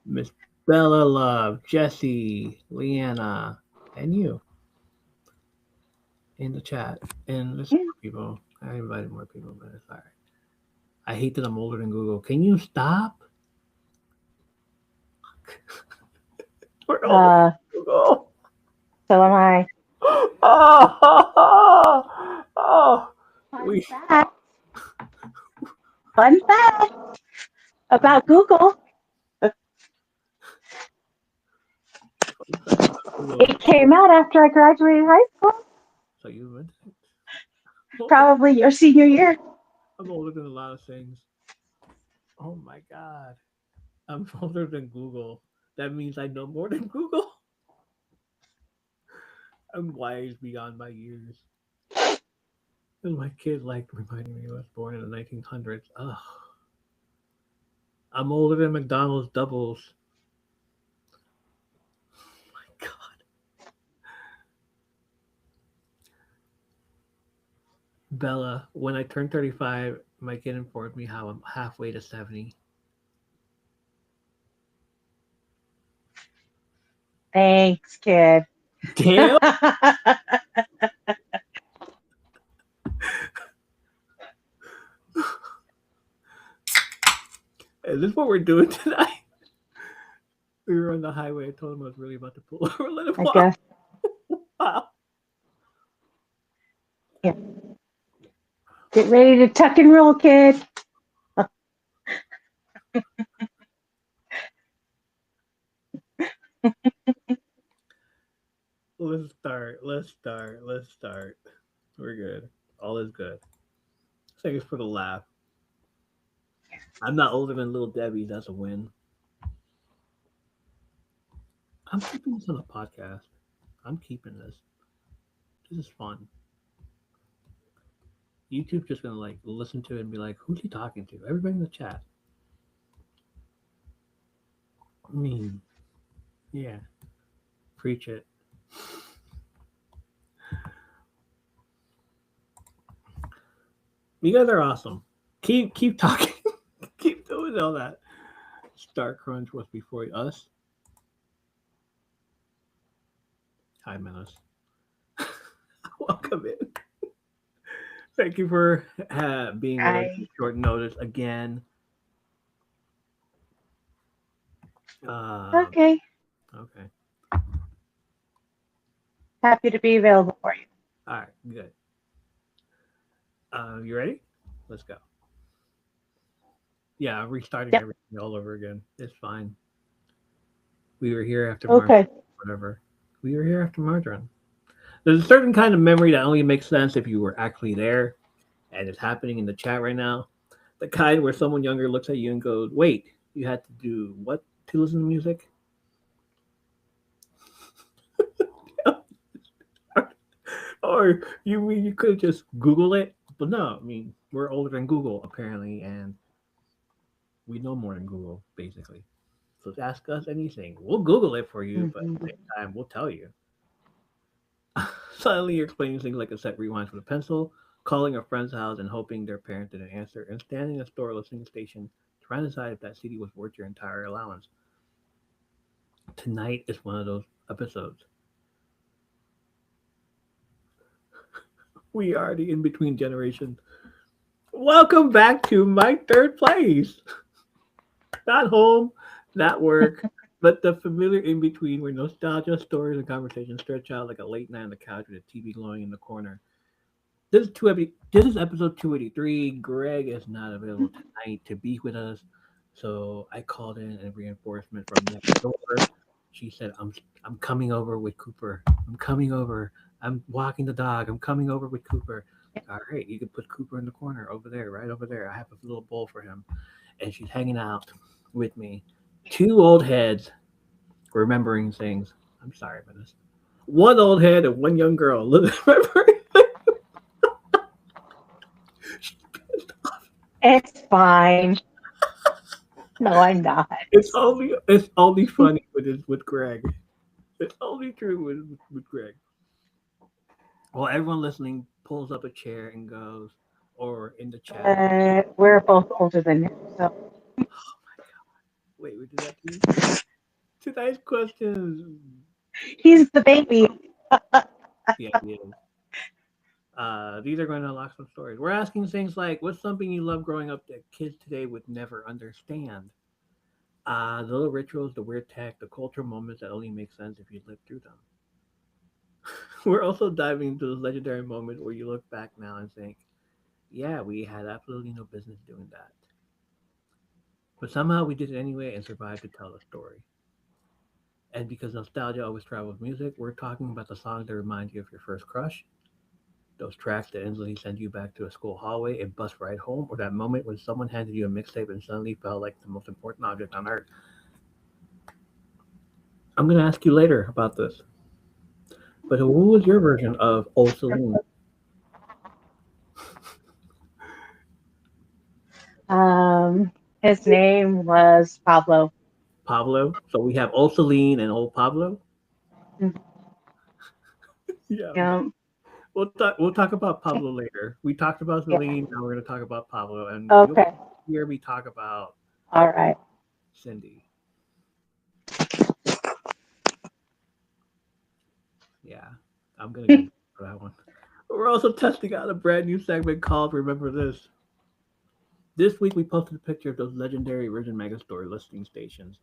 Miss Bella Love, Jesse, Leanna, and you in the chat. And there's Yeah. more people. I invited more people, but it's alright. I hate that I'm older than Google. Can you stop? We're older Uh, than Google. so am I. Oh, oh, Fun we fact. Fun fact about Google. fun fact about Google. It came out after I graduated high school. So you went. I'm older, Probably your senior year. I'm older than a lot of things. Oh my god. I'm older than Google. That means I know more than Google. I'm wise beyond my years. And my kid like reminding me I was born in the 1900s. Ugh. I'm older than McDonald's doubles. My God. Bella, when I turned 35, my kid informed me how I'm halfway to 70. Thanks, kid. Damn. Is this what we're doing tonight? We were on the highway. I told him I was really about to pull over. Let him I walk. guess. Wow. Yeah. Get ready to tuck and roll, kid. Let's start. Let's start. Let's start. We're good. All is good. Thanks for the laugh. I'm not older than Little Debbie. That's a win. I'm keeping this on the podcast. I'm keeping this. This is fun. YouTube's just gonna like listen to it and be like, "Who's he talking to?" Everybody in the chat. I mean, yeah, preach it. You guys are awesome. Keep talking. Keep doing all that. Star Crunch was before us. Hi, Menace. Welcome in. Thank you for being with us at I short notice again. Uh, okay. okay. Happy to be available for you. All right. Good. You ready? Let's go. Yeah, I'm restarting Yep. everything all over again. It's fine. We were here after March, Okay. whatever. We were here after Margarine. There's a certain kind of memory that only makes sense if you were actually there, and it's happening in the chat right now. The kind where someone younger looks at you and goes, "Wait, you had to do what to listen to music?" Or you mean you could just Google it? But no, I mean we're older than Google apparently, and we know more than Google basically. So ask us anything. We'll Google it for you, but at the Mhm. same time, we'll tell you. Suddenly, you're explaining things like a set rewinds with a pencil, calling a friend's house and hoping their parent didn't answer, and standing in a store listening station trying to decide if that CD was worth your entire allowance. Tonight is one of those episodes. We are the in between generation. Welcome back to my third place. Not home, not work, but the familiar in between where nostalgia, stories, and conversations stretch out like a late night on the couch with a TV glowing in the corner. This is episode 283. Greg is not available tonight to be with us, so I called in a reinforcement from next door. She said, I'm coming over with Cooper. I'm coming over. I'm walking the dog. I'm coming over with Cooper." All right, you can put Cooper in the corner over there, right over there. I have a little bowl for him, and she's hanging out with me. Two old heads remembering things. I'm sorry for this. One old head and one young girl. Remembering. It's fine. No, I'm not. It's only funny with Greg. It's only true with Greg. Well, everyone listening pulls up a chair and goes, or in the chat. We're both older than you, so Wait, we did that too? Tonight's questions. He's the baby. Yeah, he is. These are going to unlock some stories. We're asking things like, what's something you love growing up that kids today would never understand? The little rituals, the weird tech, the cultural moments that only make sense if you live through them. We're also diving into those legendary moments where you look back now and think, yeah, we had absolutely no business doing that. But somehow we did it anyway and survived to tell the story. And because nostalgia always travels music, we're talking about the songs that remind you of your first crush, those tracks that instantly send you back to a school hallway, a bus ride home, or that moment when someone handed you a mixtape and suddenly felt like the most important object on earth. I'm going to ask you later about this. But who was your version of Old Celine? His name was Pablo. Pablo? So we have Old Celine and Old Pablo? Mm, Yeah. yeah. We'll talk about Pablo later. We talked about Yeah. Celine, now we're going to talk about Pablo, and you'll Okay. hear me talk about All right. Cindy. Yeah, I'm going to go for that one. We're also testing out a brand new segment called Remember This. This week we posted a picture of those legendary Virgin Megastore listing stations,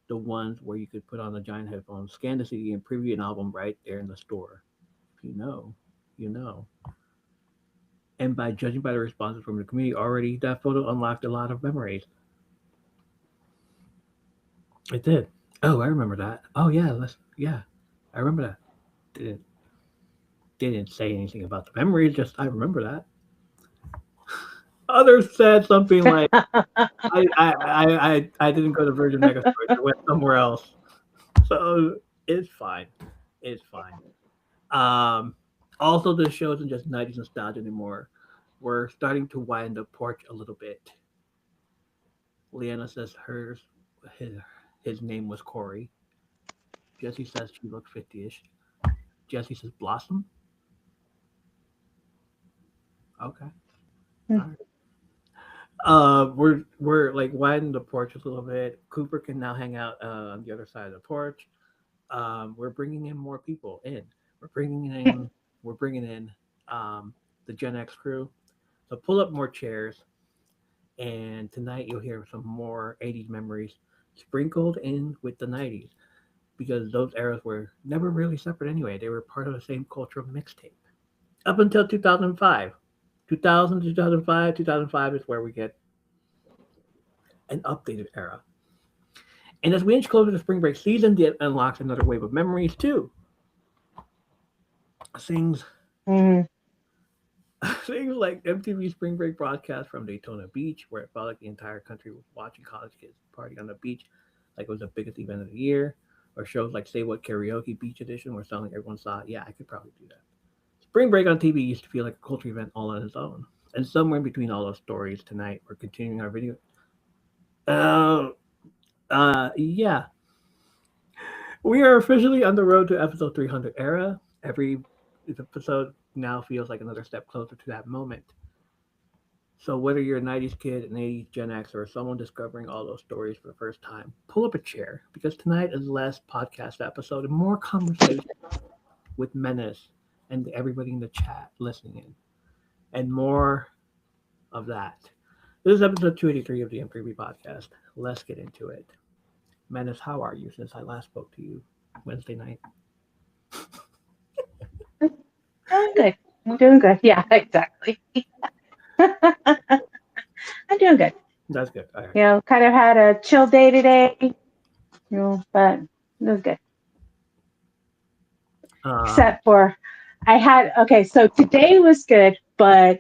the ones where you could put on a giant headphone, scan the CD, and preview an album right there in the store. If you know, you know. And by judging by the responses from the community already, that photo unlocked a lot of memories. It did. Oh, I remember that. Oh yeah, I remember that. Didn't didn't say anything about the memories, just I remember that. Others said something like I didn't go to Virgin Megastore, I went somewhere else. So it's fine. It's fine. Um, Also, this show isn't just 90s nostalgia anymore. We're starting to widen the porch a little bit. Leanna says his, his name was Corey. Jesse says she looked 50-ish. Jesse says Blossom. Okay. All right. We're like widening the porch a little bit. Cooper can now hang out on the other side of the porch. We're bringing in more people in. We're bringing in we're bringing in the Gen X crew. So pull up more chairs, and tonight you'll hear some more 80s memories sprinkled in with the 90s because those eras were never really separate anyway. They were part of the same cultural mixtape up until 2005. 2000 2005, 2005 is where we get an updated era. And as we inch closer to spring break season, it unlocks another wave of memories too. Things Mm, things like MTV Spring Break broadcast from Daytona Beach, where it felt like the entire country was watching college kids party on the beach, like it was the biggest event of the year. Or shows like Say What Karaoke Beach Edition, where suddenly everyone saw, yeah, I could probably do that. Spring Break on TV used to feel like a culture event all on its own. And somewhere in between all those stories tonight, we're continuing our video. Uh, yeah, we are officially on the road to episode 300 era. Every episode now feels like another step closer to that moment. So whether you're a 90s kid, an 80s Gen X, or someone discovering all those stories for the first time, pull up a chair because tonight is less podcast episode and more conversation with Menace and everybody in the chat listening in. And more of that. This is episode 283 of the M3B podcast. Let's get into it. Menace, how are you since I last spoke to you Wednesday night? doing good. I'm doing good. Yeah, exactly. I'm doing good. That's good. All right. Kind of had a chill day today, but it was good. Um, Except for okay, so today was good, but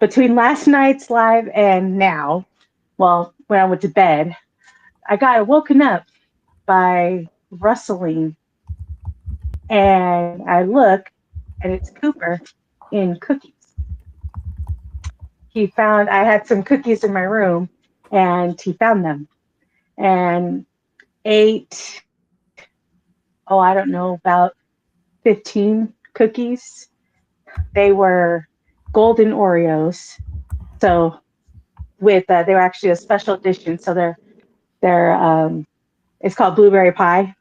between last night's live and now, well, when I went to bed, I got woken up by rustling, and I look, and it's Cooper in cookies. I had some cookies in my room, and he found them and ate, oh, I don't know, about 15 cookies. They were golden Oreos. So they were actually a special edition. So they're They're it's called blueberry pie.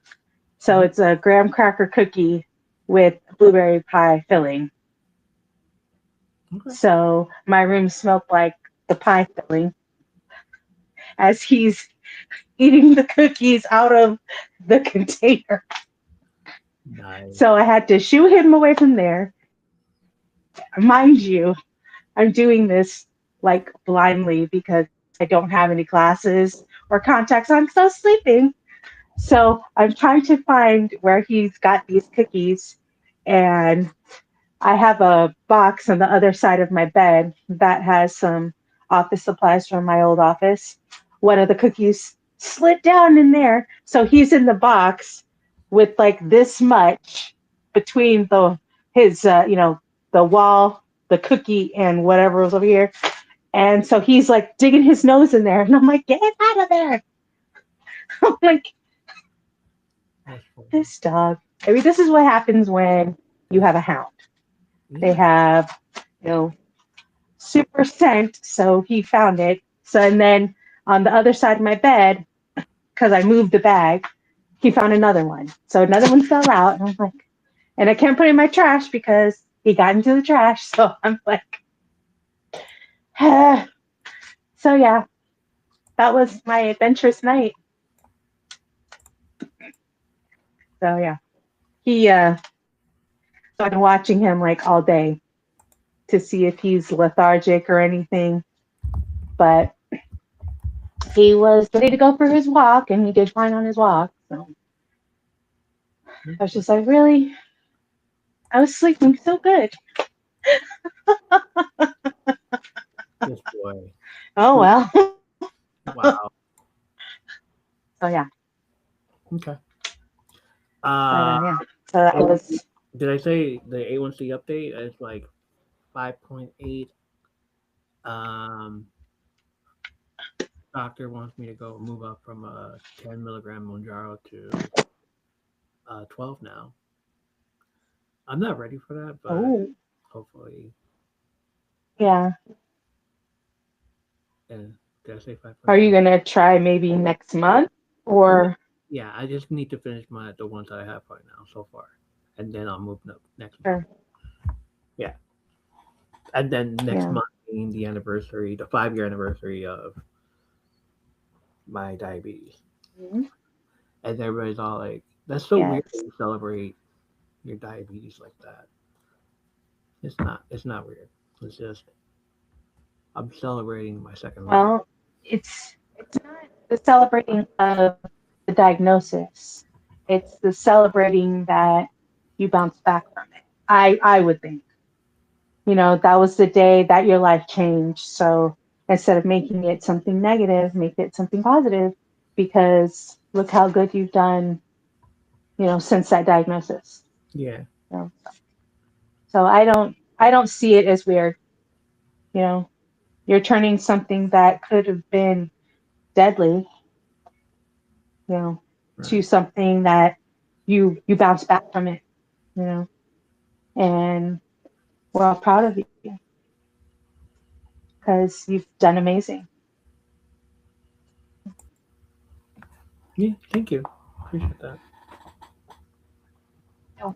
So it's a graham cracker cookie with blueberry pie filling. Okay. So my room smelled like the pie filling as he's eating the cookies out of the container. Nice. So I had to shoo him away from there. Mind you, I'm doing this like blindly because I don't have any glasses or contacts on because I was sleeping. So I'm trying to find where he's got these cookies, and I have a box on the other side of my bed that has some office supplies from my old office. One of the cookies slid down in there, so he's in the box with like this much between his the wall, the cookie, and whatever was over here. And so he's like digging his nose in there, and I'm like, get out of there! I'm like, this dog. I mean, this is what happens when you have a hound. They have, super scent, so he found it. So, and then on the other side of my bed, because I moved the bag, he found another one. So another one fell out, and I'm like, and I can't put it in my trash because he got into the trash. So I'm like, so yeah, that was my adventurous night. So yeah, so I've been watching him like all day to see if he's lethargic or anything, but he was ready to go for his walk, and he did fine on his walk. So I was just like, really? I was sleeping so good. This boy. Oh well. Wow. So yeah. Okay. Yeah. So that was. Did I say the A1C update is like 5.8? Doctor wants me to go move up from a 10 milligram Monjaro to 12 now. I'm not ready for that, but hopefully. Yeah. Did I say 5.8? Are you gonna try maybe next month or? Yeah, I just need to finish the ones that I have right now so far, and then I'll move up next month. Yeah, and then next month being the 5-year anniversary of my diabetes. Mm-hmm. And everybody's all like, that's so weird to celebrate your diabetes like that. It's not weird. It's just I'm celebrating my second life. Well, it's not the celebrating of the diagnosis. It's the celebrating that you bounce back from it. I would think. That was the day that your life changed. So instead of making it something negative, make it something positive, because look how good you've done, since that diagnosis. Yeah. So I don't see it as weird. You're turning something that could have been deadly, right, to something that you bounce back from it, and we're all proud of you because you've done amazing. Yeah, thank you. Appreciate that. Oh.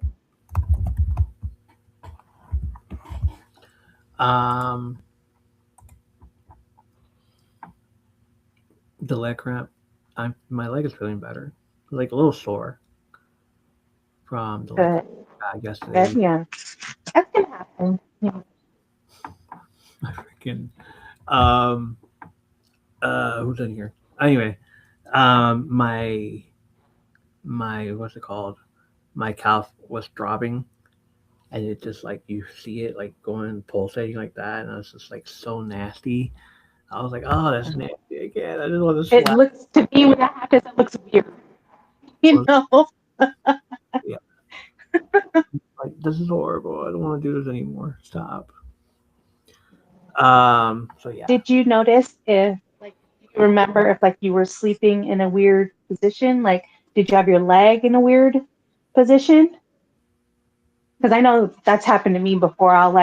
The leg cramp. My leg is feeling better. Like a little sore from the leg yesterday. Yeah, that's gonna happen. Yeah. I freaking who's in here? Anyway, my what's it called? My calf was dropping, and it just like you see it like going pulsating like that, and it's just like so nasty. I was like, oh, that's nasty again. I just want to slap. It looks to me when that happens, it looks weird. Yeah. Like this is horrible. I don't want to do this anymore. Stop. So yeah. Did you notice if you remember if you were sleeping in a weird position? Like, did you have your leg in a weird position? Because I know that's happened to me before. I'll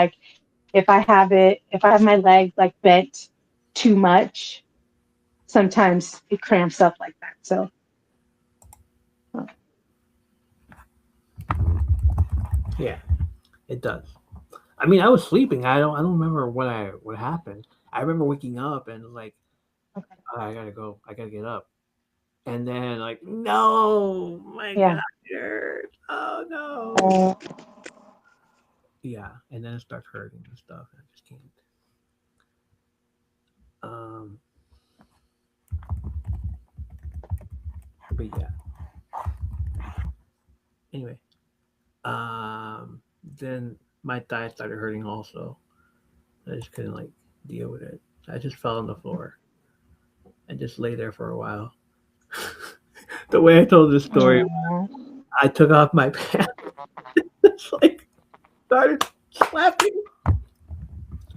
if I have my leg bent too much, sometimes it cramps up like that. So Yeah, it does. I mean, I was sleeping. I don't remember what happened. I remember waking up and like, okay. "Oh, I gotta go. I gotta get up. And then like, no, my God, Yeah. it hurts. Oh no. Oh, Yeah, and then it starts hurting and stuff. And I just can't. Um, but yeah. Anyway, um, then my thigh started hurting also. I just couldn't like deal with it. I just fell on the floor and just lay there for a while. The way I told this story, oh, I took off my pants. It's like started slapping.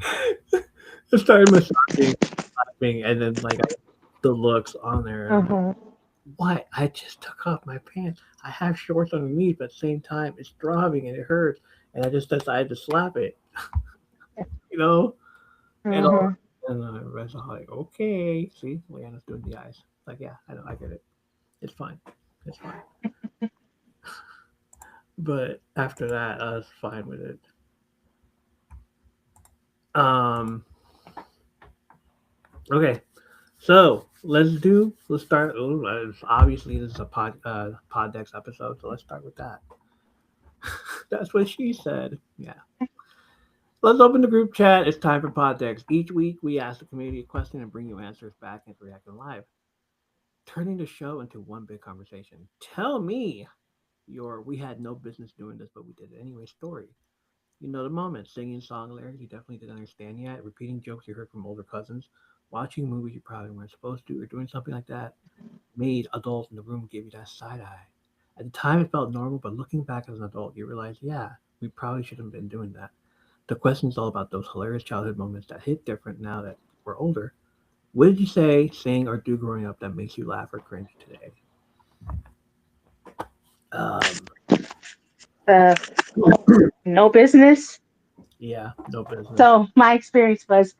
I started massaging, slapping, and then like the looks on there. And I'm like, uh-huh. what? I just took off my pants. I have shorts underneath, but at the same time, it's throbbing and it hurts. And I just decided to slap it, you know? And all, Uh-huh. and the rest of like, okay, see, Leanna's doing the eyes. Like, yeah, I know, I get it. It's fine. It's fine. But after that, I was fine with it. Um, okay, so let's start. Obviously, this is a Poddex episode, so let's start with that. That's what she said. Yeah. Let's open the group chat. It's time for Poddex. Each week, we ask the community a question and bring you answers back and react live, turning the show into one big conversation. Tell me your we had no business doing this, but we did it anyway story. You know the moment, singing song lyrics you definitely didn't understand yet, repeating jokes you heard from older cousins, watching movies you probably weren't supposed to, or doing something like that made adults in the room give you that side eye. At the time, it felt normal, but looking back as an adult, you realize, yeah, we probably shouldn't have been doing that. The question is all about those hilarious childhood moments that hit different now that we're older. What did you say, sing, or do growing up that makes you laugh or cringe today? Um, Uh, no business. yeah, no business. So my experience was,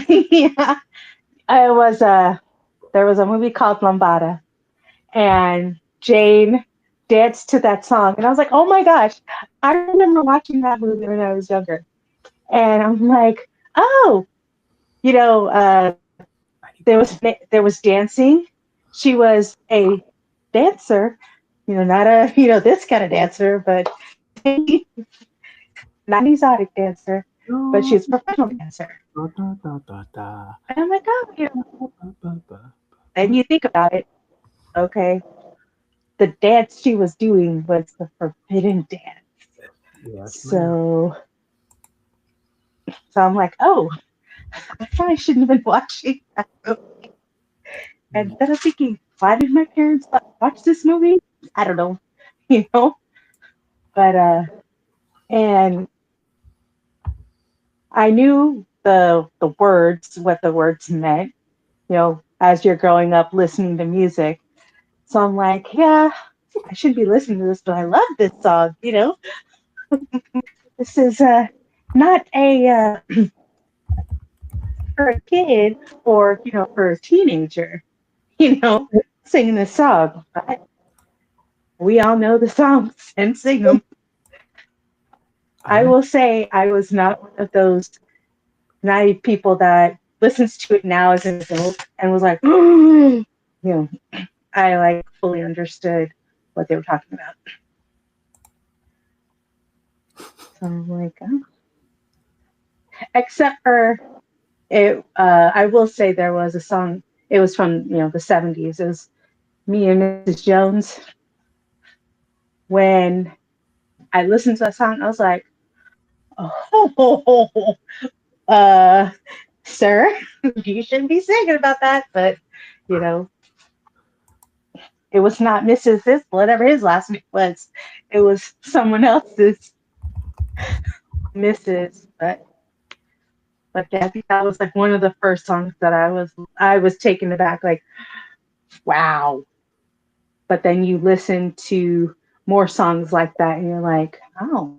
yeah, I was there was a movie called Lambada, and Jane danced to that song, and I was like, oh my gosh, I remember watching that movie when I was younger, and I'm like, oh, you know, there was dancing. She was a dancer, not a this kind of dancer, but not an exotic dancer, but she No, was a professional dancer. da, da, da, da, da. And I'm like, oh, Ba, ba, ba, ba. and you think about it, okay, the dance she was doing was the forbidden dance. Yes, ma'am. So, so I'm like, oh, I probably shouldn't have been watching that movie. And then I'm thinking, why did my parents watch this movie? I don't know, you know. But and I knew the words, what the words meant, as you're growing up listening to music. So I'm like, yeah, I shouldn't be listening to this, but I love this song. This is not a for a kid or for a teenager, you know, singing this song. But we all know the songs and sing them. I I will say I was not one of those naive people that listens to it now as an adult and was like, I like fully understood what they were talking about. So I'm like, oh. Except for it, I will say there was a song. It was from the '70s. It was Me and Mrs. Jones. When I listened to that song, I was like, oh, uh, sir, you shouldn't be singing about that. But you know, it was not Mrs. This, whatever his last name was. It was someone else's Mrs. But yeah, I think that was like one of the first songs that I was taken aback, like, wow. But then you listen to more songs like that and you're like, oh,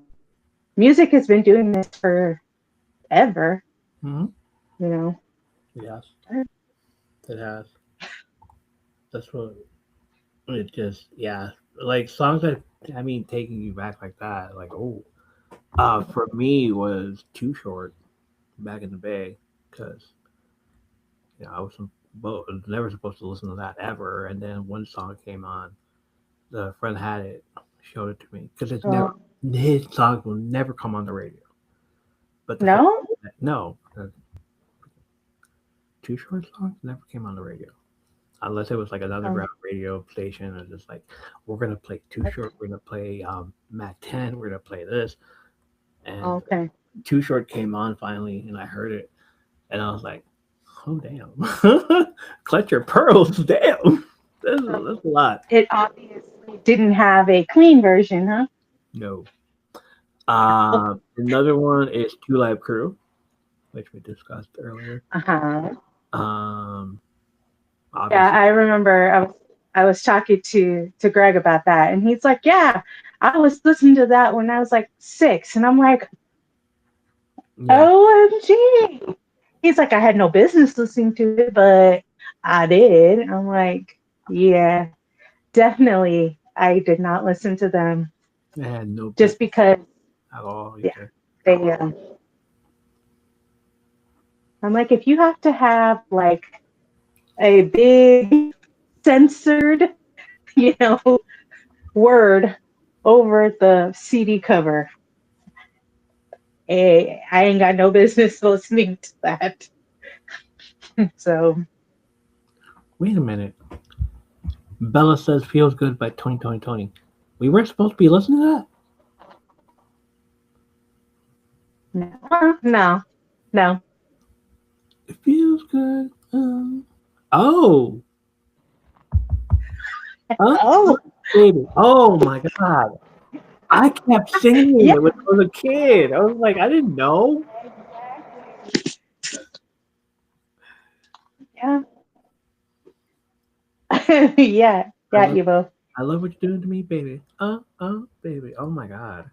music has been doing this forever, hmm you know. Yes. It has. That's what it just. Yeah, like songs that I mean, taking you back like that. Like, oh, for me was Too Short back in the day because I was never supposed to listen to that ever. And then one song came on. The friend had it, showed it to me because it's never Oh, his songs will never come on the radio. But the fact no? that no, the Too Short songs never came on the radio unless it was like an Oh, underground radio station and just like we're gonna play Too Short, we're gonna play Mac 10, we're gonna play this, and okay. Too Short came on finally, and I heard it, and I was like, oh damn, clutch your pearls, damn, So that's a lot. it obviously didn't have a clean version, huh? No. Oh, Another one is Two Live Crew, which we discussed earlier. uh-huh. Um, Yeah, obviously, I remember I was talking to Greg about that, and he's like, "Yeah, I was listening to that when I was like 6," and I'm like, yeah, "OMG!" He's like, "I had no business listening to it, but I did." I'm like, "Yeah, definitely, I did not listen to them I had no just business because, at all yeah, either. they." I'm like, if you have to have like a big censored, you know, word over the CD cover. I ain't got no business listening to that. So, Wait a minute. Bella says feels good by Tony. We weren't supposed to be listening to that. no, no. It feels good. Oh, oh, Oh, baby. Oh my god. I kept singing yeah, it when I was a kid. I was like, I didn't know. yeah, yeah, I yeah, love, Evo. I love what you're doing to me, baby. Baby. Oh my god.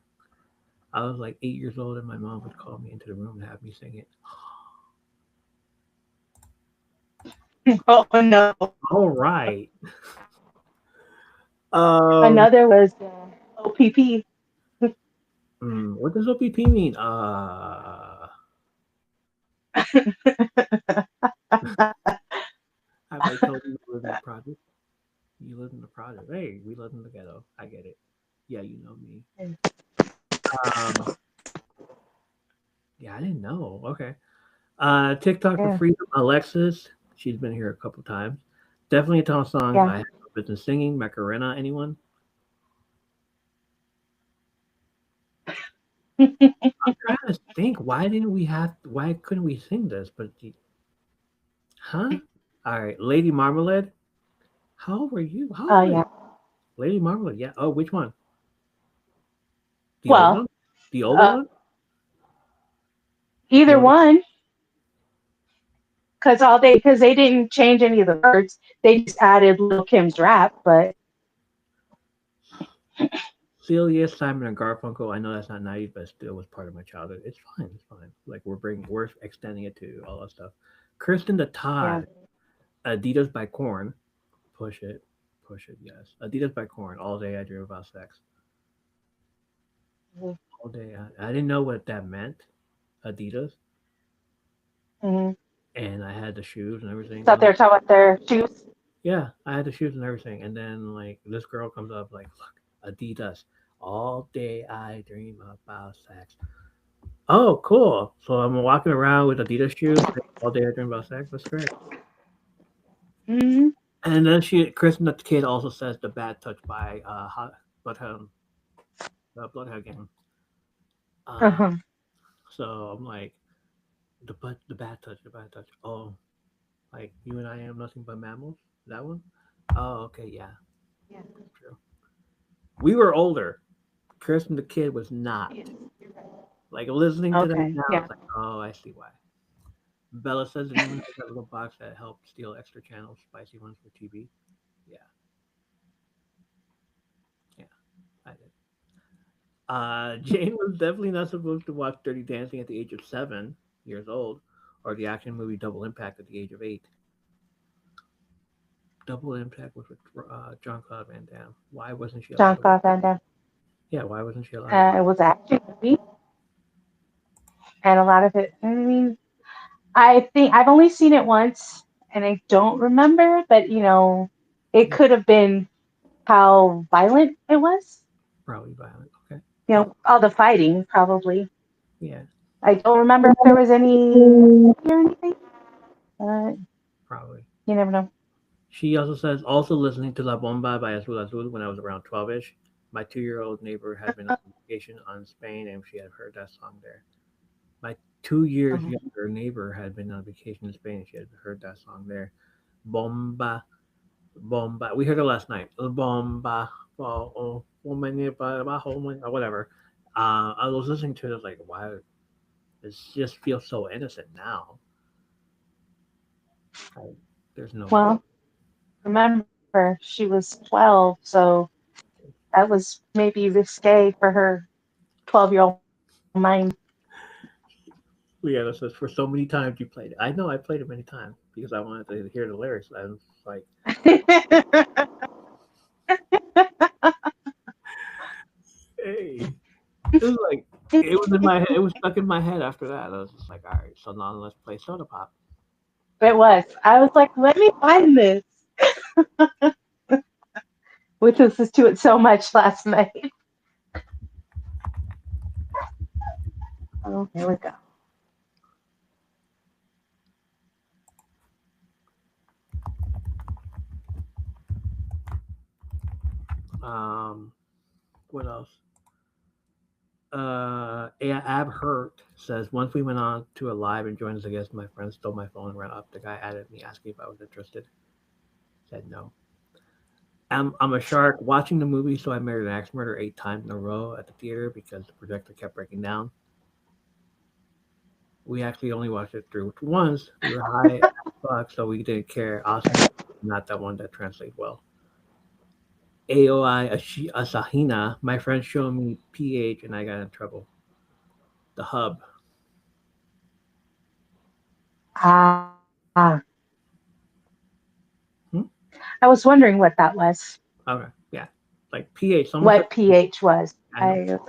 I was like 8 years old, and my mom would call me into the room and have me sing it. Oh no. All right. Um, Another was OPP. what does OPP mean? Have I told you you live in the project? You live in the project. Hey, we live in the ghetto. I get it. Yeah, you know me. Um, yeah, I didn't know. Okay. TikTok for Yeah, Freedom, Alexis. She's been here a couple times. Definitely a ton of songs yeah. I have no business singing. Macarena, anyone? I'm trying to think. Why couldn't we sing this? Huh? All right. Lady Marmalade. How old were you? How Oh old are you? yeah. Lady Marmalade. Yeah. Oh, which one? The old Well, one? The older uh, one? The either older. one, because they didn't change any of the words. They just added Lil Kim's rap, but Celia, Simon, and Garfunkel. I know that's not naive, but it still was part of my childhood. It's fine. It's fine. Like we're extending it to all that stuff. Kristen the yeah. Todd, Adidas by Corn. Push it, push it. Yes, Adidas by Corn. All day I dream about sex. All day. I didn't know what that meant. Adidas, Mm-hmm. and I had the shoes and everything. Out Oh there talking about their shoes. yeah, I had the shoes and everything. And then like this girl comes up like, look, Adidas. All day I dream about sex. Oh, cool. So I'm walking around with Adidas shoes all day. I dream about sex. That's great. Mm-hmm. And then Kristen the Kid also says the Bad Touch by Bloodhound, Bloodhound Gang. Uh, Uh-huh. so I'm like the Bad Touch, the Bad Touch. Oh, like you and I am nothing but mammals. That one. Oh, okay, yeah, Yeah. true. We were older. Kristen the Kid was not. Like listening to that Okay. now, Yeah. it's like, oh, I see why. Bella says anyone has that little box that helped steal extra channels, spicy ones for TV. Yeah, yeah, I did. Jane was definitely not supposed to watch Dirty Dancing at the age of 7 years old, or the action movie Double Impact at the age of 8. Double Impact was with John Claude Van Damme. Why wasn't she allowed John to watch? Claude Van Damme. Yeah, why wasn't she allowed to watch? It was an action movie, and a lot of it. I mean, I think I've only seen it once, and I don't remember. But it Yeah, could have been how violent it was. probably violent. Okay. All the fighting probably. Yeah, I don't remember if there was any or anything. Uh, probably. you never know. She also says, also listening to La Bomba by Azul Azul when I was around 12-ish. My 2-year-old neighbor had been on vacation on Spain and she had heard that song there. My 2 years Mhm. younger neighbor had been on vacation in Spain and she had heard that song there. Bomba, bomba. We heard it last night. Bomba, oh, or whatever. I was listening to it, I was like, wow, this just feels so innocent now. Like, there's no way. Well, remember she was 12, so that was maybe risque for her 12-year-old mind. Leanna says, for so many times you played it. I know I played it many times because I wanted to hear the lyrics. I was like, hey. It was like, it was in my head. It was stuck in my head after that. I was just like, all right, so now let's play Soda Pop. It was. I was like, let me find this. We listened to it so much last night. Oh, here we go. Um, what else? Ab Hurt says, once we went on to a live and joined as a guest, my friend stole my phone and ran up. The guy added me, asking if I was interested. Said no. I'm a shark watching the movie, so I married an axe murder 8 times in a row at the theater because the projector kept breaking down. We actually only watched it through once. We were high as fuck, so we didn't care. Awesome, not that one that translates well. AOI Asahina, my friend showed me PH and I got in trouble. The hub. Ah, Hmm? I was wondering what that was. Okay, yeah. Like PH. Someone said, What pH was. I know.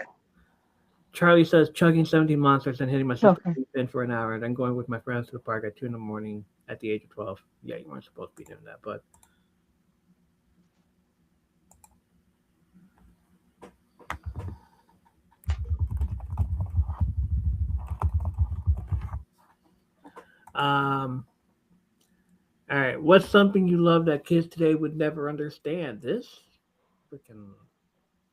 Charlie says, chugging 17 monsters and hitting my sister Okay. in for an hour, then going with my friends to the park at 2 in the morning at the age of 12. Yeah, you weren't supposed to be doing that, but um, all right. What's something you love that kids today would never understand? This freaking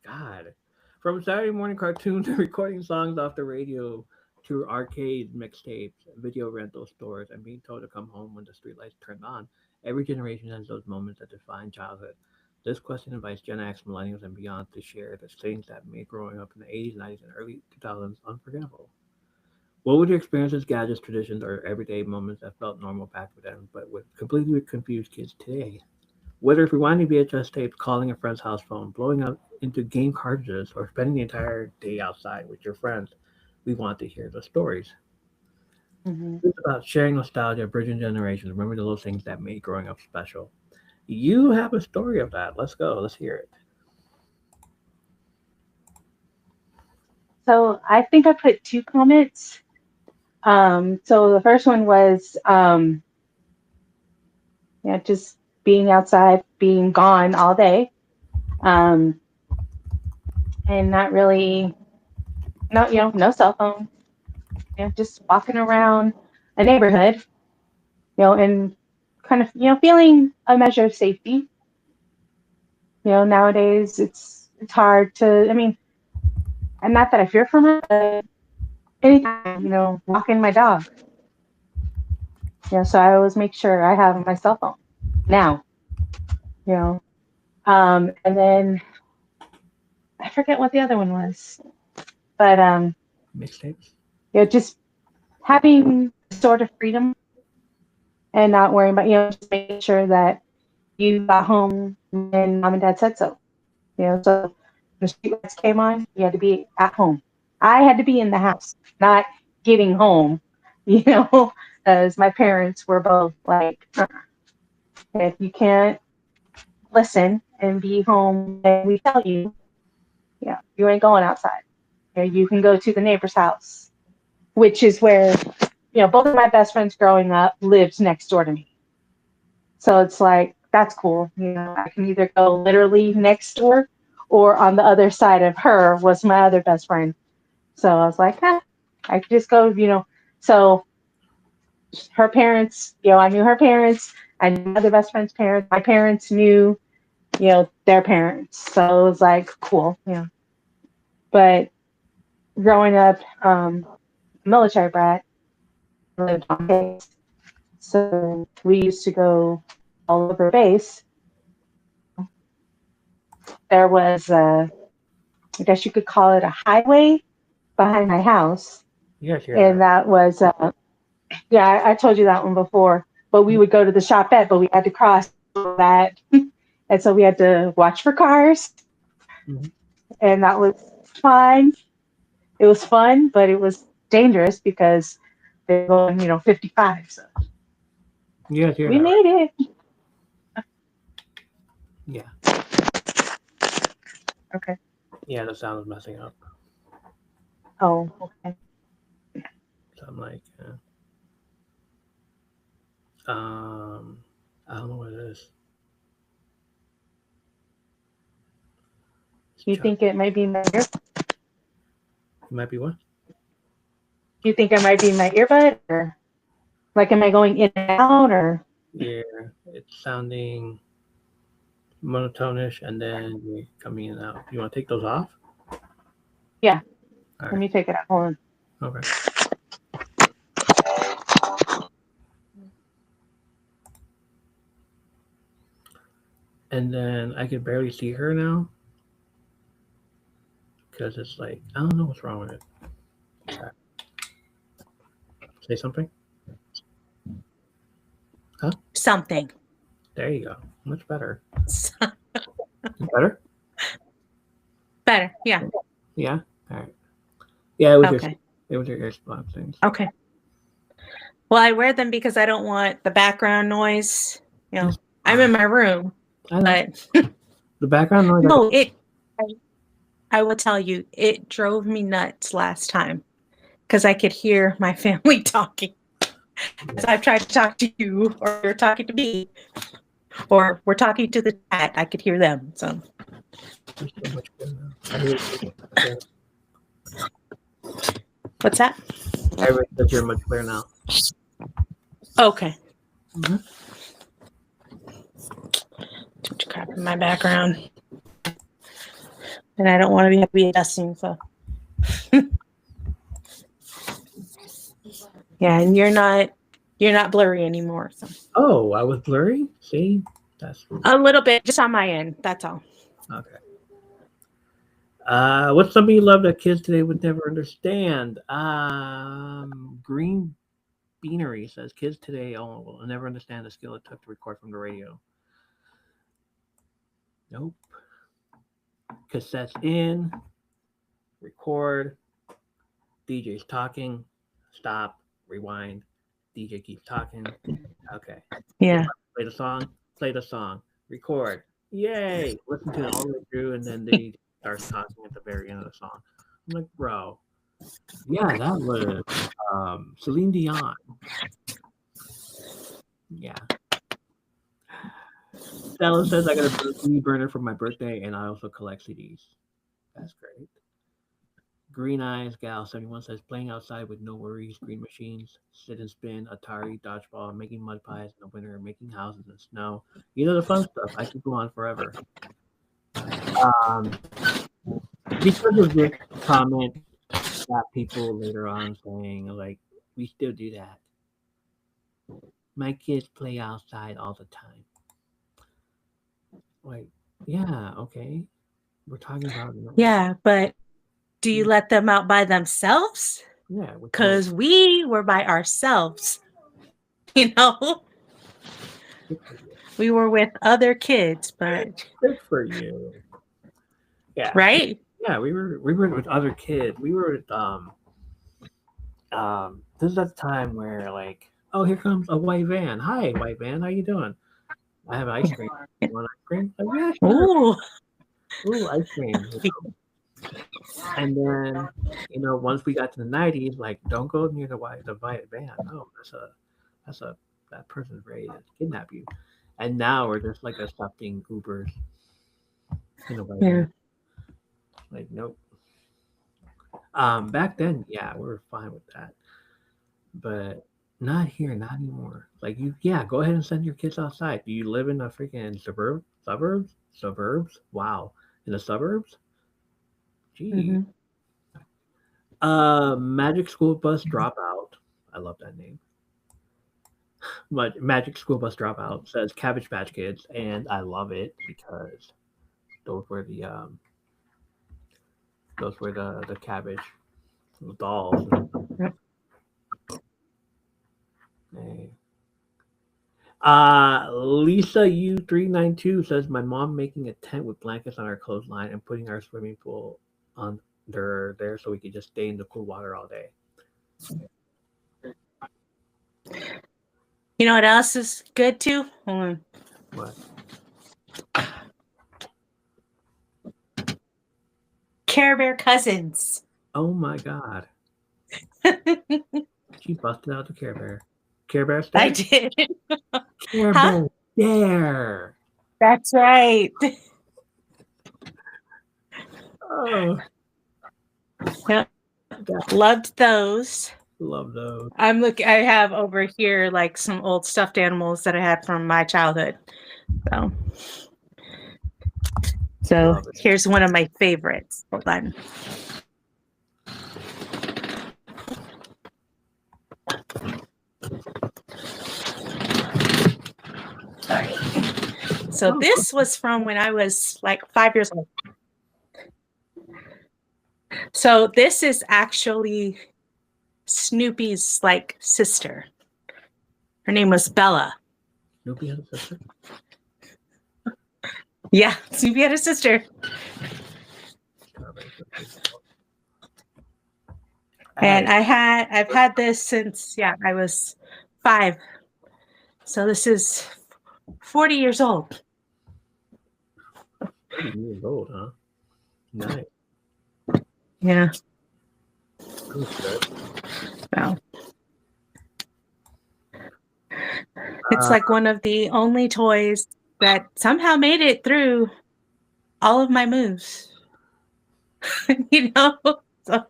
God. From Saturday morning cartoons to recording songs off the radio to arcade mixtapes, video rental stores, and being told to come home when the streetlights turned on, every generation has those moments that define childhood. This question invites Gen X, millennials, and beyond to share the things that made growing up in the 80s, 90s, and early 2000s unforgettable. What were your experiences, gadgets, traditions, or everyday moments that felt normal back then, but would completely confuse kids today? Whether it's rewinding VHS tapes, calling a friend's house phone, blowing up into game cartridges, or spending the entire day outside with your friends, we want to hear the stories. Hmm. It's about sharing nostalgia, bridging generations, remember the little things that made growing up special. You have a story of that. Let's go. Let's hear it. So I think I put two comments. So the first one was, just being outside, being gone all day, um, and not really, no cell phone, just walking around a neighborhood, and kind of, feeling a measure of safety. Nowadays it's hard to, I mean, and not that I fear for my, but anytime, walking my dog, so I always make sure I have my cell phone now, you know. And then I forget what the other one was, but Mixtapes? just having sort of freedom and not worrying about, just making sure that you got home when mom and dad said so. So the streetlights came on, you had to be at home. I had to be in the house, not getting home, you know, as my parents were both like, if you can't. listen and be home when we tell you, yeah, you ain't going outside. You can go to the neighbor's house, which is where, both of my best friends growing up lived next door to me. So it's like, that's cool. I can either go literally next door or on the other side of her was my other best friend. So I was like, I could just go, So her parents, I knew her parents. I knew my other best friend's parents. My parents knew, their parents. So it was like, cool. But growing up, military brat, lived on base. So we used to go all over base. There was I guess you could call it a highway behind my house. Yes, yeah. And that was, yeah, I told you that one before. But we would go to the shopette, but we had to cross that. And so we had to watch for cars. Mhm. And that was fine. It was fun, but it was dangerous because they're going, 55. So Yes, yeah. we made it. Yeah. Okay. Yeah, the sound was messing up. Oh, okay. So I'm like, I don't know what it is. You think it might be my ear? It might be what? You think it might be my earbud? Or like, am I going in and out? Or Yeah, it's sounding monotonish and then you're coming in and out. You want to take those off? yeah. All Let right. me take it out. Hold on. Okay. And then I can barely see her now because it's like, I don't know what's wrong with it. Okay. Say something? Huh? Something. There you go. Much better. Better? Better. Yeah. Yeah? All right. Yeah, it was Okay. your AirPod things. Okay. Well, I wear them because I don't want the background noise. I'm in my room, I know. but The background noise. no, I will tell you, it drove me nuts last time because I could hear my family talking. As I've tried to talk to you, or you're talking to me, or we're talking to the chat, I could hear them. So You're so much better now. I hear it. what's that? I heard that you're much better now. Okay. Mhm. Too much crap in my background. And I don't want to be dusting, so. Yeah, and you're not blurry anymore. So. Oh, I was blurry? See? That's A little bit, just on my end. That's all. okay. What's something you love that kids today would never understand? Green Beanery says kids today will never understand the skill it took to record from the radio. Nope. Cassettes in, record, DJ's talking, stop, rewind, DJ keeps talking. Okay. Yeah. Play the song, record, yay, listen to it all the way through, and then they start talking at the very end of the song. I'm like, bro, yeah, that was Celine Dion. Yeah. Stella says I got a CD burner for my birthday, and I also collect CDs. That's great. Green Eyes Gal 71 says playing outside with no worries, green machines, sit and spin, Atari, dodgeball, making mud pies in the winter, making houses in snow. You know the fun stuff. I could go on forever. Because of this comment, got people later on saying like, we still do that. My kids play outside all the time. Like, yeah, okay. We're talking about Yeah, but do you let them out by themselves? Yeah, because we were by ourselves. We were with other kids, but good for you. Yeah. Right? Yeah, we were with other kids. We were with this is that time where like, oh, here comes a white van. Hi, white van, how you doing? I have ice cream. You want ice cream? Like, yeah, sure. Ooh. Ooh, ice cream. And then, once we got to the 90s, like, don't go near the violet van. No, that person's ready to kidnap you. And now we're just like accepting Ubers in a way. Yeah. Like, nope. Back then, yeah, we were fine with that, but not here, not anymore. Like, go ahead and send your kids outside. Do you live in a freaking suburbs? Wow, in the suburbs? Gee. Magic School Bus Dropout. I love that name. Magic School Bus Dropout says Cabbage Patch Kids, and I love it because those were the cabbage dolls. Hey. Lisa U392 says my mom making a tent with blankets on our clothesline and putting our swimming pool under there so we could just stay in the cool water all day. You know what else is good too? Hold on. What? Care Bear Cousins. Oh my god. She busted out the Care Bear. Care Bear I stick? did. Care Huh? Bear Dare. That's right. Oh, Yeah. God, Loved those. love those. I have over here like some old stuffed animals that I had from my childhood. So Love it. here's one of my favorites. Hold on. Sorry. So this was from when I was like 5 years old. So this is actually Snoopy's like sister. Her name was Bella. Snoopy has a sister? Yeah, Snoopy had a sister. And I've had this since I was 5. So this is 40 years old. 30 years old, huh? Nice. Yeah. That was good. Well, it's like one of the only toys that somehow made it through all of my moves. So.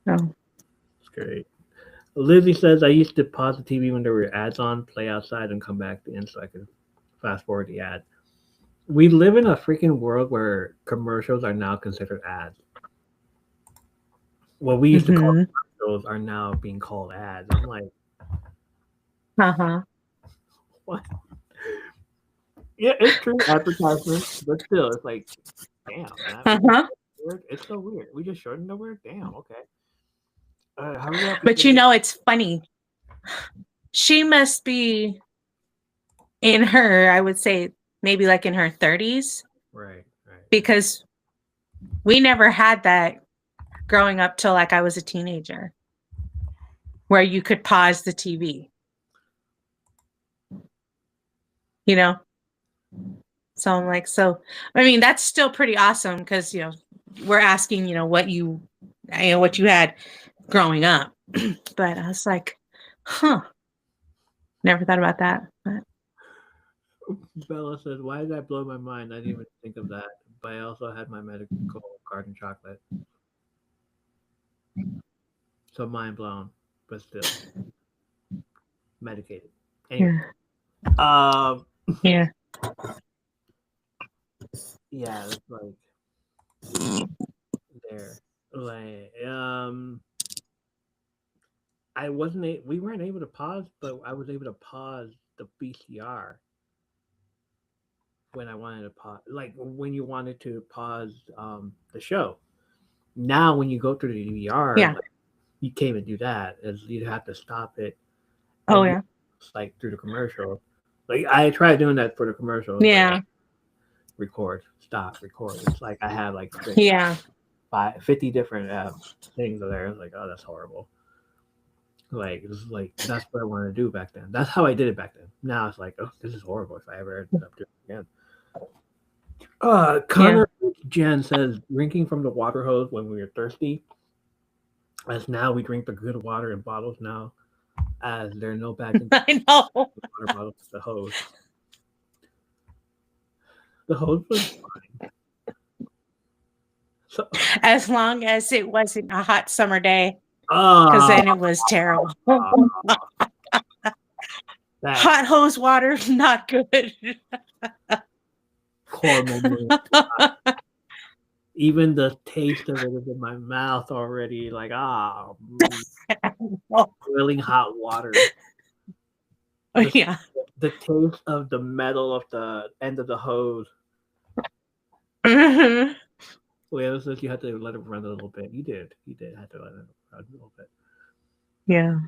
It's great. Lizzie says I used to pause the TV when there were ads on, play outside, and come back in so I could fast forward the ad. We live in a freaking world where commercials are now considered ads. What we used to call commercials are now being called ads. I'm like, what? Yeah, it's true, advertisements, but still, it's like, damn. It's so weird. We just shortened the word. Damn. Okay. But it's funny. She must be in her, I would say, maybe like in her 30s. Right. Because we never had that growing up till like I was a teenager, where you could pause the TV. So I'm like, I mean, that's still pretty awesome because we're asking, what you had growing up. But I was like, never thought about that. But Bella says, why did that blow my mind? I didn't even think of that. But I also had my medical garden chocolate. So mind blown, but still medicated. Anyway. Yeah. Yeah, it's like there. Like we weren't able to pause, but I was able to pause the VCR when I wanted to pause, like when you wanted to pause the show. Now when you go through the DVR, you can't even do that. You'd have to stop it. Oh yeah. It's like through the commercial. Like I tried doing that for the commercial. Yeah. Record, stop, record. It's like I have like 50 different things there. It's like, oh, that's horrible. Like it was like that's what I wanted to do back then. That's how I did it back then. Now it's like, oh, this is horrible if I ever ended up doing it again. Connor Jen says drinking from the water hose when we were thirsty. As now we drink the good water in bottles now, as there are no bags in I know. the water bottles. The hose. The hose was fine. So, As long as it wasn't a hot summer day, ah, because then it was terrible. that Hot hose water, not good. horrible. Even the taste of it is in my mouth already. Like boiling hot water. Yeah. The taste of the metal of the end of the hose. Mhm. Leona says you had to let it run a little bit. You did. You did have to let it run a little bit. Yeah.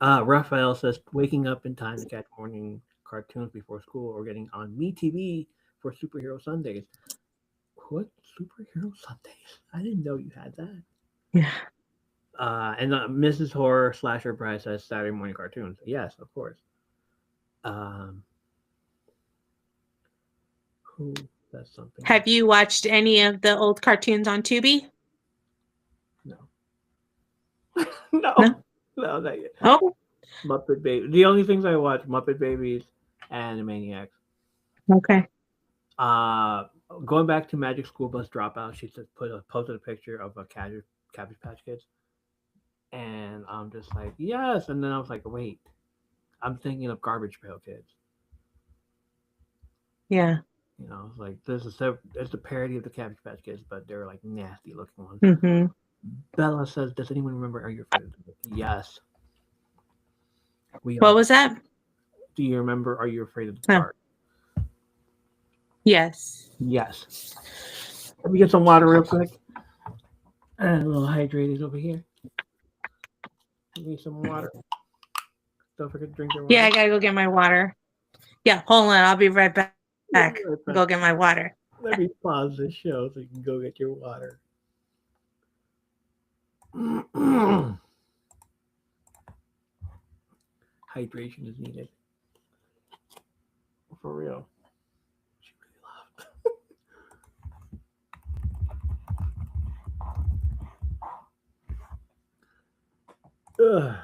Raphael says waking up in time to catch morning cartoons before school or getting on MeTV for Superhero Sundays. What Superhero Sundays? I didn't know you had that. Yeah. And Mrs. Horror Slasher Bride says Saturday morning cartoons. Yes, of course. Who? That's something. Have you watched any of the old cartoons on Tubi? No. No. No? No, not yet. Oh, Muppet Babies. The only things I watch: Muppet Babies and Animaniacs. okay. Going back to Magic School Bus Dropout, she just posted a picture of a Cabbage Patch Kids, and I'm just like, yes. And then I was like, wait, I'm thinking of Garbage Pail Kids. Yeah. You know, it's like it's a parody of the Cabbage Patch Kids, but they're like nasty looking ones. Mm-hmm. Bella says, "Does anyone remember Are You Afraid of the Dark?" Yes. We What all. was that? Do you remember Are You Afraid of the No. Dark? Yes. Yes. Let me get some water real quick. And a little hydrated over here. I need some water. Don't forget to drink your water. Yeah, I gotta go get my water. Yeah, hold on. I'll be right back. Right back. Go get my water. Let me pause this show so you can go get your water. Hydration is needed. For real. She really loved. Ugh.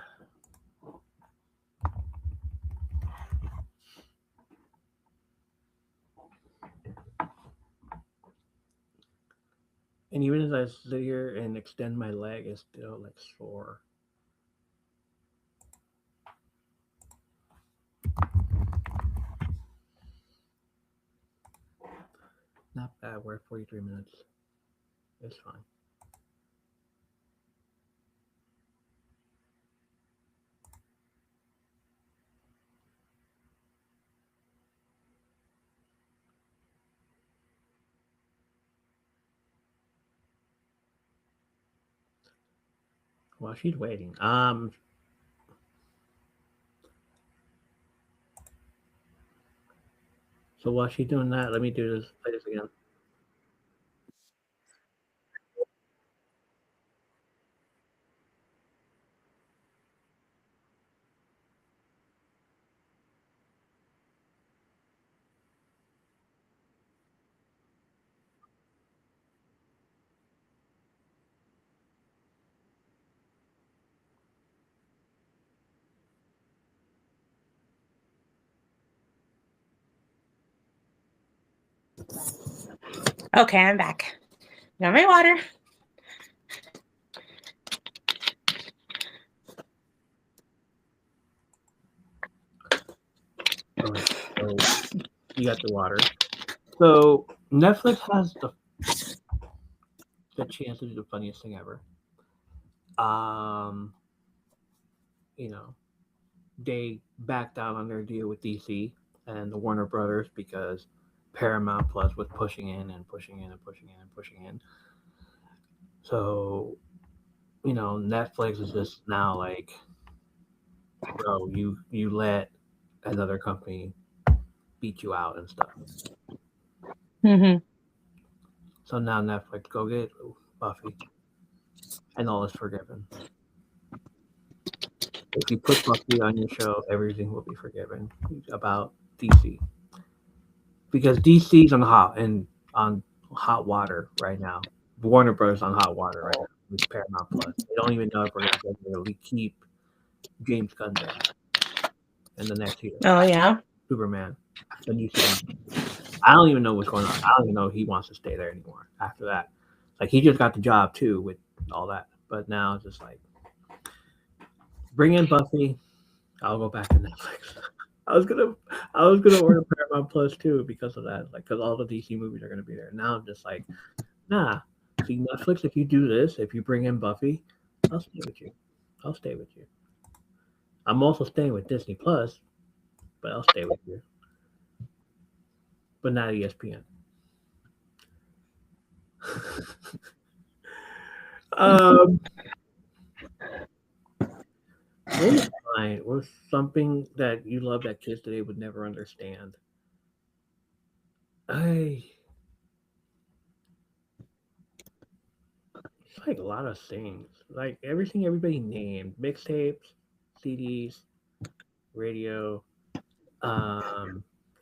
And even as I sit here and extend my leg, it's still like sore. Not bad. We're at 43 minutes. It's fine. While she's waiting, so while she's doing that, let me do this. Play this again. Okay, I'm back. Got my water. So you got the water. So Netflix has the chance to do the funniest thing ever. You know, they backed out on their deal with DC and the Warner Brothers because Paramount Plus was pushing in and pushing in and pushing in and pushing in. So, you know, Netflix is just now like, bro, you let another company beat you out and stuff. Mm-hmm. So now Netflix, go get Buffy, and all is forgiven. if you put Buffy on your show, everything will be forgiven about DC because DC's on hot water right now. Warner Bros. On hot water right now with Paramount Plus. They don't even know if we're going to really keep James Gunn there in the next year. Oh yeah. Superman, the new Superman. I don't even know what's going on. I don't even know if he wants to stay there anymore after that. Like he just got the job too with all that, but now it's just like bring in Buffy. I'll go back to Netflix. I was gonna order Paramount Plus too because of that, like because all the DC movies are gonna be there. Now I'm just like, nah. See Netflix, if you do this, if you bring in Buffy, I'll stay with you. I'll stay with you. I'm also staying with Disney Plus, but I'll stay with you. But not ESPN. What was something that you love that kids today would never understand? It's like a lot of things. Like everything everybody named. Mixtapes, CDs, radio,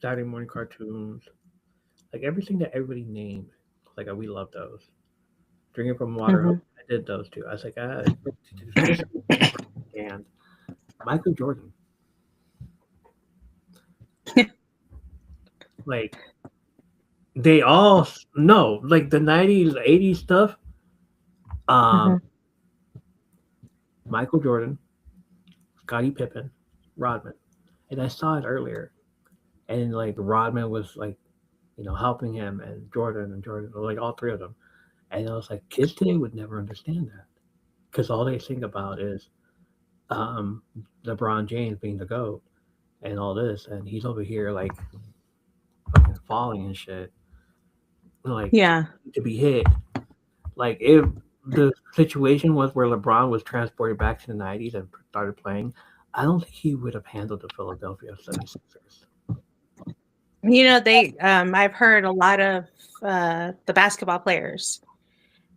Saturday morning cartoons. Like everything that everybody named. Like we love those. Drinking from water. Mhm. I did those too. I was like, and Michael Jordan. Like they all know, like the 90s, 80s stuff. Michael Jordan, Scottie Pippen, Rodman. And I saw it earlier. And like Rodman was like, helping him and Jordan, like all three of them. And I was like, kids today would never understand that. Because all they think about is LeBron James being the GOAT and all this. And he's over here like fucking falling and shit. Like Yeah. to be hit. Like if the situation was where LeBron was transported back to the 90s and started playing, I don't think he would have handled the Philadelphia 76ers. They I've heard a lot of the basketball players.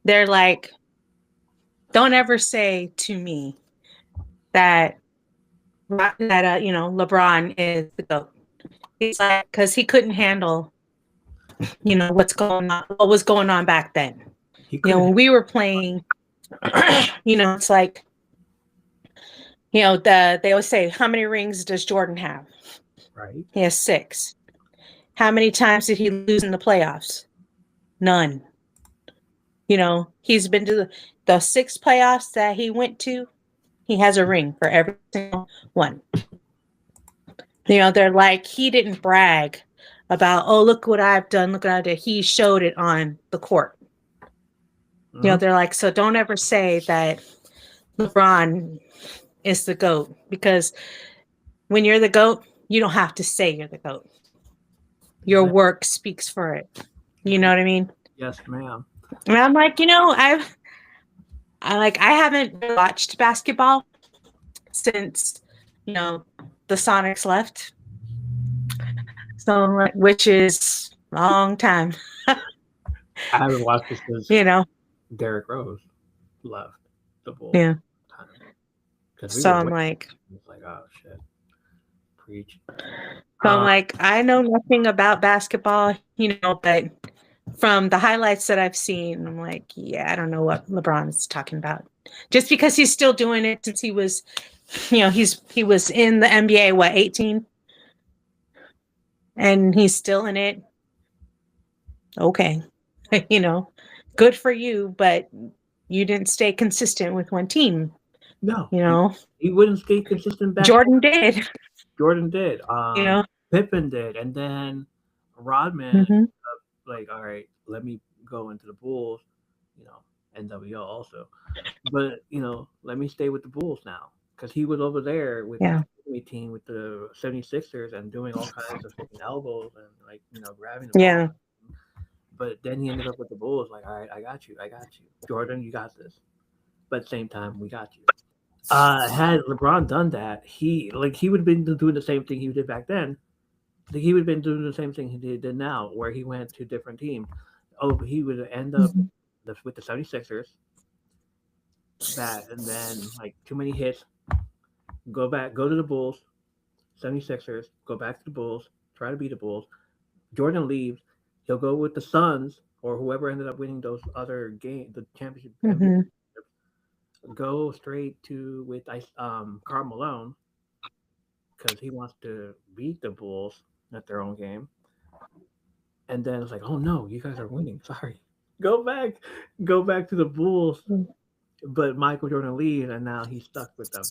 They're like, don't ever say to me that LeBron is the GOAT. He's like, because he couldn't handle what was going on back then. When we were playing, it's like, they always say, how many rings does Jordan have? Right. He has 6. How many times did he lose in the playoffs? None. He's been to the 6 playoffs that he went to. He has a ring for every single one. They're like, he didn't brag about, oh, look what I've done. Look what I did. He showed it on the court. Mm-hmm. They're like, so don't ever say that LeBron is the GOAT, because when you're the GOAT, you don't have to say you're the GOAT. Your work speaks for it. You know what I mean? Yes, ma'am. And I'm like, I haven't watched basketball since, the Sonics left. So, which is a long time. I haven't watched this since Derrick Rose left the Bulls. Yeah. So I'm like, oh shit, preach. So I'm like, I know nothing about basketball, but from the highlights that I've seen, I'm like, yeah, I don't know what LeBron is talking about. Just because he's still doing it since he was, he was in the NBA, 18? And he's still in it. Okay. Good for you, but you didn't stay consistent with one team. No. He wouldn't stay consistent back. Jordan did. Pippen did. And then Rodman, like, all right, let me go into the Bulls, NWO also. But, let me stay with the Bulls now. Because he was over there with the team with the 76ers and doing all kinds of fucking elbows and, like, grabbing the ball. But then he ended up with the Bulls, like, all right, I got you. Jordan, you got this. But at the same time, we got you. Had LeBron done that, he would have been doing the same thing he did back then. He would have been doing the same thing he did now, where he went to a different team. Oh, but he would end up with the 76ers. That, and then, like, too many hits. Go back, go to the Bulls, 76ers, go back to the Bulls, try to beat the Bulls. Jordan leaves, he'll go with the Suns or whoever ended up winning those other game, the championship, Hmm. go straight to with Karl Malone because he wants to beat the Bulls at their own game. And then it's like, oh no, you guys are winning. Sorry, go back, go back to the Bulls. But Michael Jordan leaves, and now he's stuck with them.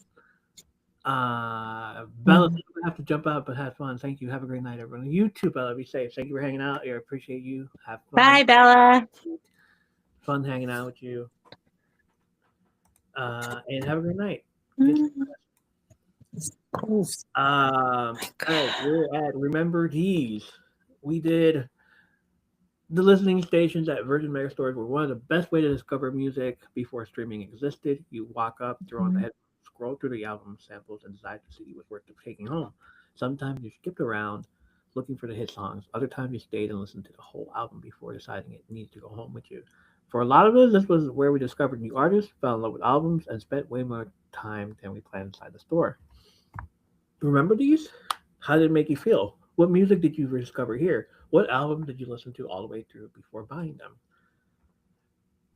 Bella, Mm. you have to jump out, but have fun. Thank you. Have a great night, everyone. You too, Bella. Be safe. Thank you for hanging out. I appreciate you. Have fun. Bye, Bella. Fun hanging out with you. And have a great night. Ooh. All right, we're at Remember These. We did the listening stations at Virgin Megastores were one of the best way to discover music before streaming existed. You walk up, throw on the headphones, scroll through the album samples, and decide the CD was worth taking home. Sometimes you skipped around looking for the hit songs. Other times you stayed and listened to the whole album before deciding it needed to go home with you. For a lot of us, this was where we discovered new artists, fell in love with albums, and spent way more time than we planned inside the store. Remember these? How did it make you feel? What music did you discover here? What album did you listen to all the way through before buying them?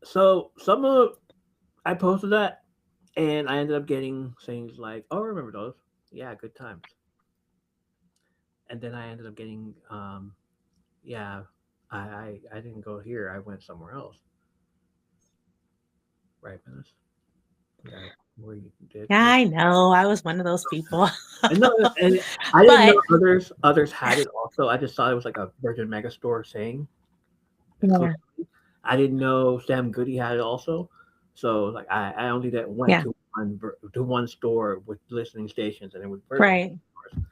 So some of I posted that, and I ended up getting things like, "Oh, I remember those? Yeah, good times." And then I ended up getting, "Yeah, I didn't go here. I went somewhere else." Right, Venice? Yeah, where you did? Yeah, I know. I was one of those people. And no, and I didn't know But others had it also. I just thought it was like a Virgin Megastore saying. Yeah. I didn't know Sam Goody had it also. So like I only that went yeah, to one store with listening stations and it was Virgin right. stores.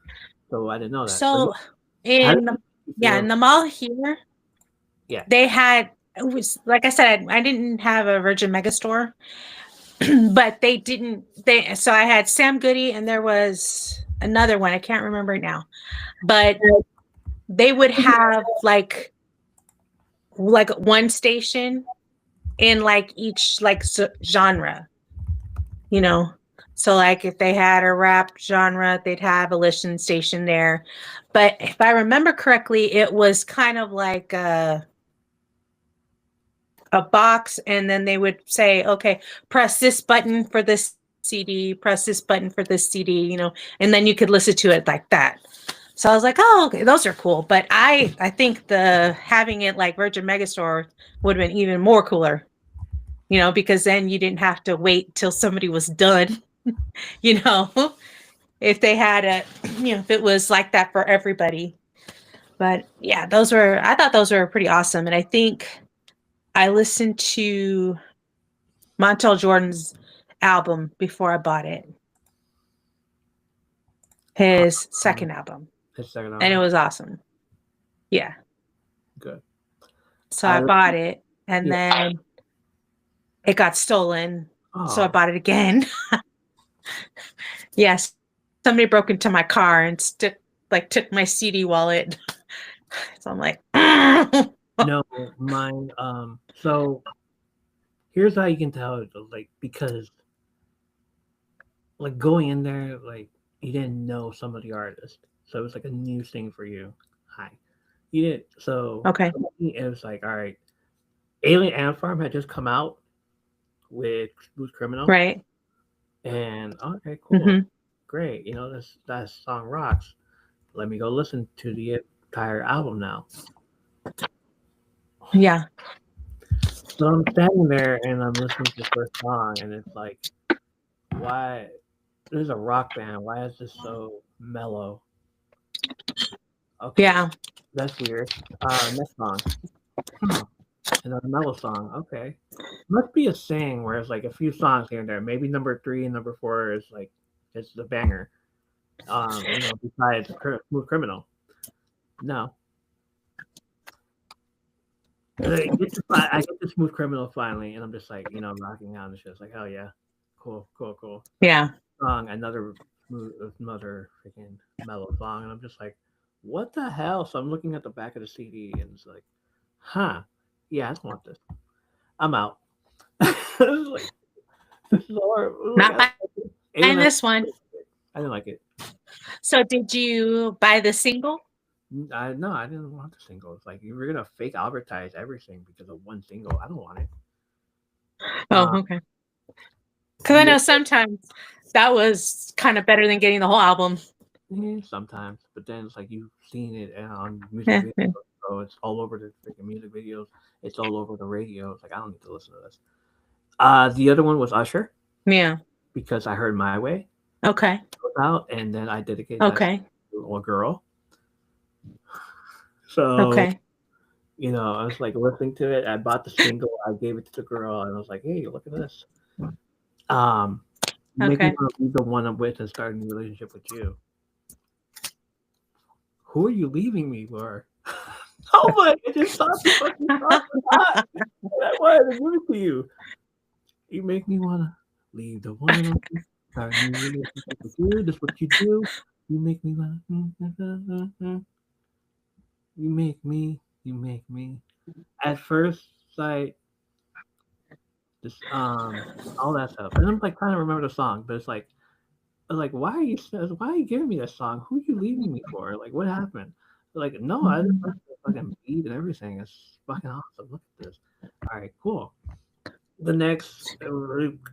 So I didn't know that. So So how did in you yeah, feel? in the mall here, Yeah. they had it was like I said, I didn't have a Virgin Megastore, but they didn't they so I had Sam Goody and there was another one, I can't remember it now. But they would have like one station in like each like genre, you know. So like if they had a rap genre, they'd have a listen station there. But if I remember correctly, it was kind of like a box, and then they would say, okay, press this button for this CD, press this button for this CD, you know, and then you could listen to it like that. So I was like, oh, okay, those are cool. But I think the having it like Virgin Megastore would have been even more cooler, you know, because then you didn't have to wait till somebody was done, you know, if they had a, you know, if it was like that for everybody. But yeah, I thought those were pretty awesome. And I think I listened to Montel Jordan's album before I bought it, his second album, His second and it album. was awesome. Yeah. Good. So I bought it, and Yeah. then it got stolen. So I Oh, bought it again. Yes. Somebody broke into my car and took my CD wallet. So I'm like, no, mine. So here's how you can tell, like, because like going in there, like you didn't know some of the artists, so it was like a new thing for you. Hi, you didn't. So okay. for me, it was like, all right, Alien Ant Farm had just come out with Smooth Criminal, Right. and okay, cool, Hmm. great. You know, that song rocks. Let me go listen to the entire album now. Yeah. So I'm standing there and I'm listening to the first song, and it's like, why? This is a rock band. Why is this so mellow? Okay, Yeah. that's weird. Next song. Huh. Another mellow song. Okay. Must be a thing where it's like a few songs here and there. Maybe number 3 and number 4 is like it's the banger. You know, besides Smooth Criminal. No. I get the Smooth Criminal finally, and I'm just like, you know, rocking out and shit. It's like, hell yeah, cool, cool, cool. Yeah. Song, another freaking mellow song, and I'm just like, what the hell? So I'm looking at the back of the CD, and it's like, huh, yeah, I don't want this. I'm out. This is like, this is horrible. Not buying Alien this one. I didn't like it. So did you buy the single? No, I didn't want the single. It's like you were gonna fake advertise everything because of one single. I don't want it. Oh, okay. Because I know sometimes that was kind of better than getting the whole album. Yeah, sometimes, but then it's like you've seen it on music videos, so it's all over the freaking music videos. It's all over the radio. It's like I don't need to listen to this. The other one was Usher. Yeah. Because I heard My Way. Okay. Out, and then I dedicated that to a girl. So okay. You know, I was like listening to it. I bought the single. I gave it to the girl, and I was like, "Hey, look at this." Make me want to be the one I'm with and start a new relationship with you. Who are you leaving me for? Oh my! I just thought the fucking song was hot. I wanted to give it to you. You make me want to leave the one I'm with, start a new relationship with you. That's what you do. You make me want to. You make me. At first sight, this all that stuff, and I'm like trying to remember the song, but it's like, why are you giving me this song? Who are you leaving me for? Like, what happened? Like, no, I just like the fucking beat and everything. It's fucking awesome. Look at this. All right, cool. The next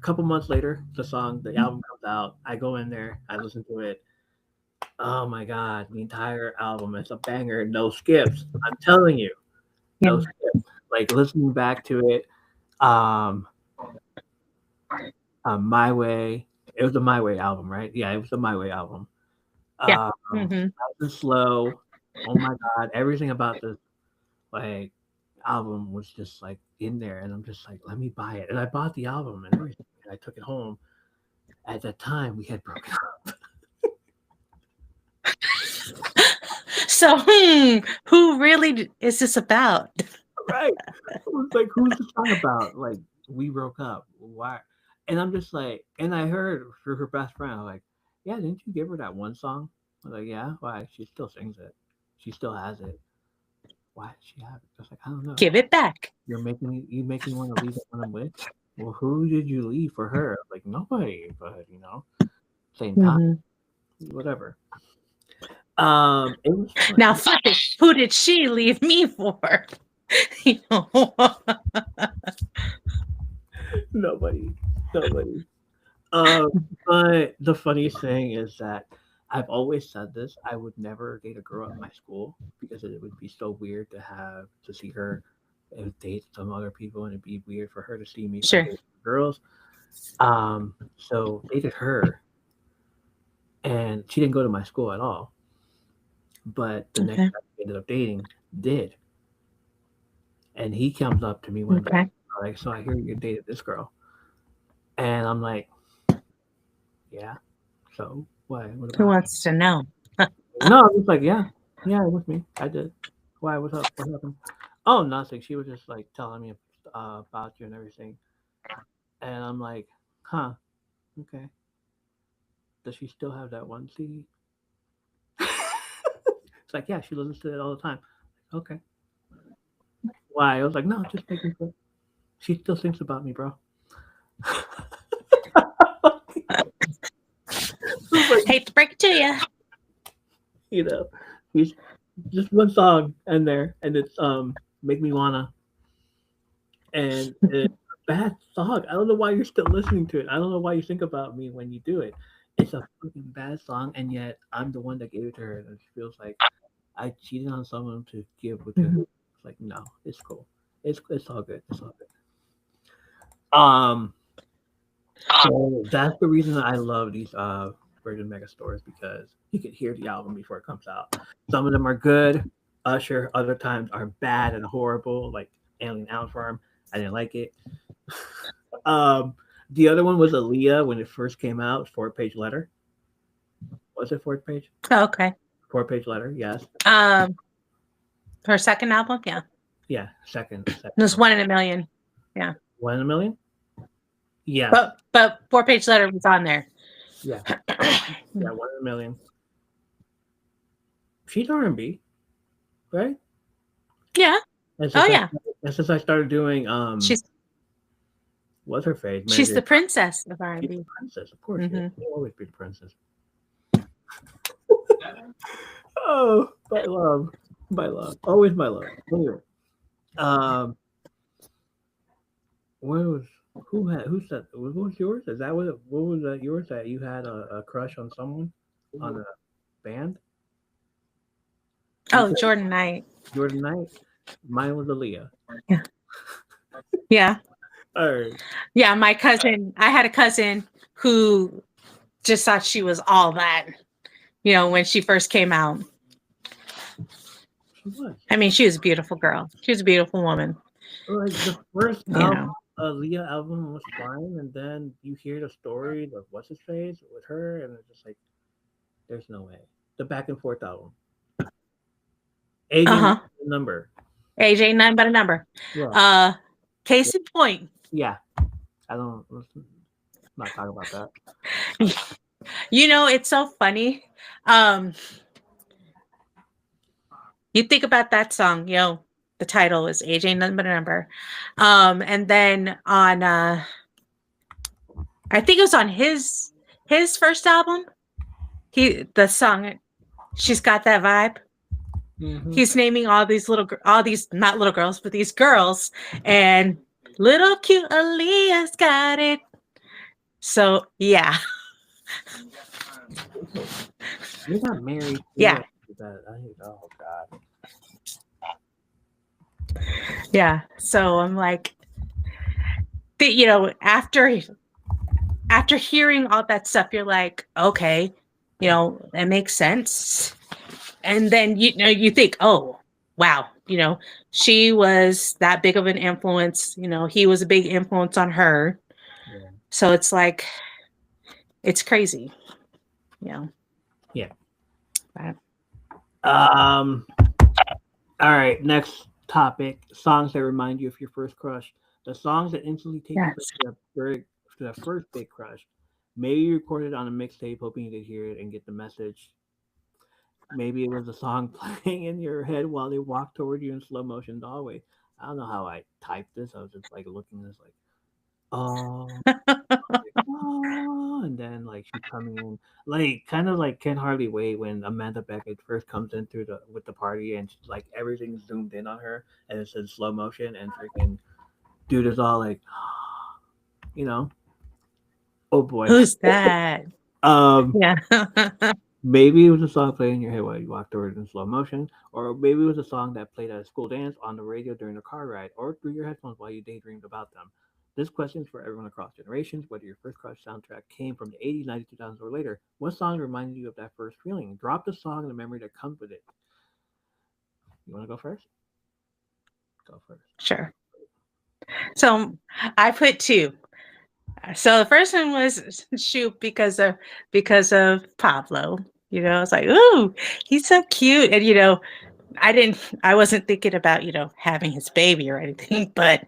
couple months later, the album comes out. I go in there, I listen to it. Oh my god, the entire album is a banger, no skips. I'm telling you, no skips. Like listening back to it, My Way. It was the My Way album, right? Yeah, it was the My Way album. Yeah. Nice and slow. Oh my god, everything about this like album was just like in there, and I'm just like, let me buy it. And I bought the album and everything. And I took it home. At that time, we had broken up. So, who really is this about? Right. It was like, who's the song about? Like, we broke up. Why? And I'm just like, and I heard through her best friend, I'm like, yeah, didn't you give her that one song? I was like, yeah. Why? She still sings it. She still has it. Why does she have it? I was like, I don't know. Give it back. You make me want to leave the one I'm with. Well, who did you leave for her? Like nobody, but you know, same time, whatever. It was fun. Now, who did she leave me for? You know? Nobody. But the funniest thing is that I've always said this. I would never date a girl at my school because it would be so weird to see her date some other people, and it'd be weird for her to see me Sure. girls. So dated her, and she didn't go to my school at all. But the next guy we ended up dating did, and he comes up to me one day, like, so I hear you dated this girl, and I'm like, yeah. So why? Who wants to know? No, it was like, yeah, it was me. I did. Why? What's up? What happened? Oh, nothing. She was just like telling me about you and everything, and I'm like, huh, okay. Does she still have that one CD? It's like, yeah, she listens to it all the time. Okay. Why? I was like, no, just making sure. She still thinks about me, bro. Like, hate to break it to you. You know, he's just one song in there, and it's "Make Me Wanna," and it's a bad song. I don't know why you're still listening to it. I don't know why you think about me when you do it. It's a fucking bad song, and yet I'm the one that gave it to her, and it feels like I cheated on someone to give with her. It's like, no, it's cool. It's all good. It's all good. So that's the reason I love these Virgin Megastores, because you can hear the album before it comes out. Some of them are good, Usher. Other times are bad and horrible, like Alien Ant Farm. I didn't like it. The other one was Aaliyah when it first came out, 4-page letter. Was it 4th page? Oh, okay. 4-page letter, yes. Her second album, yeah. Yeah, second. It was 1 in a million. Yeah. 1 in a million? Yeah. But 4-page letter was on there. Yeah. Yeah, 1 in a million. She's R&B, right? Yeah. And since I started doing she's what's her face? She's the princess of R&B. She's the princess, of course. She'll always be the princess. Oh, my love. My love. Always my love. Anyway. Um what was who said what was yours? Is that what was that yours that you had a crush on someone on a band? You Oh, said Jordan Knight. Jordan Knight. Mine was Aaliyah. Yeah. Yeah. All right. Yeah. My cousin, I had a cousin who just thought she was all that, when she first came out. She was. I mean, she was a beautiful girl. She was a beautiful woman. Like the first You album, know. Aaliyah album was fine, and then you hear the story of what's his face with her, and it's just like, there's no way. The back and forth album. AJ Uh-huh. number. AJ, none but a number. Yeah. Case in point. Yeah. I don't. Let's not talk about that. It's so funny. You think about that song, the title is AJ Nothing But a Number. And then on I think it was on his first album, the song She's Got That Vibe. Mhm. He's naming all these not little girls, but these girls, and little cute Aaliyah's got it. So yeah. You got married. Yeah. Oh God. Yeah. So I'm like, after hearing all that stuff, you're like, okay, that makes sense. And then you think, oh wow, she was that big of an influence. He was a big influence on her. Yeah. So it's like, it's crazy. Yeah. But, All right. Next topic: songs that remind you of your first crush. The songs that instantly take you back to that first big crush. Maybe you recorded on a mixtape, hoping you could hear it and get the message. Maybe it was a song playing in your head while they walked toward you in slow motion the hallway. I don't know how I typed this. I was just like looking at this like, oh, oh, and then like she's coming in, like kind of like Can't Hardly Wait when Amanda Beckett first comes in with the party and she's like everything's zoomed in on her and it's in slow motion and freaking dude is all like, oh boy, who's that? Yeah. Maybe it was a song playing in your head while you walked toward it in slow motion, or maybe it was a song that played at a school dance, on the radio during a car ride, or through your headphones while you daydreamed about them. This question is for everyone across generations, whether your first crush soundtrack came from the 80s, 90s, 2000s, or later. What song reminded you of that first feeling? Drop the song and the memory that comes with it. You want to go first? Go first. Sure. So I put two. So the first one was Shoot because of Pablo. I was like, ooh, he's so cute. And I wasn't thinking about, having his baby or anything, but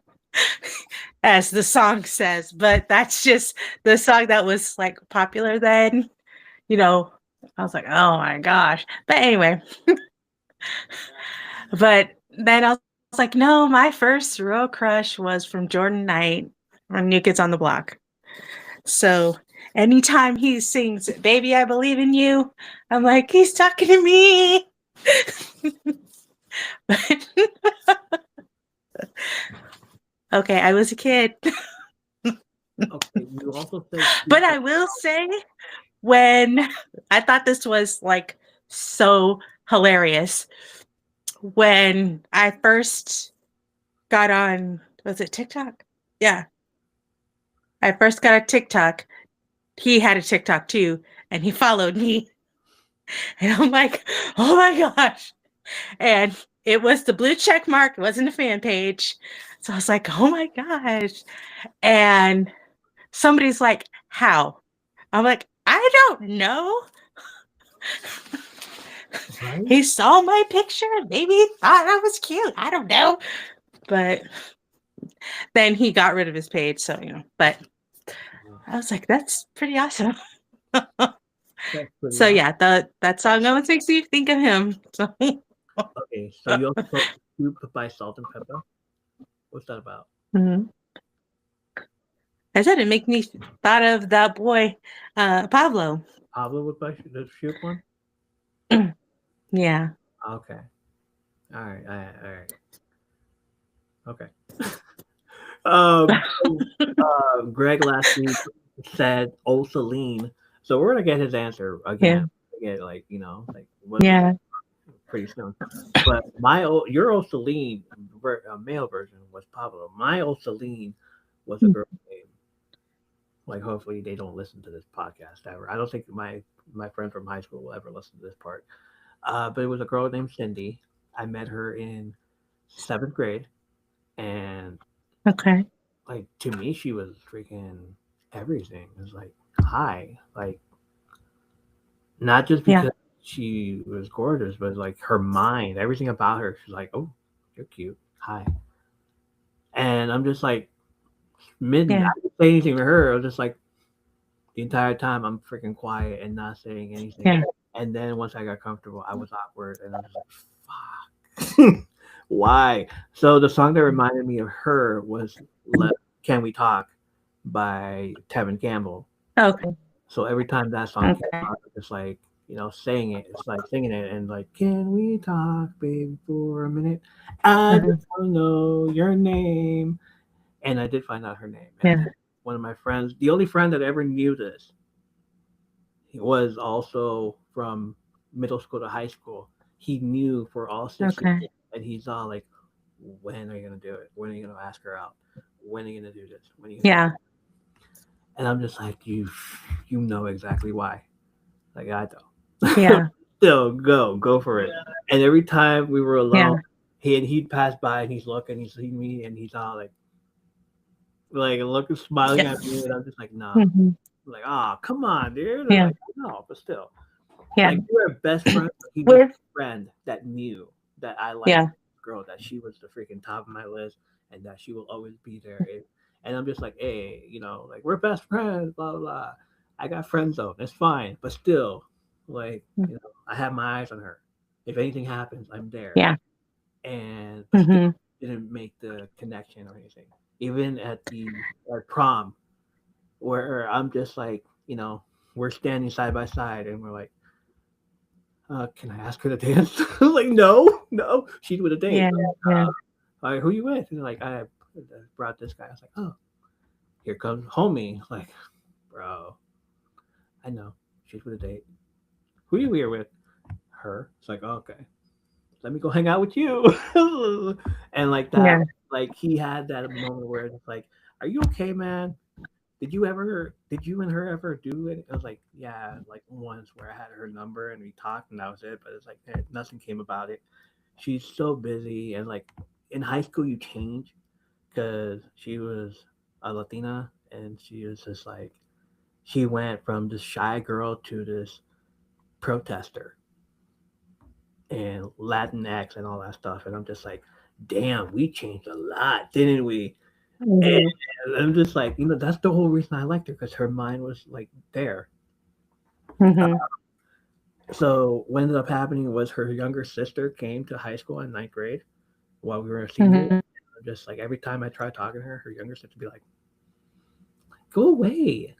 as the song says, but that's just the song that was like popular then. I was like, oh my gosh. But anyway. But then I was like, no, my first real crush was from Jordan Knight on New Kids on the Block. So anytime he sings Baby, I Believe in You, I'm like, he's talking to me. Okay, I was a kid. Okay, you also said, but I will say, when I thought this was like so hilarious, when I first got on, was it TikTok? Yeah. I first got a TikTok. He had a TikTok too, and he followed me. And I'm like, oh my gosh. And it was the blue check mark. It wasn't a fan page. So I was like, oh my gosh. And somebody's like, how? I'm like, I don't know. right? He saw my picture. Maybe he thought I was cute. I don't know. But then he got rid of his page. So, but I was like, that's pretty awesome. So yeah, that song always makes you think of him. So. Okay, so you also Shoot by Salt and Pepper. What's that about? Mm-hmm. I said it made me thought of that boy, Pablo. Pablo would buy the Shoot one? Yeah. Okay. All right. All right. Okay. Greg last week said "Oh Celine," so we're gonna get his answer Yeah. again. Get like like what Yeah. pretty soon. But your "Oh Celine" male version was Pablo. My "Oh Celine" was a girl name. Like hopefully they don't listen to this podcast ever. I don't think my friend from high school will ever listen to this part. But it was a girl named Cindy. I met her in 7th grade, and Okay. like to me she was freaking everything. It was like hi, like not just Yeah. because she was gorgeous, but like her mind, everything about her. She's like, oh, you're cute, hi. And I'm just like I Yeah. didn't say anything to her. I was just like the entire time I'm freaking quiet and not saying anything. Yeah. And then once I got comfortable, I was awkward, and I was like, fuck. Why? So the song that reminded me of her was "Can We Talk" by Tevin Campbell. Okay. So every time that song came Okay. out, it's like saying it. It's like singing it and like, "Can we talk, baby, for a minute? I Uh-huh. just want to know your name." And I did find out her name. And Yeah. one of my friends, the only friend that ever knew this, he was also from middle school to high school. He knew for all 6 years, Okay. and he's all like, "When are you gonna do it? When are you gonna ask her out? When are you gonna do this? When are you gonna?" Yeah. And I'm just like, you know exactly why. Like I don't. Yeah. Still go for it. And every time we were Yeah. alone, he'd pass by and he's looking, he's seeing me, and he's all like looking, smiling Yeah. at me, and I'm just like, no. Hmm. Like, oh, come on, dude. Yeah. Like, no, but still. Yeah. Like we were best friends, but he was With a friend that knew that I liked yeah. this girl, that she was the freaking top of my list, and that she will always be there. And I'm just like, hey, like we're best friends, blah blah blah. I got friend zone, it's fine, but still, like I have my eyes on her. If anything happens, I'm there. Yeah. And but still Hmm. didn't make the connection or anything. Even at prom, where I'm just like, we're standing side by side, and we're like, can I ask her to dance? I was like, no, she's with a date. Yeah. Yeah. Like, who you with? And like, I brought this guy. I was like, oh, here comes homie. Like, bro, I know she's with a date. Who you here with? Her. It's like, oh, okay, let me go hang out with you. And like that, Yeah. like he had that moment where it's like, are you okay, man? Did you and her ever do it? I was like, yeah, like once where I had her number and we talked and that was it. But it's like nothing came about it. She's so busy, and like in high school you change because she was a Latina, and she was just like she went from this shy girl to this protester and Latinx and all that stuff. And I'm just like, damn, we changed a lot, didn't we? And Hmm. I'm just like, that's the whole reason I liked her, because her mind was like there. Hmm. So what ended up happening was her younger sister came to high school in 9th grade while we were seniors. Hmm. Just like every time I tried talking to her, her younger sister would be like, "Go away,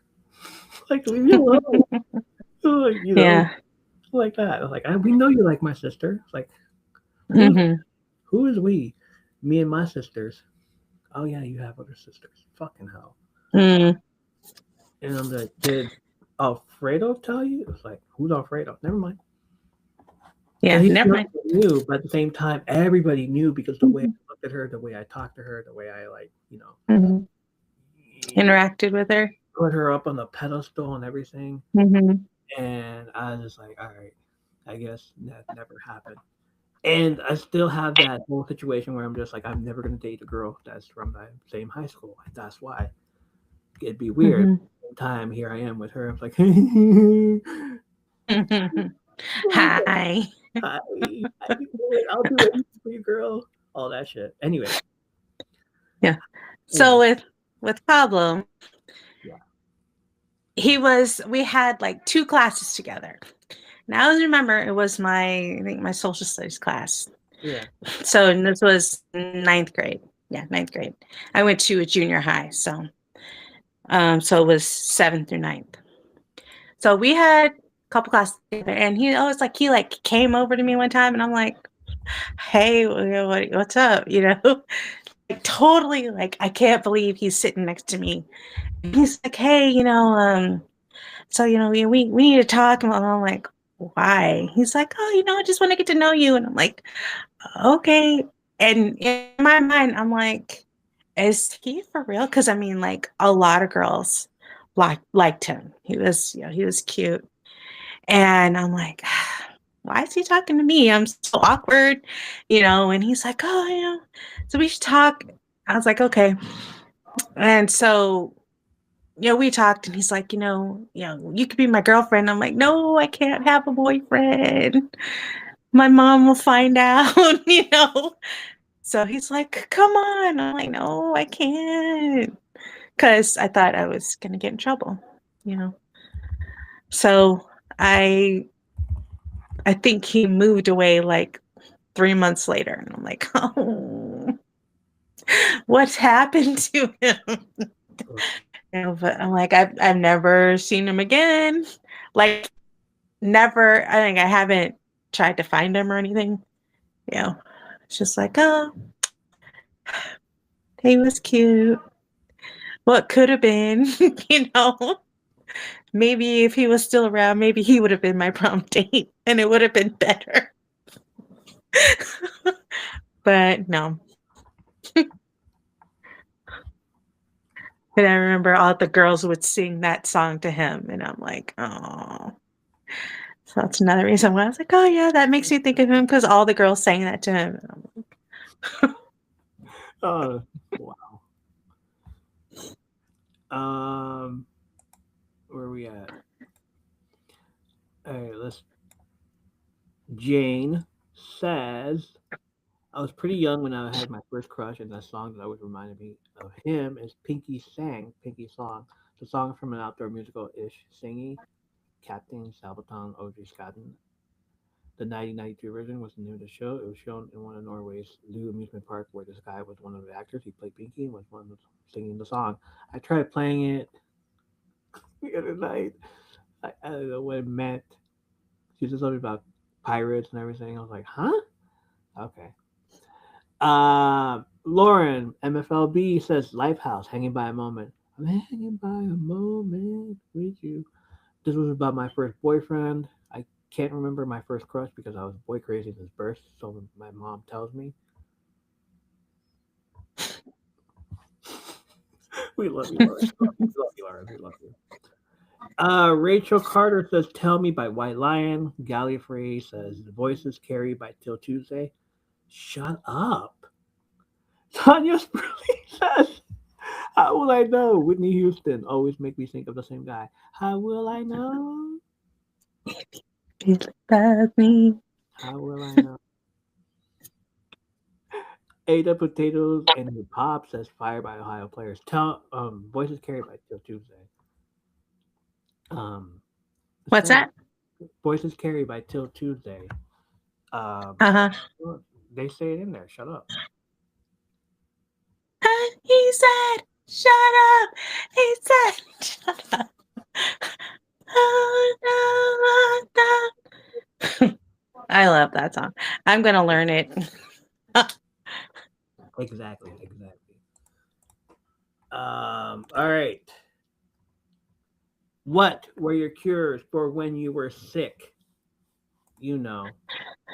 like leave me alone," like Yeah. like that. I was like, we know you like my sister. It's like, who Hmm. who is we? Me and my sisters. Oh yeah, you have other sisters. Fucking hell. Mm. And I'm like, did Alfredo tell you? It's like, who's Alfredo? Never mind. So Yeah. he Never mind. knew, but at the same time, everybody knew because the way I looked at her, the way I talked to her, the way I Hmm. Interacted with her. put her up on the pedestal and everything. Hmm. And I was just like, all right, I guess that never happened. And I still have that whole situation where I'm just like, I'm never gonna date a girl that's from the same high school. That's why it'd be weird. Hmm. Same time, here I am with her. I'm like, Hi. I can do it. I'll do anything for you, girl. All that shit. Anyway. Yeah. So with Pablo, Yeah. we had like 2 classes together. Now I remember it was I think my social studies class. Yeah. So this was 9th grade. Yeah, 9th grade. I went to a junior high. So it was 7th through 9th. So we had couple classes together, and he always like he like came over to me one time, and I'm like, "Hey, what's up?" You know, like totally like I can't believe he's sitting next to me. And he's like, "Hey, so we need to talk," and I'm like, "Why?" He's like, "Oh, I just want to get to know you," and I'm like, "Okay." And in my mind, I'm like, "Is he for real?" Because I mean, like a lot of girls liked him. He was cute. And I'm like, why is he talking to me? I'm so awkward, and he's like, oh, so we should talk. I was like, okay. And so, we talked and he's like, you could be my girlfriend. I'm like, no, I can't have a boyfriend. My mom will find out, So he's like, come on. I'm like, no, I can't. Because I thought I was going to get in trouble, So I think he moved away like 3 months later. And I'm like, oh, what's happened to him? But I'm like, I've never seen him again. Like, never. I think I haven't tried to find him or anything. It's just like, oh, he was cute. What could have been, Maybe if he was still around, maybe he would have been my prom date and it would have been better. But no. And I remember all the girls would sing that song to him, and I'm like, oh. So that's another reason why I was like, oh yeah, that makes me think of him because all the girls sang that to him. Oh, wow. Where are we at? All right, Jane says, I was pretty young when I had my first crush, and the song that always reminded me of him is Pinky Song. The song from an outdoor musical ish singing, Captain Sabaton Audrey Skaden. The 1992 version was the name of the show. It was shown in one of Norway's Zoo amusement park where this guy was one of the actors. He played Pinky and was one of singing the song. I tried playing it the other night. I don't know what it meant. She said something about pirates and everything. I was like, huh? Okay. Lauren, MFLB says Lifehouse, hanging by a moment. I'm hanging by a moment with you. This was about my first boyfriend. I can't remember my first crush because I was boy crazy since birth, so my mom tells me. We love you, Lauren. We love you, Lauren. We love you. Rachel Carter says Tell Me by White Lion. Gallifrey says The Voices Carry by Till Tuesday. Shut up. Tanya Spurley says How will I know? Whitney Houston always make me think of the same guy. How will I know? About me. How will I know? Ada Potatoes and Hip Hop says Fire by Ohio Players. Voices Carried by Till Tuesday. What's that? Voices Carried by Till Tuesday. Uh-huh. They say it in there. Shut up. And he said, shut up. He said, shut up. I love that song. I'm going to learn it. Exactly. All right. What were your cures for when you were sick? You know.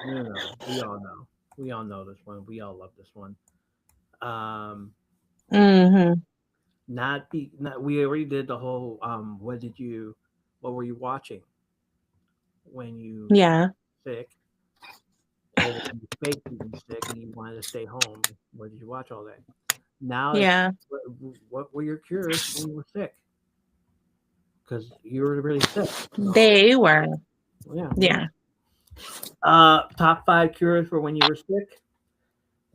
We all know. We all know this one. We all love this one. Mm-hmm. We already did the whole what were you watching when you Yeah. sick? Or when you faked being sick and you wanted to stay home. What did you watch all day? Now Yeah. what were your cures when you were sick? Because you were really sick. They were. Yeah. Top 5 cures for when you were sick.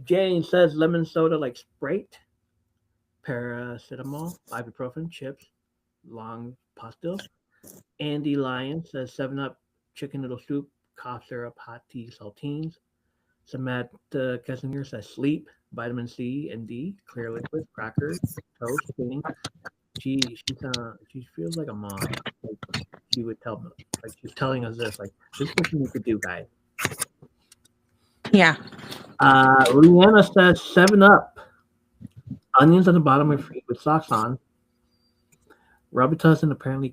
Jane says lemon soda like Sprite, paracetamol, ibuprofen, chips, long pastille. Andy Lyon says 7-Up, chicken noodle soup, cough syrup, hot tea, saltines. Samantha Kessinger says sleep, vitamin C and D, clear liquid, crackers, toast, spinning. She feels like a mom. she would tell me, like she's telling us this, like this is what you need to do, guys. Yeah. Leanna says 7-Up. Onions on the bottom of feet with socks on. Robitussin apparently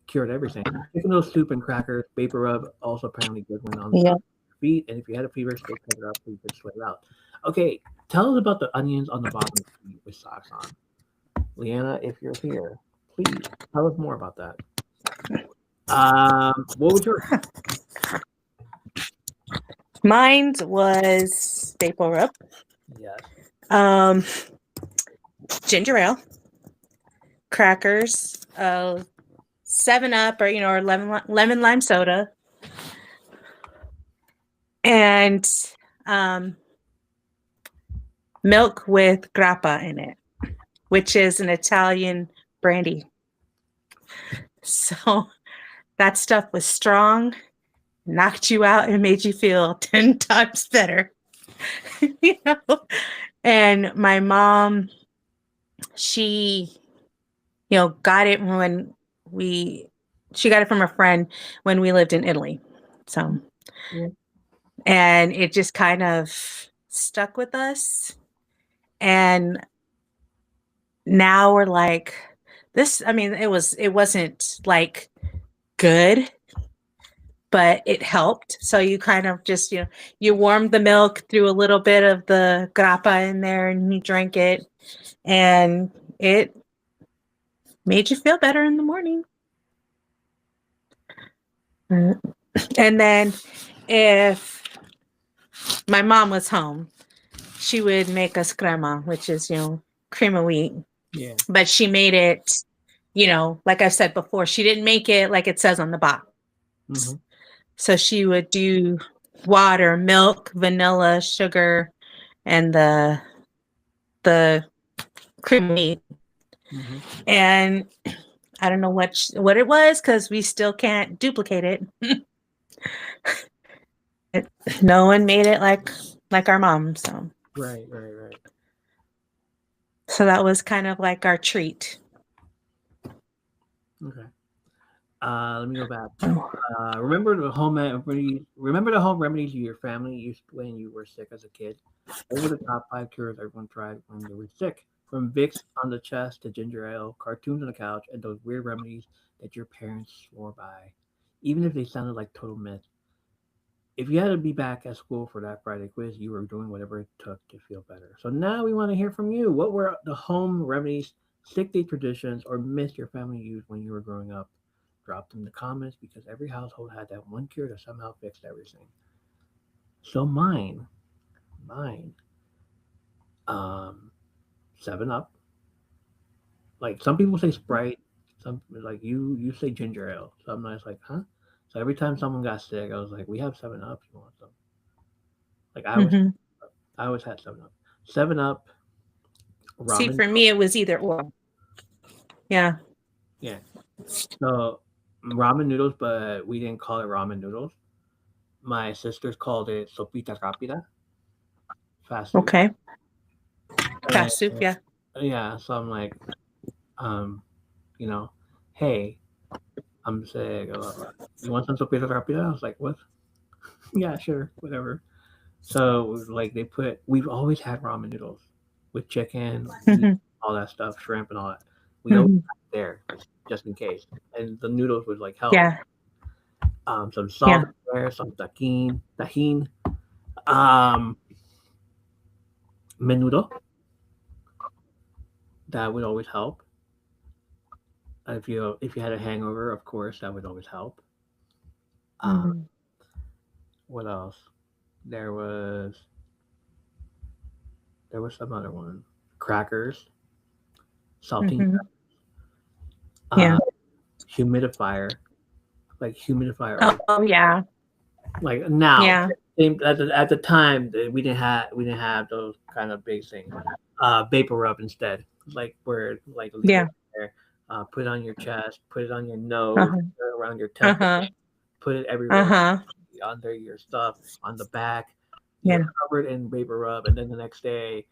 cured everything. Chicken noodle soup and crackers. Vapor Rub also apparently good when on Yeah. the feet. And if you had a fever, still pick it up so you could sweat it out. Okay, tell us about the onions on the bottom of feet with socks on. Leanna, if you're here, please tell us more about that. What was your? Mine was Vapor Rub, Yes. ginger ale, crackers, 7-Up, or lemon lime soda, and milk with grappa in it, which is an Italian brandy. So that stuff was strong, knocked you out, and made you feel 10 times better. And my mom, she got it she got it from a friend when we lived in Italy. So Yeah. And it just kind of stuck with us. And now we're like this. I mean, it wasn't like good, but it helped. So you kind of just, you warmed the milk, threw a little bit of the grappa in there, and you drank it, and it made you feel better in the morning. And then if my mom was home, she would make us crema, which is, cream of wheat. Yeah. But she made it, like I said before, she didn't make it like it says on the box. Mm-hmm. So she would do water, milk, vanilla, sugar, and the cream of wheat. Mm-hmm. And I don't know what it was, because we still can't duplicate it. No one made it like our mom. So Right. So that was kind of like our treat. Okay. Let me go back. Remember the home remedies your family used when you were sick as a kid? What were the top 5 cures everyone tried when they were sick? From Vicks on the chest to ginger ale, cartoons on the couch, and those weird remedies that your parents swore by, even if they sounded like total myth. If you had to be back at school for that Friday quiz, you were doing whatever it took to feel better. So now we want to hear from you. What were the home remedies, sick day traditions, or myths your family used when you were growing up? Drop them in the comments, because every household had that one cure that somehow fixed everything. So mine, 7-Up. Like some people say Sprite, some like you say ginger ale. So I'm nice like, huh? So every time someone got sick, I was like, we have 7-Up. You want some? Like I always had 7-Up. 7-Up. See, for me, it was either or. Yeah. Yeah. So ramen noodles, but we didn't call it ramen noodles. My sisters called it sopita rápida. Fast food. Okay. Fast soup, yeah. Yeah. So I'm like, hey, I'm sick. You want some sopita rápida? I was like, what? Yeah, sure, whatever. So like we've always had ramen noodles with chicken, all that stuff, shrimp and all that. We always had it there just in case. And the noodles would like help. Yeah. Some salt there, some tahini, menudo. That would always help. If you had a hangover, of course, that would always help. What else? There was some other one. Crackers, saltine. Humidifier. Like humidifier. Oh yeah. Like now. Yeah. At the time we didn't have those kind of big things. Vapor Rub instead. Like where like there. Put it on your chest, put it on your nose, put it around your temple, put it everywhere, under your stuff, on the back. You're covered in Vapor Rub, and then the next day,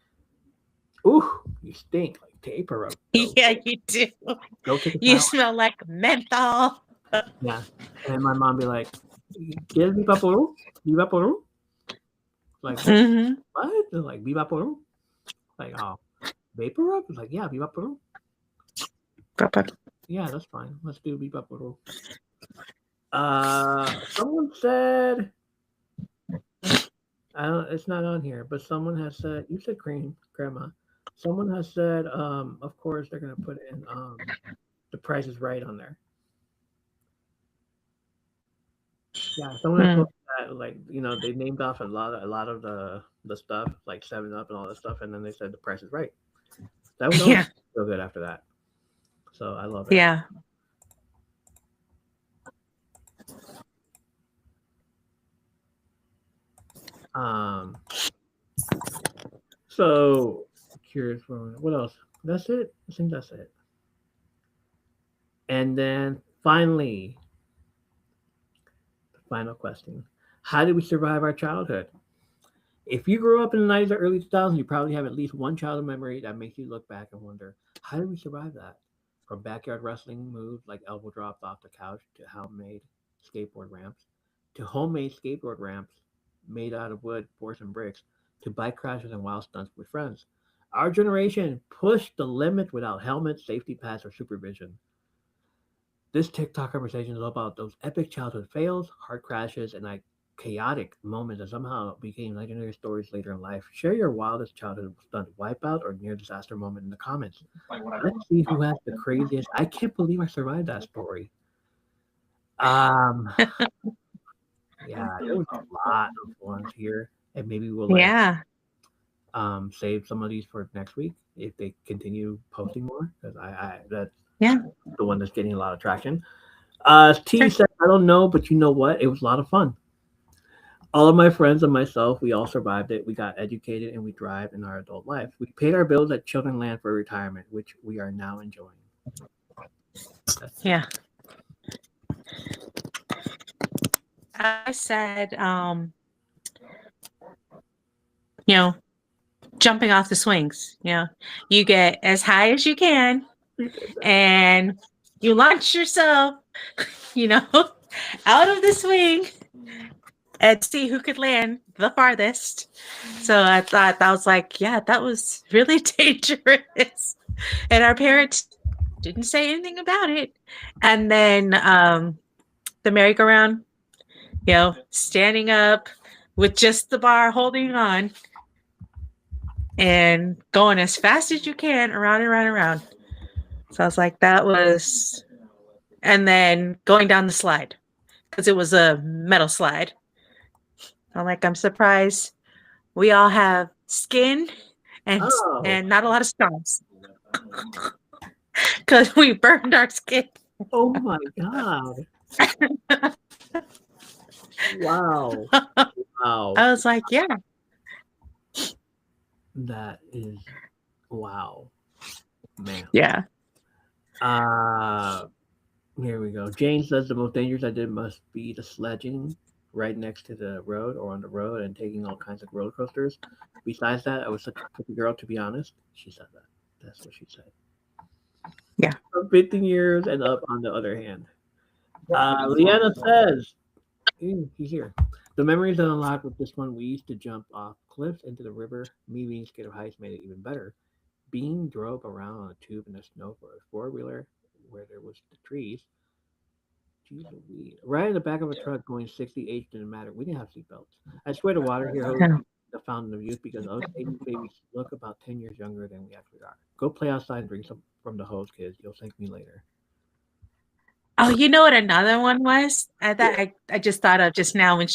ooh, you stink like Vapor Rub. Yeah, you do. Go take a You shower. smell like menthol. Yeah. And my mom be like, ¿Quieres mi vaporú? Mi vaporú? Like, Hmm. what? They're like, mi vaporú? Like, oh, vapor up? It's like, yeah, mi vaporú. Yeah, that's fine. Let's do mi vaporú. Someone said, I don't, it's not on here, but someone has said, you said cream, grandma. Someone has said, of course they're gonna put in The Price is Right on there. Yeah, someone had posted that, like, they named off a lot of the stuff, like 7 Up and all that stuff, and then they said The Price is Right. That was always Yeah. so good after that. So I love it. Yeah. Um. So curious for what else? That's it. I think that's it. And then finally, the final question: how did we survive our childhood? If you grew up in the 90s or early 2000s, you probably have at least one childhood memory that makes you look back and wonder, how did we survive that? From backyard wrestling moves like elbow drops off the couch to homemade skateboard ramps, to homemade skateboard ramps made out of wood, boards, and bricks, to bike crashes and wild stunts with friends. Our generation pushed the limit without helmets, safety pads, or supervision. This TikTok conversation is all about those epic childhood fails, hard crashes, and like chaotic moments that somehow became legendary stories later in life. Share your wildest childhood stunt wipeout or near disaster moment in the comments. Let's see who has the craziest. I can't believe I survived that story. Um, yeah, there was a lot of ones here, and maybe we'll Yeah. save some of these for next week if they continue posting more because that's Yeah. the one that's getting a lot of traction. T Sure. said, I don't know, but you know what? It was a lot of fun. All of my friends and myself, we all survived it. We got educated and we thrived in our adult life. We paid our bills at Children Land for retirement, which we are now enjoying. Yeah. I said, you know, jumping off the swings. You get as high as you can and you launch yourself, you know, out of the swing and see who could land the farthest. So I thought that was like, yeah, that was really dangerous. And our parents didn't say anything about it. And then the merry-go-round, standing up with just the bar holding on and going as fast as you can around and around and around. So I was like, that was, and then going down the slide because it was a metal slide. I'm like, I'm surprised we all have skin and Oh, and not a lot of scars because we burned our skin. oh my God. Wow. Wow. I was like, yeah. That is wow. Man. Yeah. Here we go. Jane says the most dangerous I did must be the sledging right next to the road or on the road and taking all kinds of roller coasters. Besides that, I was such a pretty girl, to be honest. She said that. That's what she said. Yeah. From 15 years and up, on the other hand. Leanna says, he's here. The memories that unlocked with this one, we used to jump off cliffs into the river. Me being scared of heights made it even better. Being drove around on a tube in the snow for a four-wheeler where there was the trees. Jeez Louise. Right in the back of a truck going 68 didn't matter. We didn't have seatbelts. I swear the water here hosed Yeah. the fountain of youth because us Asian babies look about 10 years younger than we actually are. Go play outside and drink some from the hose, kids. You'll thank me later. Oh, you know what another one was? I just thought of just now when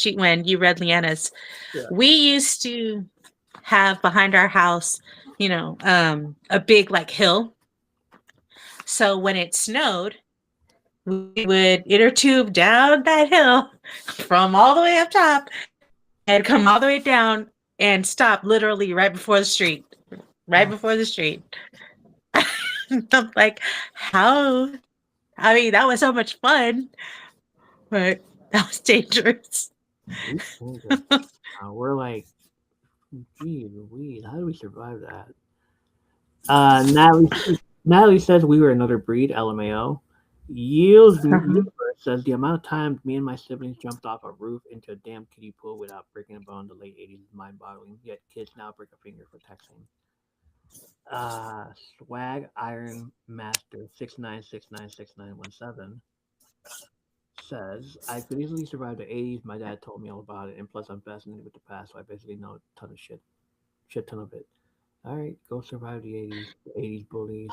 you read Leanna's. Yeah. We used to have behind our house, a big like hill. So when it snowed, we would inner tube down that hill from all the way up top and come all the way down and stop literally right before the street. Right before the street. I'm like, how? I mean, that was so much fun, but that was dangerous. We're like, gee Louise, how do we survive that? Natalie says we were another breed, LMAO. Yields universe Says the amount of times me and my siblings jumped off a roof into a damn kiddie pool without breaking a bone in the late 80s is mind-boggling. Yet kids now break a finger for texting. Uh, Swag Iron Master 69696917 says I could easily survive the 80s. My dad told me all about it, and plus I'm fascinated with the past, so I basically know a ton of shit ton of it. All right, go survive the 80s, the 80s bullies,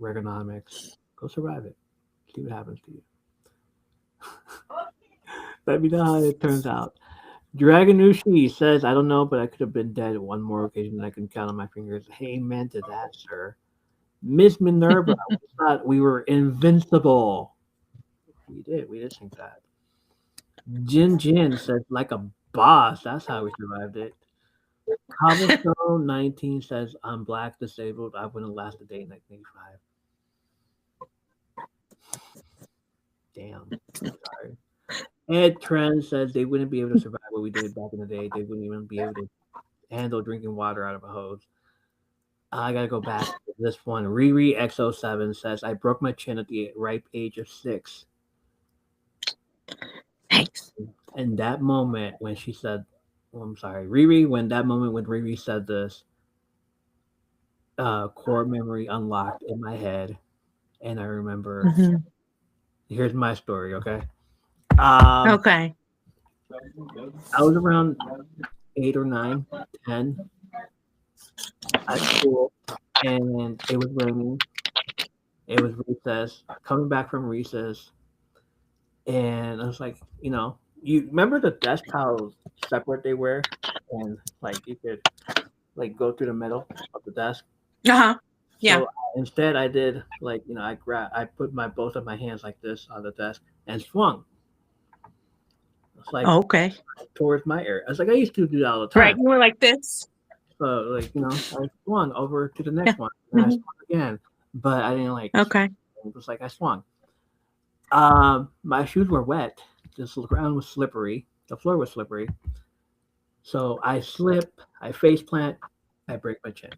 Reaganomics. Go survive it. See what happens to you. Let me know how it turns out. Dragonushi says, I don't know, but I could have been dead at one more occasion than I can count on my fingers. Amen to that, sir. Miss Minerva, we thought we were invincible. We did. We did think that. Jin Jin says, like a boss. That's how we survived it. Cobblestone 19 says, I'm black, disabled. I wouldn't last a day in 1985. Damn. Sorry. Ed Trent says they wouldn't be able to survive what we did back in the day. They wouldn't even be able to handle drinking water out of a hose. I gotta go back to this one. Riri X07 says I broke my chin at the ripe age of 6. Thanks. And that moment when she said, I'm sorry, Riri, when Riri said this, core memory unlocked in my head, and I remember. Mhm. Here's my story, okay? Okay. I was around 8 or 9, 10 at school, and it was raining. It was recess, coming back from recess, and I was like, you remember the desk how separate they were, and like you could like go through the middle of the desk. Uh-huh. Yeah. So instead, I did I put both of my hands like this on the desk and swung. It's like Okay. towards my area. I was like, I used to do that all the Right. time. You were like this. So like I swung over to the Yeah. next one, and I Mhm. swung again, but I didn't like. Okay. It was like I swung. My shoes were wet. This ground was slippery. The floor was slippery. So I slip. I face plant. I break my chin.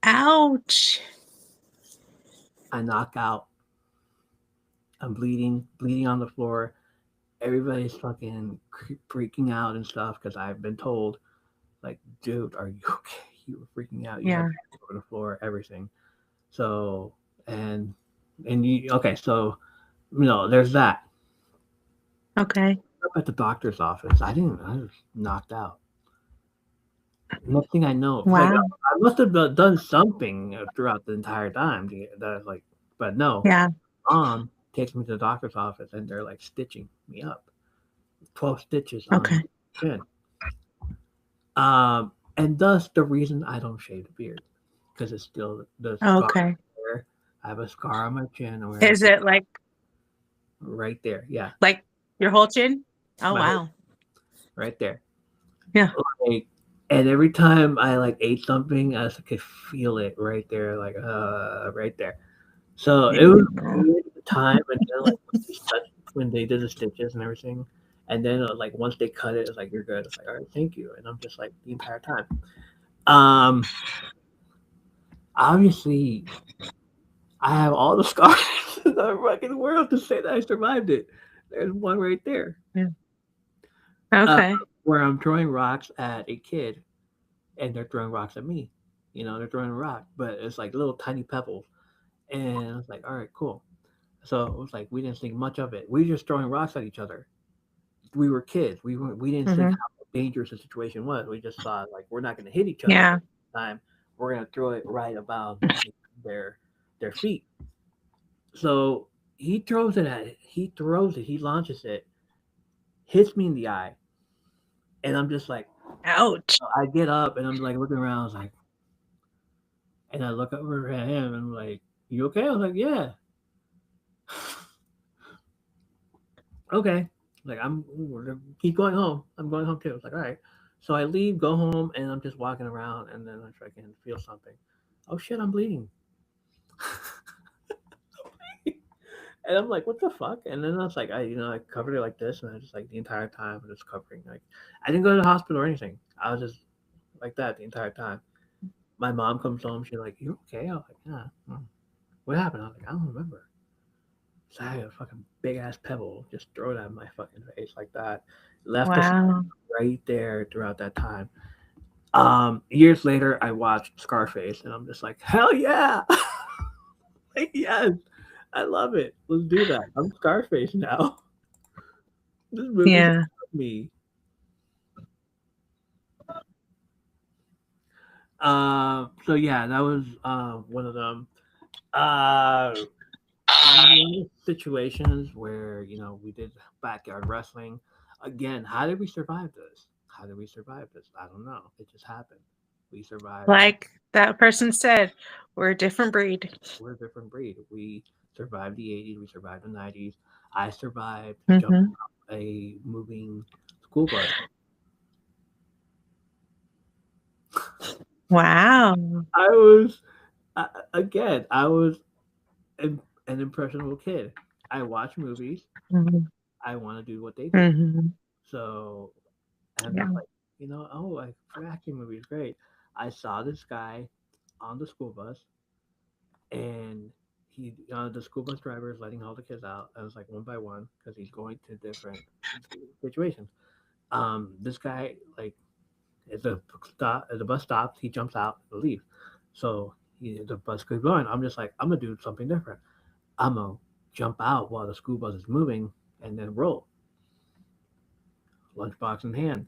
Ouch. I knock out. I'm bleeding on the floor. Everybody's fucking freaking out and stuff because I've been told, like, dude, are you okay? You were freaking out. You Yeah. had over the floor, everything. So and you okay? So there's that. Okay. Up at the doctor's office, I was knocked out. Next thing I know, it's like Wow. I must have done something throughout the entire time. That like, but no, Yeah. mom takes me to the doctor's office and they're like stitching me up, 12 stitches on Okay. my chin. And thus the reason I don't shave the beard because it's still the scar Okay. there. I have a scar on my chin, or Is it like right there? Yeah, your whole chin? Oh my whole wow. right there. Yeah. Like, and every time I like ate something, I just could feel it right there, like right there. So it was weird at the time, and then like when they did the stitches and everything, and then like once they cut it, it's like you're good. It's like all right, thank you, and I'm just like the entire time. Obviously, I have all the scars in the fucking world to say that I survived it. There's one right there. Okay. Where I'm throwing rocks at a kid and they're throwing rocks at me. They're throwing a rock, but it's like little tiny pebbles. And I was like, all right, cool. So it was like we didn't think much of it. We were just throwing rocks at each other. We were kids. We didn't think Mhm. how dangerous the situation was. We just thought like we're not gonna hit each other Yeah. at the time. We're gonna throw it right about their feet. So he throws it at it. He throws it. He launches it. Hits me in the eye. And I'm just like, Ouch. I get up and I'm like looking around. I was like, and I look over at him and I'm like, you okay? I was like, yeah. Okay. Like keep going home. I'm going home too. It's like, all right. So I leave, go home, and I'm just walking around, and then I try to feel something. Oh shit, I'm bleeding. And I'm like, what the fuck? And then I was like, I covered it like this, and I just like the entire time I'm just covering. Like, I didn't go to the hospital or anything. I was just like that the entire time. My mom comes home. She's like, "You okay?" I was like, "Yeah." What happened? I was like, "I don't remember." So I had a fucking big ass pebble just thrown at my fucking face like that. Left us Wow. right there throughout that time. Years later, I watched Scarface, and I'm just like, hell yeah, like, yes, I love it. Let's do that. I'm Scarface now. This movie's Yeah. about me. So yeah, that was one of them. Uh, situations where we did backyard wrestling. Again, how did we survive this? How did we survive this? I don't know. It just happened. We survived. Like that person said, we're a different breed. We're a different breed. We survived the 80s. We survived the 90s. I survived jumping Hmm. off a moving school bus. Wow. I was again. I was an impressionable kid. I watch movies. Hmm. I want to do what they do. Hmm. So I'm Yeah. just like, oh, like action movie is great. I saw this guy on the school bus, and the school bus driver is letting all the kids out. I was like one by one because he's going to different situations. This guy like as the bus stops, he jumps out and leaves. So the bus keeps going. I'm just like, I'm gonna do something different. I'm gonna jump out while the school bus is moving and then roll, lunchbox in hand.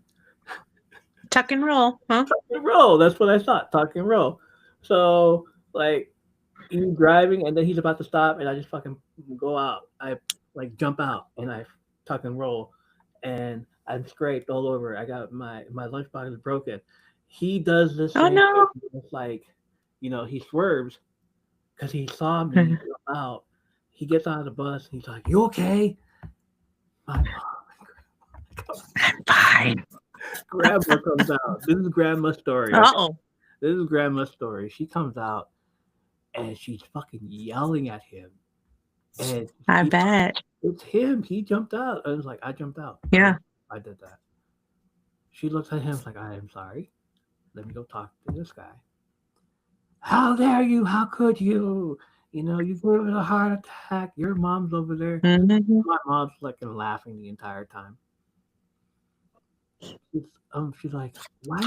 Tuck and roll, huh? And roll. That's what I thought. Tuck and roll. So like he's driving and then he's about to stop and I just fucking go out. I like jump out and I tuck and roll and I'm scraped all over. I got my lunchbox is broken. He does the Oh same no. thing. It's like, he swerves because he saw me jump out. He gets out of the bus. He's like, "You okay?" My mom, I'm fine. grandma comes out. This is grandma's story. Okay, Oh, this is grandma's story. She comes out and she's fucking yelling at him. And I he, bet. it's him. He jumped out. I was like, I jumped out. Yeah. I did that. She looks at him like, I am sorry. Let me go talk to this guy. How dare you? How could you? You gave it a heart attack. Your mom's over there. Hmm. My mom's like laughing the entire time. She's like,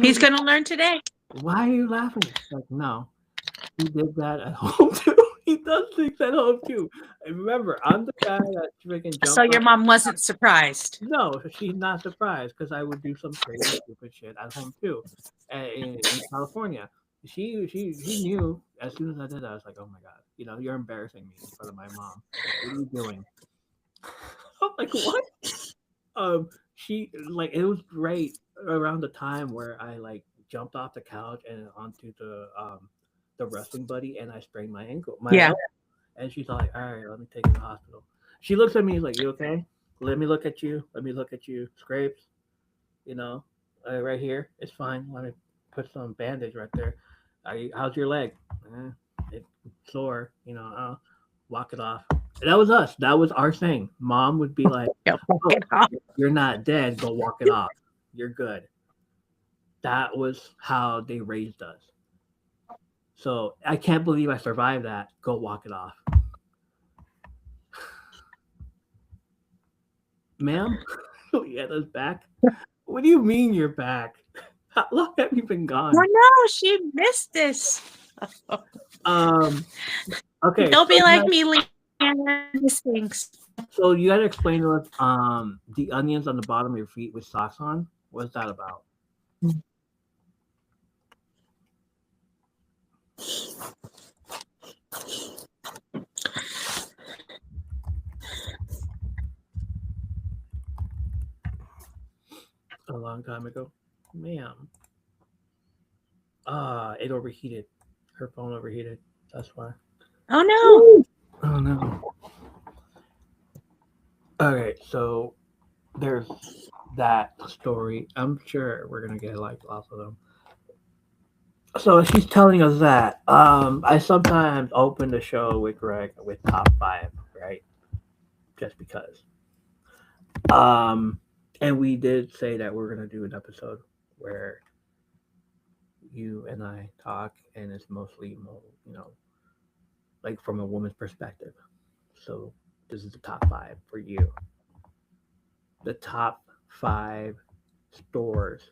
He's gonna learn today. why are you laughing? She's like, no, he did that at home too. He does things at home too. And remember, I'm the guy that freaking So jumped your off. mom wasn't surprised. No, she's not surprised because I would do some crazy stupid shit at home too, in California. She knew as soon as I did that. I was like, oh my god, you're embarrassing me in front of my mom. What are you doing? I'm like, what? She like it was right around the time where I like jumped off the couch and onto the wrestling buddy and I sprained my ankle, my Yeah. elbow. And she's like, all right, let me take you to the hospital. She looks at me like, you okay? Let me look at you. Let me look at you. Scrapes, you know, right here. It's fine. Let me put some bandage right there. How's your leg? It's sore. I'll walk it off. And that was us. That was our thing. Mom would be like, Yeah, walk oh, it off. you're not dead. Go walk it off. You're good. That was how they raised us. So I can't believe I survived that. Go walk it off. Ma'am, yeah, that's back. What do you mean you're back? How long have you been gone? Oh no, she missed this. Um. Okay. Don't be so like now- me, Leanne. Miss things. So you got to explain to us the onions on the bottom of your feet with socks on. What's that about? A long time ago, ma'am. It overheated. Her phone overheated. That's why. Oh no. Oh no. Okay, so there's that story. I'm sure we're gonna get like lots of them. So she's telling us that. I sometimes open the show with Greg with top five, right? Just because. And we did say that we're gonna do an episode where you and I talk, and it's mostly, like from a woman's perspective. So This is the top 5 for you. The top 5 stores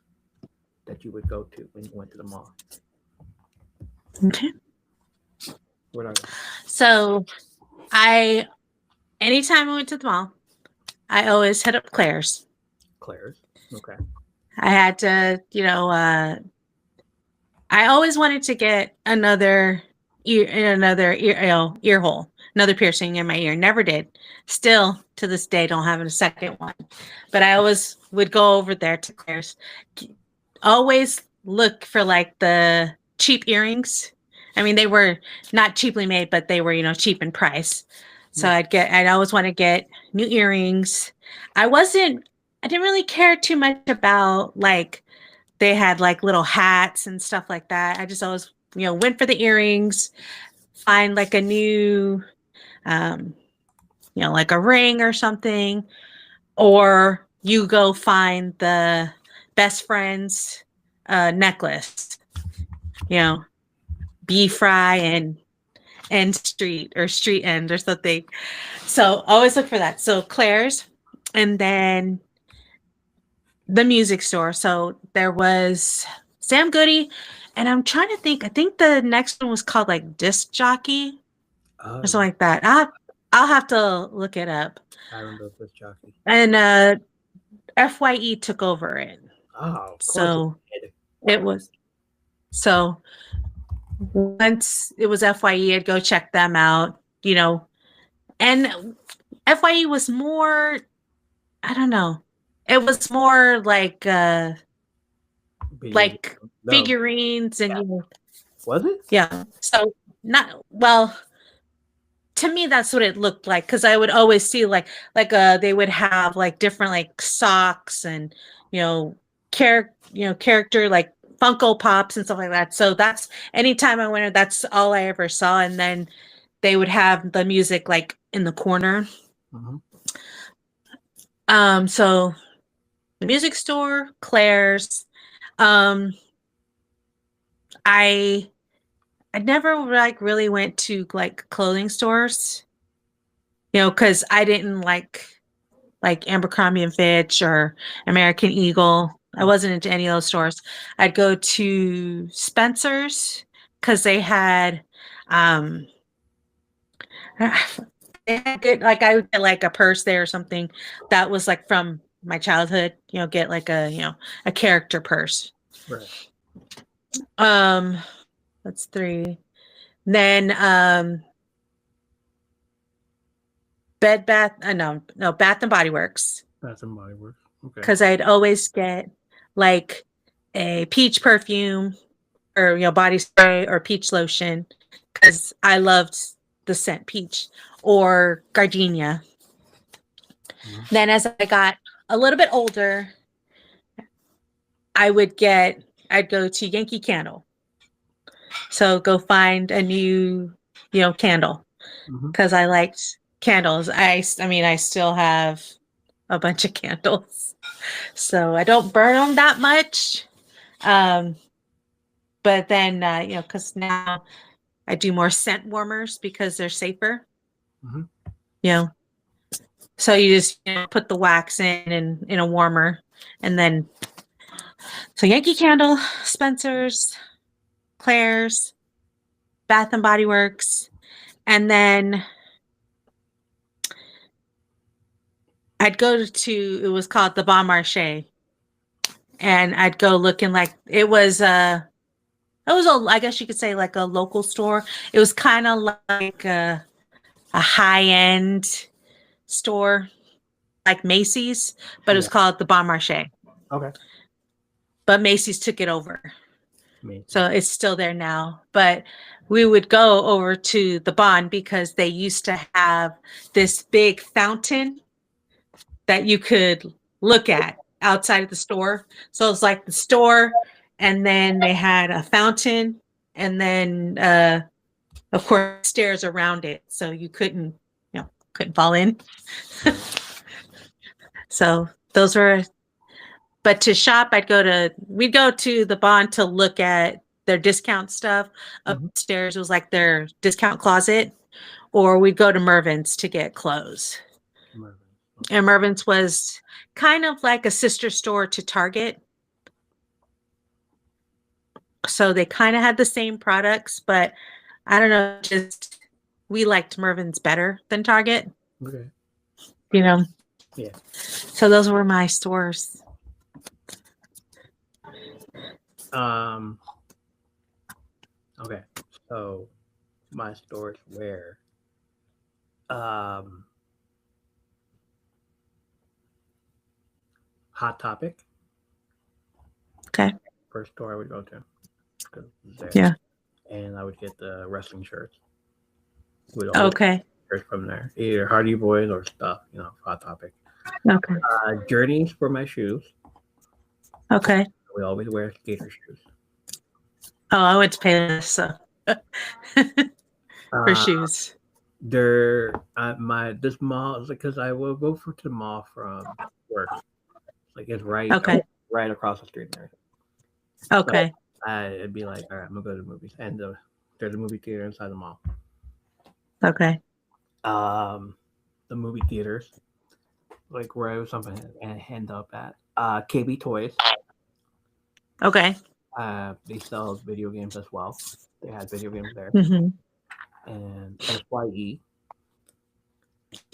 that you would go to when you went to the mall. Okay. What are they? So anytime I went to the mall, I always hit up Claire's. Claire's. Okay. I had to, I always wanted to get another ear hole, another piercing in my ear. Never did. Still to this day, don't have a second one. But I always would go over there to Claire's. Always look for like the cheap earrings. I mean, they were not cheaply made, but they were, cheap in price. So I'd always want to get new earrings. I didn't really care too much about like they had like little hats and stuff like that. I just always, went for the earrings, find like a new, like a ring or something, or you go find the best friend's necklace, B fry and street end or something. So always look for that. So Claire's, and then the music store. So there was Sam Goody, and I'm trying to think. I think the next one was called like Disc Jockey or something like that. I'll have to look it up. I remember Disc Jockey. And FYE took over it. Oh, of course so it was. So once it was FYE, I'd go check them out. And FYE was more. I don't know. It was more like figurines and was it? Yeah. So to me that's what it looked like, because I would always see like they would have like different like socks and character like Funko Pops and stuff like that. So that's anytime I went, that's all I ever saw. And then they would have the music like in the corner. Mm-hmm. So the music store, Claire's. I never like really went to like clothing stores, because I didn't like Abercrombie and Fitch or American Eagle. I wasn't into any of those stores. I'd go to Spencer's because they had good, like I would get like a purse there or something that was like from my childhood, get like a character purse. Right. That's 3. Then Bath and Body Works. Bath and Body Works. Okay. Because I'd always get like a peach perfume or body spray or peach lotion, because I loved the scent peach, or gardenia. Mm-hmm. Then as I got a little bit older, I'd go to Yankee Candle. So go find a new, candle, because I liked candles. I mean, I still have a bunch of candles, so I don't burn them that much. But then, because now I do more scent warmers because they're safer. Mm-hmm. So you just put the wax in a warmer, and then so Yankee Candle, Spencer's, Claire's, Bath and Body Works, and then I'd go to, it was called the Bon Marché, and I'd go looking like it was I guess you could say like a local store. It was kind of like a high-end store, like Macy's, but it was called the Bon Marché. Okay. But Macy's took it over. So it's still there now. But we would go over to the Bon because they used to have this big fountain that you could look at outside of the store. So it's like the store, and then they had a fountain, and then of course stairs around it, so you couldn't fall in. So those were. But to shop, we'd go to the Bon to look at their discount stuff. Upstairs was like their discount closet, or we'd go to Mervin's to get clothes. Mervin. And Mervin's was kind of like a sister store to Target. So they kind of had the same products, but I don't know, just we liked Mervin's better than Target, Okay. you know? Yeah. So those were my stores. Okay. So my stores were Hot Topic. Okay. First store I would go to. 'Cause it was there. Yeah. And I would get the wrestling shirts. We'd always get Okay. shirts from there. Either Hardy Boys or stuff, Hot Topic. Okay. Journeys for my shoes. Okay. We always wear skater shoes. Oh, I went to Payless, so for shoes. This mall is because I will go to the mall from work. Like it's right across the street there. Okay. It'd be like, all right, I'm gonna go to the movies, and there's a movie theater inside the mall. Okay. The movie theaters, like where I was something and end up at KB Toys. Okay. They sell video games as well. They had video games there. Mm-hmm. And FYE.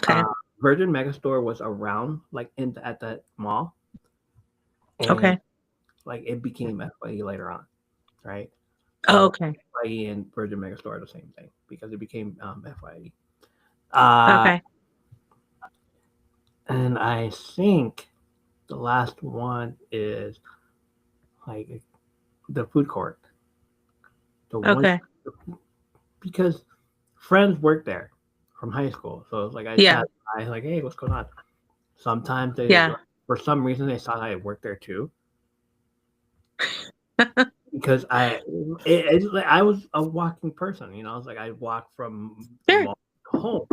Okay. Virgin Megastore was around like at that mall. And, Okay. like it became FYE later on, right? Oh, okay. FYE and Virgin Megastore are the same thing because it became FYE. Okay. And I think the last one is like the food court. Okay. Because friends work there from high school, so it's like I like, hey, what's going on? Sometimes they, for some reason, they thought I worked there too. Because I was a walking person, It's like I walk from the mall to home,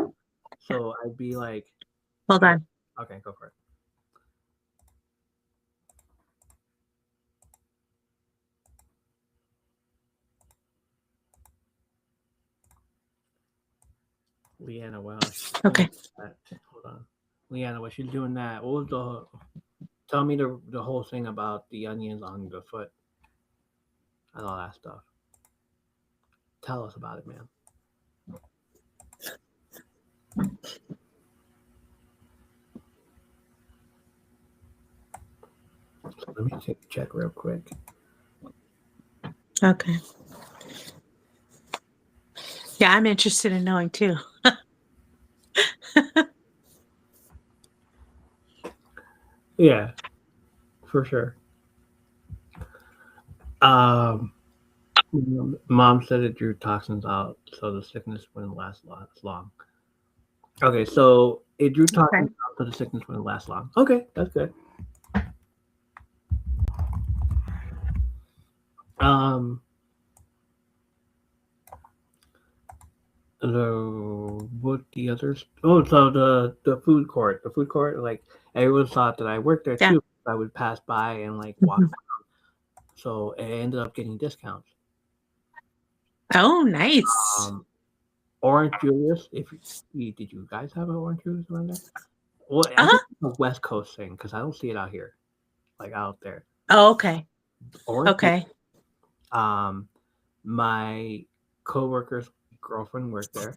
so I'd be like, hold on. Okay, go for it. Leanna, well, okay. Hold on, Leanna, while she's doing that, what was tell me the whole thing about the onions on the foot and all that stuff. Tell us about it, man. So let me check real quick. Okay. Yeah, I'm interested in knowing too. Yeah, for sure. Mom said it drew toxins out, so the sickness wouldn't last long. Okay, so it drew toxins out, so the sickness wouldn't last long. Okay, that's good. What the others? Oh, so the food court. The food court, like everyone thought that I worked there too. I would pass by and like walk around. So it ended up getting discounts. Oh, nice. Orange Julius. Did you guys have an Orange Julius around there? Well, I think it's a West Coast thing because I don't see it out here, like out there. Oh, okay. Orange okay. Julius. My coworker's girlfriend worked there,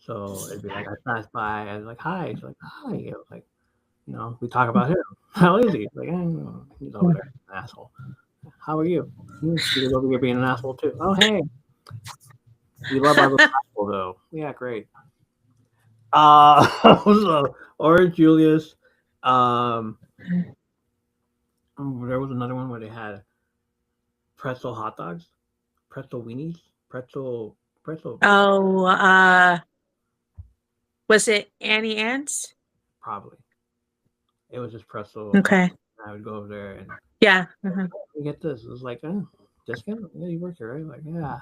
so it'd be like I passed by, I was like, "Hi," she's like, "Hi," I was like, we talk about him. How is he? Like, he's over there, an asshole. How are you? He's over here being an asshole too. Oh, hey. We love our little asshole though. Yeah, great. So Orange Julius. There was another one where they had pretzel hot dogs, pretzel weenies, pretzel. Oh, was it Annie Ann's? Probably. It was just pretzel. Okay. I would go over there and you get this. It was like, discount? Yeah, you work here, right? Like, yeah.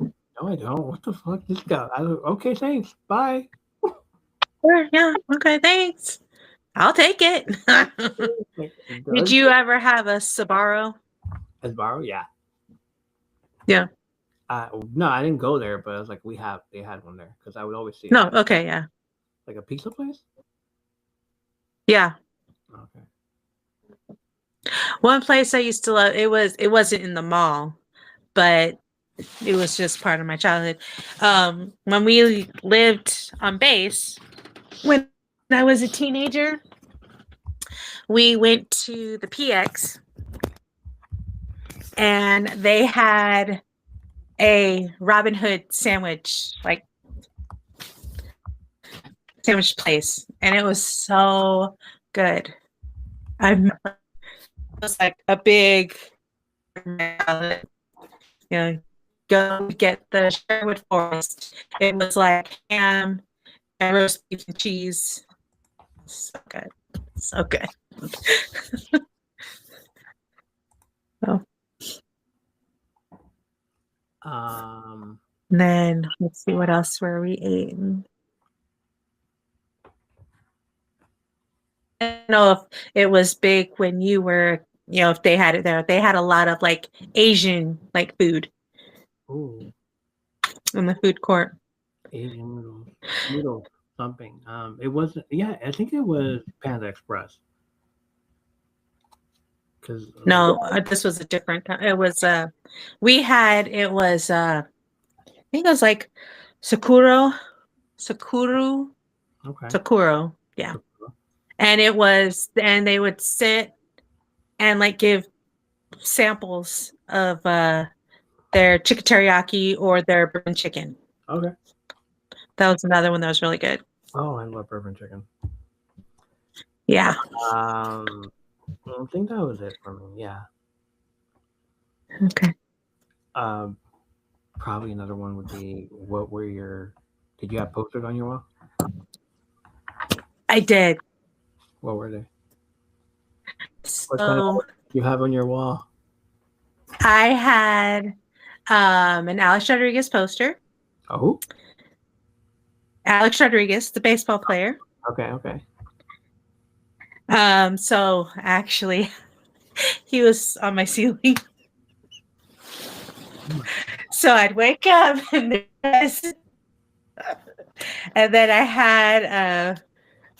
No, I don't. What the fuck? Discount? Okay, thanks. Bye. Yeah. Okay, thanks. I'll take it. Did you ever have a Sbarro? A Sbarro? Yeah. Yeah. No, I didn't go there, but I was like, they had one there because I would always see it. No, okay, yeah. Like a pizza place. Yeah. Okay. One place I used to love, it wasn't in the mall, but it was just part of my childhood. When we lived on base, when I was a teenager, we went to the PX and they had a Robin Hood sandwich, like sandwich place, and it was so good. It was like a big, you know, go get the Sherwood Forest. It was like ham and roast beef and cheese. So good. So good. Oh. Then let's see what else were we eating. I don't know if it was big when you were, if they had it there. They had a lot of like Asian like food. Ooh. In the food court. Asian noodle something. It wasn't. Yeah, I think it was Panda Express. Because no, this was a different. It was it was I think it was like Sakuro, okay. Sakuro, yeah. And it was, and they would sit and like give samples of their chicken teriyaki or their bourbon chicken. Okay. That was another one that was really good. Oh, I love bourbon chicken. Yeah. I think that was it for me. Yeah. Okay. Probably another one would be did you have posters on your wall? I did. What were they? So What kind of you have on your wall? I had an Alex Rodriguez poster. Oh. Alex Rodriguez, the baseball player. Okay. So actually he was on my ceiling. So I'd wake up and then I had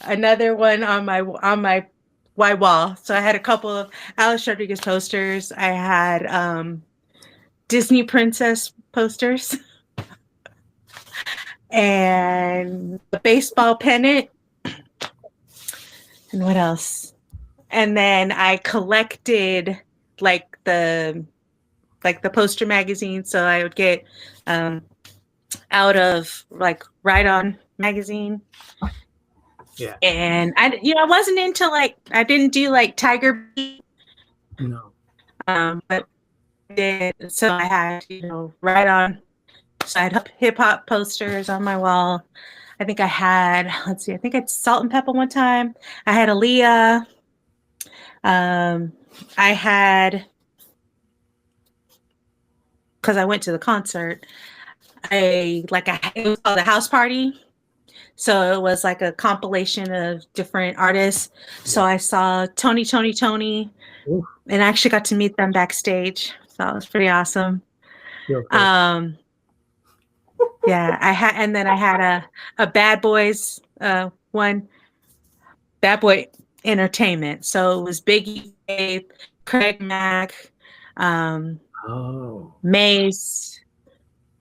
another one on my white wall. So I had a couple of Alex Rodriguez posters. I had Disney princess posters and the baseball pennant. And what else? And then I collected like the poster magazine. So I would get out of like Right On magazine. Yeah. And I wasn't into like, I didn't do like Tiger Beat. No. But I did. So I had, Right On. So I had hip hop posters on my wall. I think I had, I think it's Salt and Pepper one time. I had Aaliyah. I had, because I went to the concert, it was called a house party. So it was like a compilation of different artists. So I saw Tony, Ooh. and I actually got to meet them backstage. So that was pretty awesome. Yeah, and then I had a Bad Boys one, Bad Boy Entertainment. So it was Biggie, Faith, Craig Mack, Mace.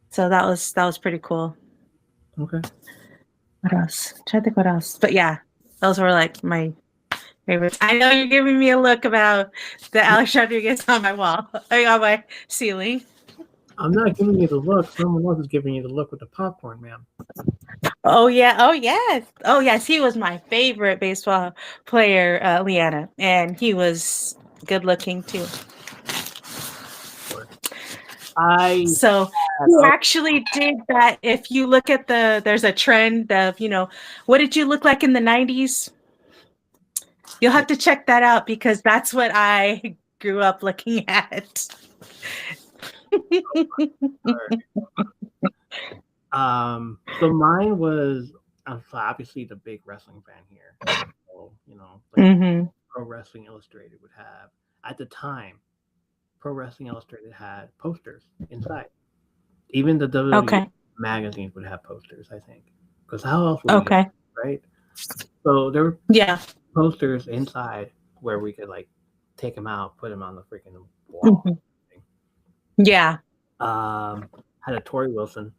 So that was pretty cool. Okay. What else? I'm trying to think what else. But yeah, those were like my favorites. I know you're giving me a look about the Alex Rodriguez on my wall, on my ceiling. I'm not giving you the look. Someone else is giving you the look with the popcorn, ma'am. Oh yeah. Oh yes. Oh yes. He was my favorite baseball player, Leanna, and he was good looking too. So he actually did that. If you look at there's a trend of, what did you look like in the 90s? You'll have to check that out because that's what I grew up looking at. So mine was obviously the big wrestling fan here. So, Pro Wrestling Illustrated would have, at the time, Pro Wrestling Illustrated had posters inside. Even the WWE Okay. magazines would have posters, I think. Because how else would we get Okay. it, right? So there were Yeah. posters inside where we could like take them out, put them on the freaking wall. Mhm. Yeah. Had a Tori Wilson.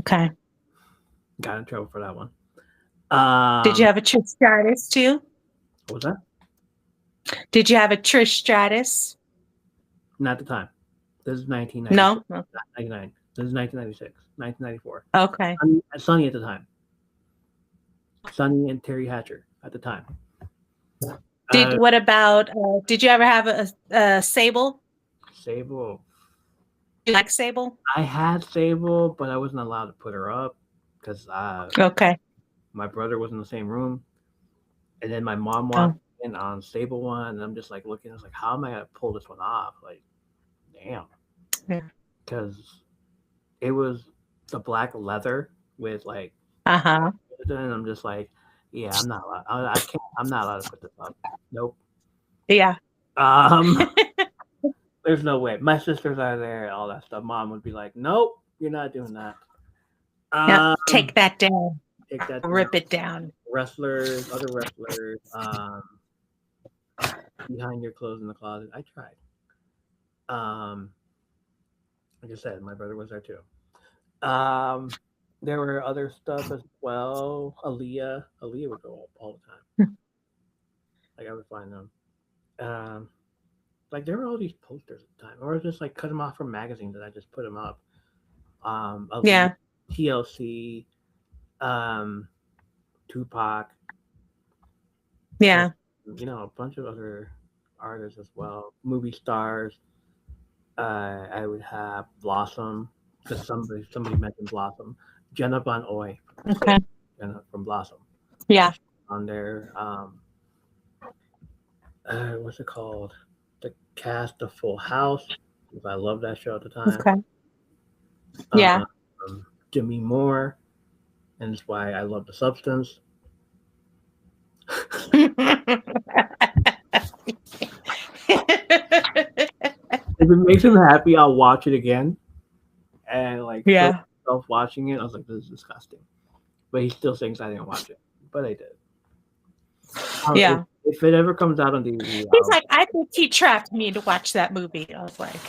Okay. Got in trouble for that one. Did you have a Trish Stratus too? What was that? Did you have a Trish Stratus? Not at the time. This is 1990. No. 99. This is 1996. 1994. Okay. Sonny at the time. Sonny and Terry Hatcher at the time. What about? Did you ever have a Sable? Sable. You like Sable? I had Sable, but I wasn't allowed to put her up because Okay. my brother was in the same room, and then my mom walked in on Sable one, and I'm just like looking. I was like, how am I gonna pull this one off? Like, damn. Yeah. Because it was the black leather with like, Uh-huh. and I'm just like, yeah, I'm not allowed. I can't. I'm not allowed to put this up. Nope. Yeah. There's no way. My sisters are there, all that stuff. Mom would be like, nope, you're not doing that. Yeah. Take that down. Take that. Rip it down. Wrestlers, other wrestlers, behind your clothes in the closet. I tried. Like I said, my brother was there too. There were other stuff as well. Aaliyah would go all the time. Like I would find them. Like there were all these posters at the time, or just like cut them off from magazines and I just put them up. Aaliyah, Yeah. TLC, Tupac. Yeah. You know, a bunch of other artists as well. Movie stars. I would have Blossom. Because somebody mentioned Blossom. Jenna Von Oy. Okay. Jenna from Blossom. Yeah. On there. What's it called? The cast of Full House. I loved that show at the time. Okay. Yeah. Demi Moore. And that's why I love The Substance. If it makes him happy, I'll watch it again. And like, Yeah. myself watching it, I was like, this is disgusting. But he still thinks I didn't watch it. But I did. Yeah. If it ever comes out on DVD, He's like, I think he trapped me to watch that movie. I was like,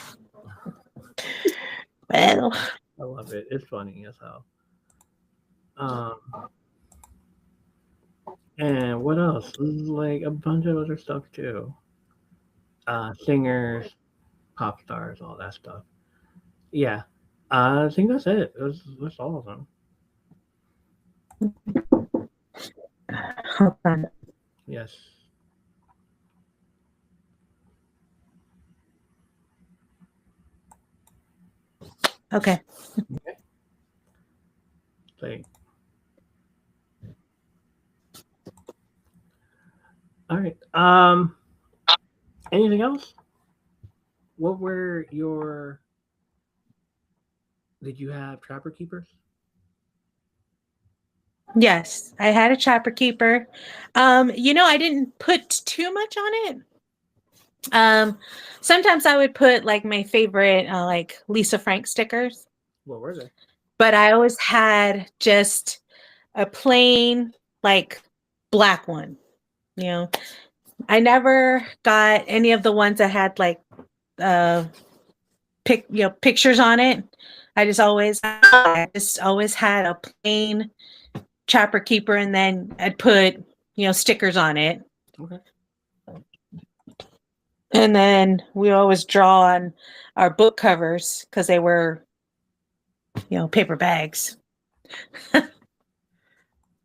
well. I love it. It's funny as hell. And what else? Like a bunch of other stuff too. Singers, pop stars, all that stuff. Yeah. I think that's it. That's all of them. Hold on. Yes. Okay. Play. All right. Anything else? What were your? Did you have Trapper Keepers? Yes, I had a Trapper Keeper. I didn't put too much on it. Sometimes I would put like my favorite, like Lisa Frank stickers. What were they? But I always had just a plain, like black one. I never got any of the ones that had like pictures on it. I just always had a plain Trapper Keeper, and then I'd put stickers on it. Okay. And then we always draw on our book covers because they were paper bags. But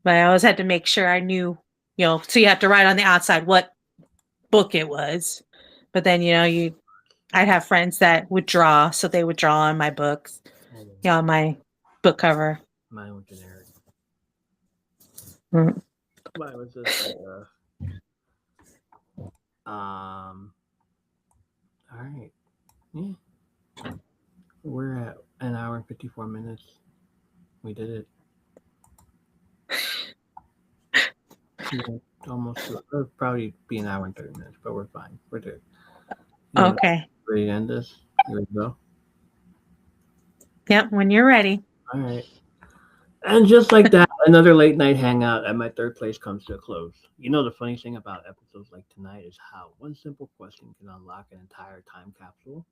I always had to make sure I knew, so you have to write on the outside what book it was. But then, I'd have friends that would draw, so they would draw on my books, on my book cover. Mine was generic. Mm-hmm. Mine was just all right. Yeah. We're at an hour and 54 minutes. We did it. Almost. It'll probably be an hour and 30 minutes, but we're fine. We're good. Okay. Ready to end this? Here we go. Yep, when you're ready. All right. And just like that, another late night hangout at my third place comes to a close. You know, the funny thing about episodes like tonight is how one simple question can unlock an entire time capsule.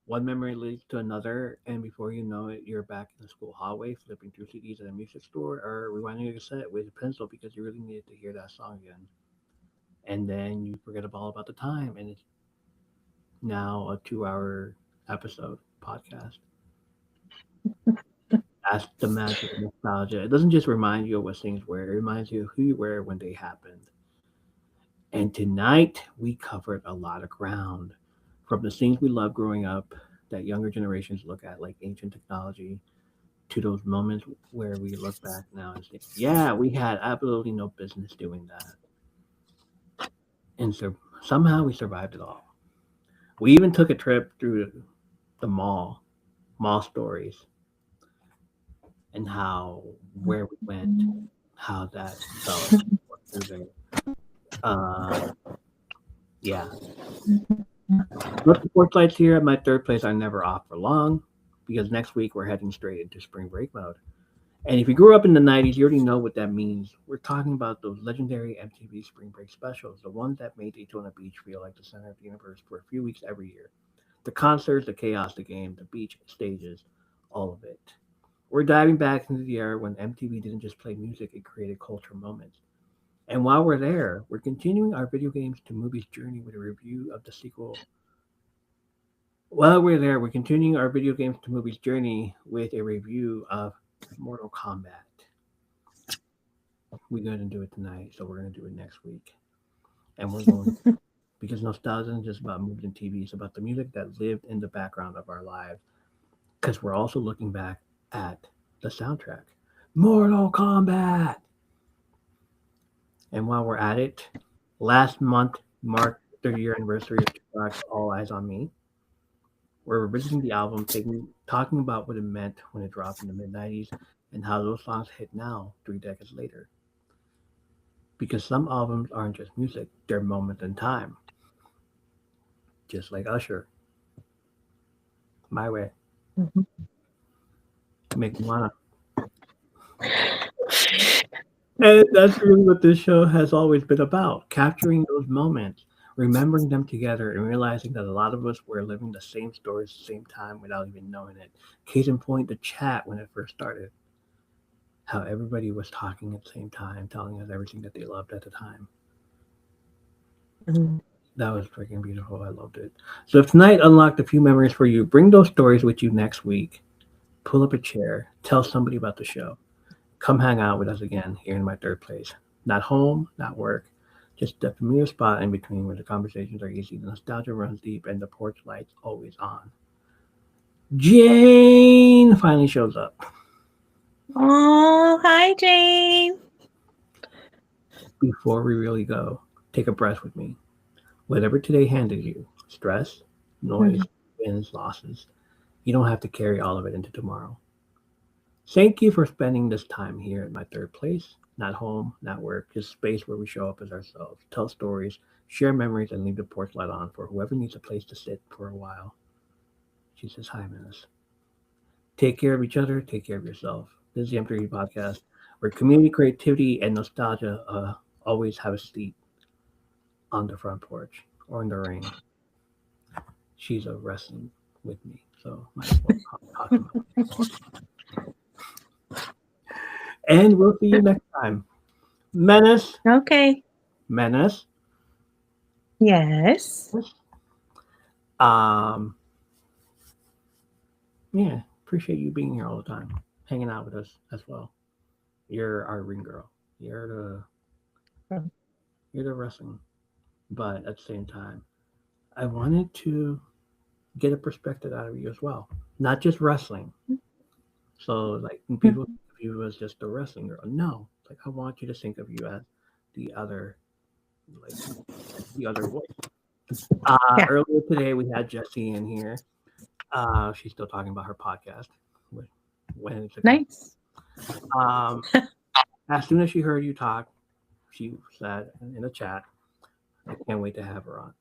One memory leads to another, and before you know it, you're back in the school hallway, flipping through CDs at a music store, or rewinding a cassette with a pencil because you really needed to hear that song again. And then you forget all about the time, and it's now a 2 hour episode podcast. That's the magic of nostalgia. It doesn't just remind you of what things were, it reminds you of who you were when they happened. And tonight, we covered a lot of ground. From the things we loved growing up that younger generations look at like ancient technology to those moments where we look back now and think, yeah, we had absolutely no business doing that. And so somehow we survived it all. We even took a trip through the mall stories, and how where we went, how that felt through there. Uh, yeah. But the porch lights here at my third place are never off for long because next week we're heading straight into spring break mode. And if you grew up in the 90s, you already know what that means. We're talking about those legendary MTV spring break specials, the ones that made Daytona Beach feel like the center of the universe for a few weeks every year. The concerts, the chaos, the game, the beach stages, all of it. We're diving back into the era when MTV didn't just play music, it created culture moments. And while we're there, we're continuing our video games to movies journey with a review of the sequel. While we're there, we're continuing our video games to movies journey with a review of Mortal Kombat. We're going to do it tonight, so we're going to do it next week. And we're going because nostalgia isn't just about movies and TV, it's about the music that lived in the background of our lives. Because we're also looking back at the soundtrack, Mortal Kombat. And while we're at it, last month marked the 30-year anniversary of Tupac's All Eyes on Me. We're revisiting the album, talking about what it meant when it dropped in the mid 90s and how those songs hit now, 3 decades later. Because some albums aren't just music, they're moments in time. Just like Usher, My Way, Mhm. Make Me Wanna. And that's really what this show has always been about, capturing those moments, remembering them together, and realizing that a lot of us were living the same stories at the same time without even knowing it. Case in point, the chat when it first started, how everybody was talking at the same time, telling us everything that they loved at the time. Mhm. That was freaking beautiful. I loved it. So if tonight unlocked a few memories for you, bring those stories with you next week. Pull up a chair, tell somebody about the show. Come hang out with us again here in my third place. Not home, not work, just a familiar spot in between where the conversations are easy, the nostalgia runs deep, and the porch lights always on. Jane finally shows up. Oh, hi, Jane. Before we really go, take a breath with me. Whatever today handed you, stress, noise, Mhm. wins, losses, you don't have to carry all of it into tomorrow. Thank you for spending this time here at my third place. Not home, not work, just space where we show up as ourselves, tell stories, share memories, and leave the porch light on for whoever needs a place to sit for a while. She says, hi, Menace. Take care of each other, take care of yourself. This is the M3 podcast where community, creativity, and nostalgia always have a seat on the front porch or in the rain. She's a wrestling with me, so might as well talk about it. And we'll see you next time. Menace. Okay. Menace. Yes. Um, yeah, appreciate you being here all the time, hanging out with us as well. You're our ring girl. You're the Mhm. you're the wrestling, but at the same time, I wanted to get a perspective out of you as well, not just wrestling. So like when people Mhm. think of you as just a wrestling girl, no, like I want you to think of you as the other, like the other voice. Yeah. Earlier today we had Jessie in here. She's still talking about her podcast. When it's Nice. um, as soon as she heard you talk, she said in the chat, "I can't wait to have her on."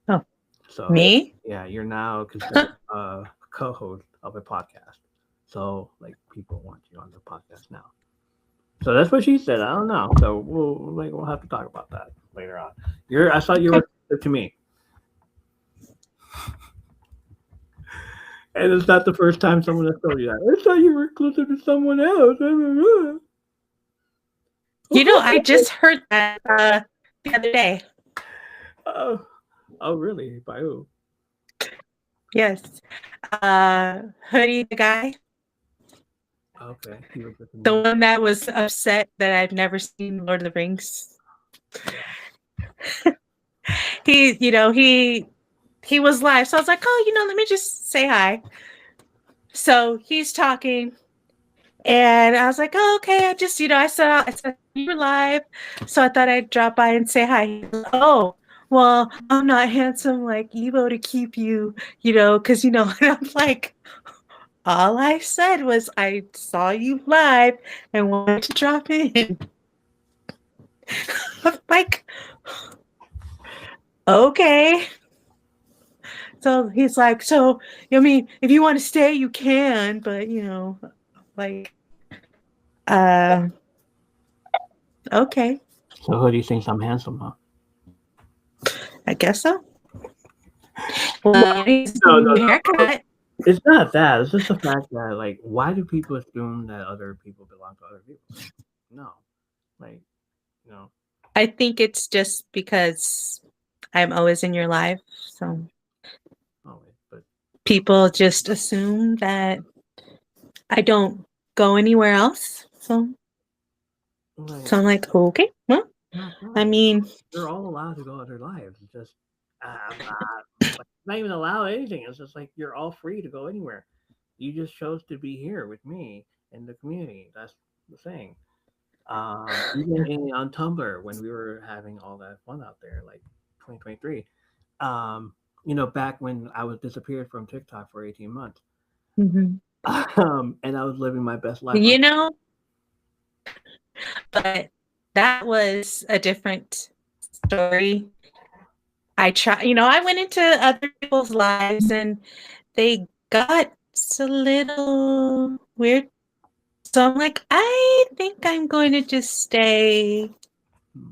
Oh, So me? yeah, you're now considered a co-host of a podcast. So like people want you on the podcast now. So that's what she said. I don't know. So we'll have to talk about that later on. I thought you were to me. And it's not the first time someone has told you that. I thought you were exclusive to someone else. You know, I just heard that the other day. Oh, really? By who? Yes. Hoodie the guy. Okay. The one that was upset that I've never seen Lord of the Rings. He was live. So I was like, oh, let me just say hi. So he's talking. And I was like, oh, okay. I just, I saw you were live. So I thought I'd drop by and say hi. Oh, well, I'm not handsome like Evo to keep you, because, and I'm like, all I said was I saw you live and wanted to drop in. Like, okay. So he's like, so, if you want to stay, you can, but, like, okay. So who do you think I'm handsome, huh? I guess so. Well, no. Haircut. It's not that. It's just the fact that, like, why do people assume that other people belong to other people? No. Like, no. I think it's just because I'm always in your life. So but people just assume that I don't go anywhere else. So I'm like, okay, well, I mean, you're all allowed to go other lives. It's just not even allowed anything. It's just like you're all free to go anywhere. You just chose to be here with me in the community. That's the thing. Even on Tumblr when we were having all that fun out there, like 2023. Back when I was disappeared from TikTok for 18 months. Mm-hmm. And I was living my best life. But that was a different story. I went into other people's lives and they got a little weird. So I'm like, I think I'm going to just stay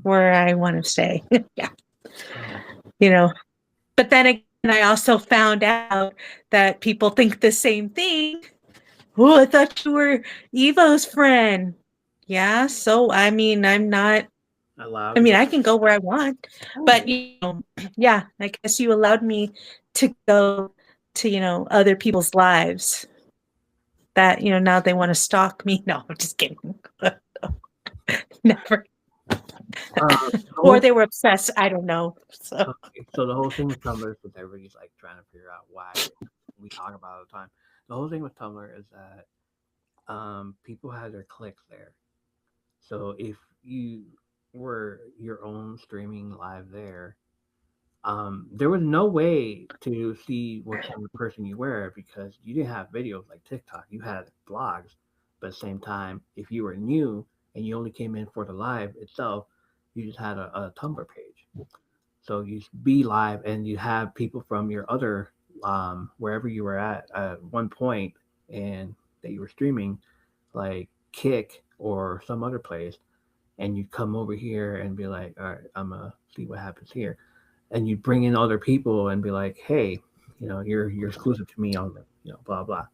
where I want to stay. Yeah. But then again, I also found out that people think the same thing. Oh, I thought you were Evo's friend. Yeah. So, I'm not allowed. I can go where I want, but yeah, I guess you allowed me to go to, other people's lives that, now they want to stalk me. No, I'm just kidding. Never. Or they were obsessed. I don't know. So the whole thing with Tumblr is that everybody's like trying to figure out why we talk about it all the time. The whole thing with Tumblr is that people had their clicks there. So if you were your own streaming live there, there was no way to see what kind of person you were because you didn't have videos like TikTok. You had blogs, but at the same time, if you were new and you only came in for the live itself, you just had a Tumblr page. So you be live and you have people from your other wherever you were at one point and that you were streaming, like Kick or some other place, and you come over here and be like, all right, I'm gonna see what happens here. And you bring in other people and be like, hey, you're exclusive to me on the, blah blah.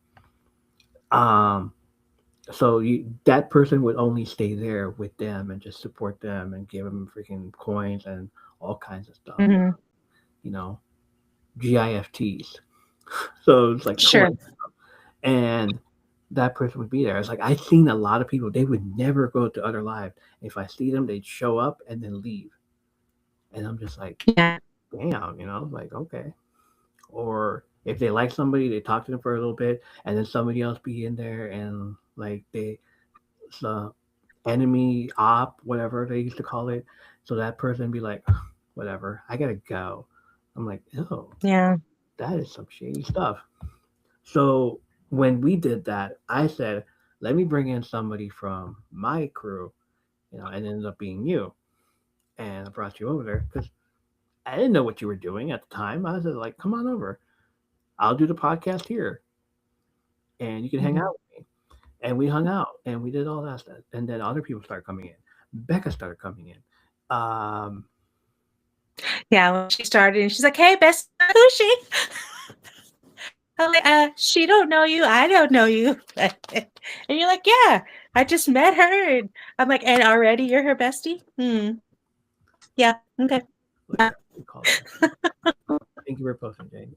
So that person would only stay there with them and just support them and give them freaking coins and all kinds of stuff. Mm-hmm. GIFTs. So it's like sure. And that person would be there. It's like I've seen a lot of people, they would never go to other live. If I see them, they'd show up and then leave. And I'm just like, yeah. Damn, like, okay. Or if they like somebody, they talk to them for a little bit, and then somebody else be in there and like the enemy op, whatever they used to call it. So that person be like, whatever, I gotta go. I'm like, oh, yeah, that is some shady stuff. So when we did that, I said, let me bring in somebody from my crew, and it ended up being you. And I brought you over there because I didn't know what you were doing at the time. I was like, come on over. I'll do the podcast here. and you can hang Mhm. out with me. And we hung out and we did all that stuff. And then other people started coming in. Becca started coming in. Um, Yeah, when she started, and she's like, "Hey, best, who's she?" I'm like, she don't know you. I don't know you. And you're like, "Yeah, I just met her." And I'm like, "And already you're her bestie?" Yeah. Okay. like that's what we call that. Thank you for posting, Jane.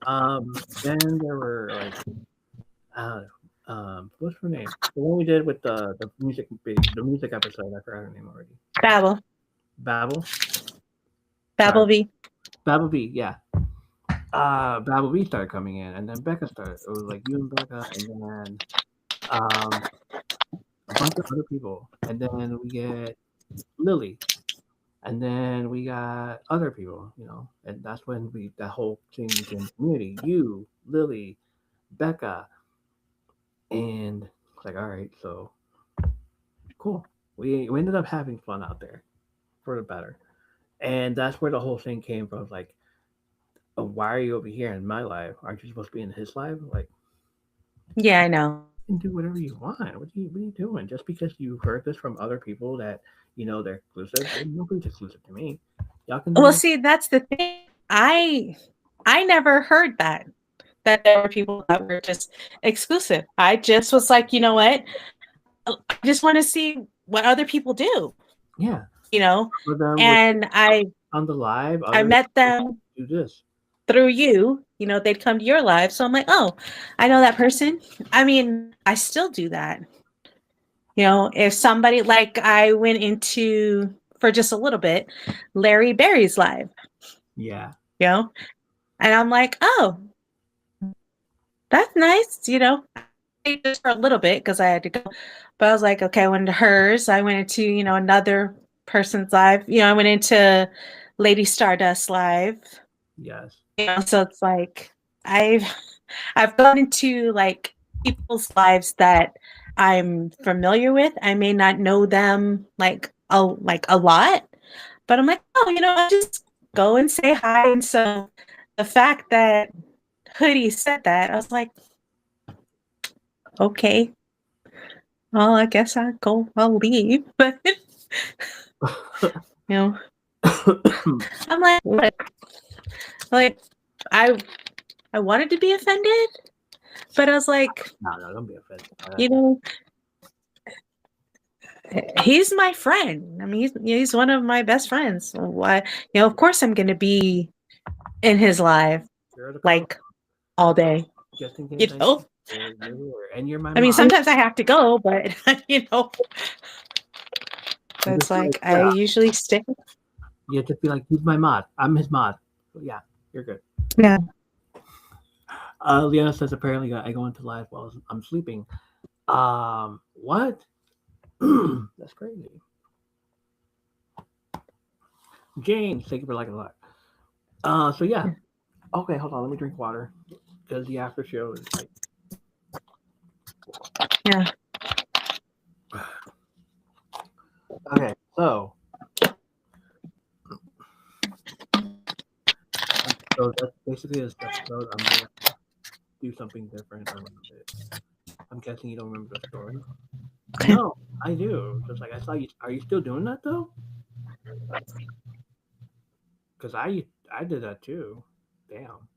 Then there were like I don't know. What's her name? The one we did with the music the music episode. I forgot her name already. Babel. Babel. Sorry, Babel V. Babel B. Yeah. Babel B started coming in, and then Becca started. It was like you and Becca, and then um a bunch of other people, and then we get Lily, and then we got other people, and that's when that whole thing became community. You, Lily, Becca, and it's like, all right, so cool. We ended up having fun out there for the better, and that's where the whole thing came from. Like, oh, why are you over here in my life? Aren't you supposed to be in his life? Like, Yeah, I know. you can do whatever you want. What are you doing? Just because you heard this from other people that they're exclusive, nobody's exclusive to me. Y'all can do Well, what. see, that's the thing. I never heard that there were people that were just exclusive. I just was like, you know what? I just want to see what other people do, Yeah, you know? for them with And I on the live, I others met them do this. through you, they'd come to your live. So I'm like, "Oh, I know that person." I mean, I still do that. If somebody, like, I went into, for just a little bit, Larry Berry's live, Yeah, you know, and I'm like, "Oh, that's nice," just for a little bit because I had to go. But I was like, okay, I went into hers. I went into, another person's live. I went into Lady Stardust live. yes. So it's like I've I've gone into like people's lives that I'm familiar with. I may not know them like a lot, but I'm like, oh, I just go and say hi. And so the fact that Hoodie said that, I was like, okay, well, I guess I'll leave. But know, I'm like, what? Like, I I wanted to be offended, but I was like, No, don't be offended by that. you know, he's my friend. I mean, he's one of my best friends. So why, of course I'm going to be in his live You're the call, like all day. just in You case know, you're here, and you're my I mean, mom. sometimes I have to go, but You it's just be like, like I yeah. usually stay. You just be like, he's my mod. I'm his mod. So yeah, you're good. Yeah. Leona says apparently I go into live while I'm sleeping. What? That's crazy. James, thank you for liking a lot. So yeah. Okay, hold on. Let me drink water because the after show is like. Yeah. Okay, so that's basically this episode. I'm gonna do something different around it. I'm guessing you don't remember the story. Okay. No, I do. Just like I saw you. Are you still doing that though? Because I did that too. Damn.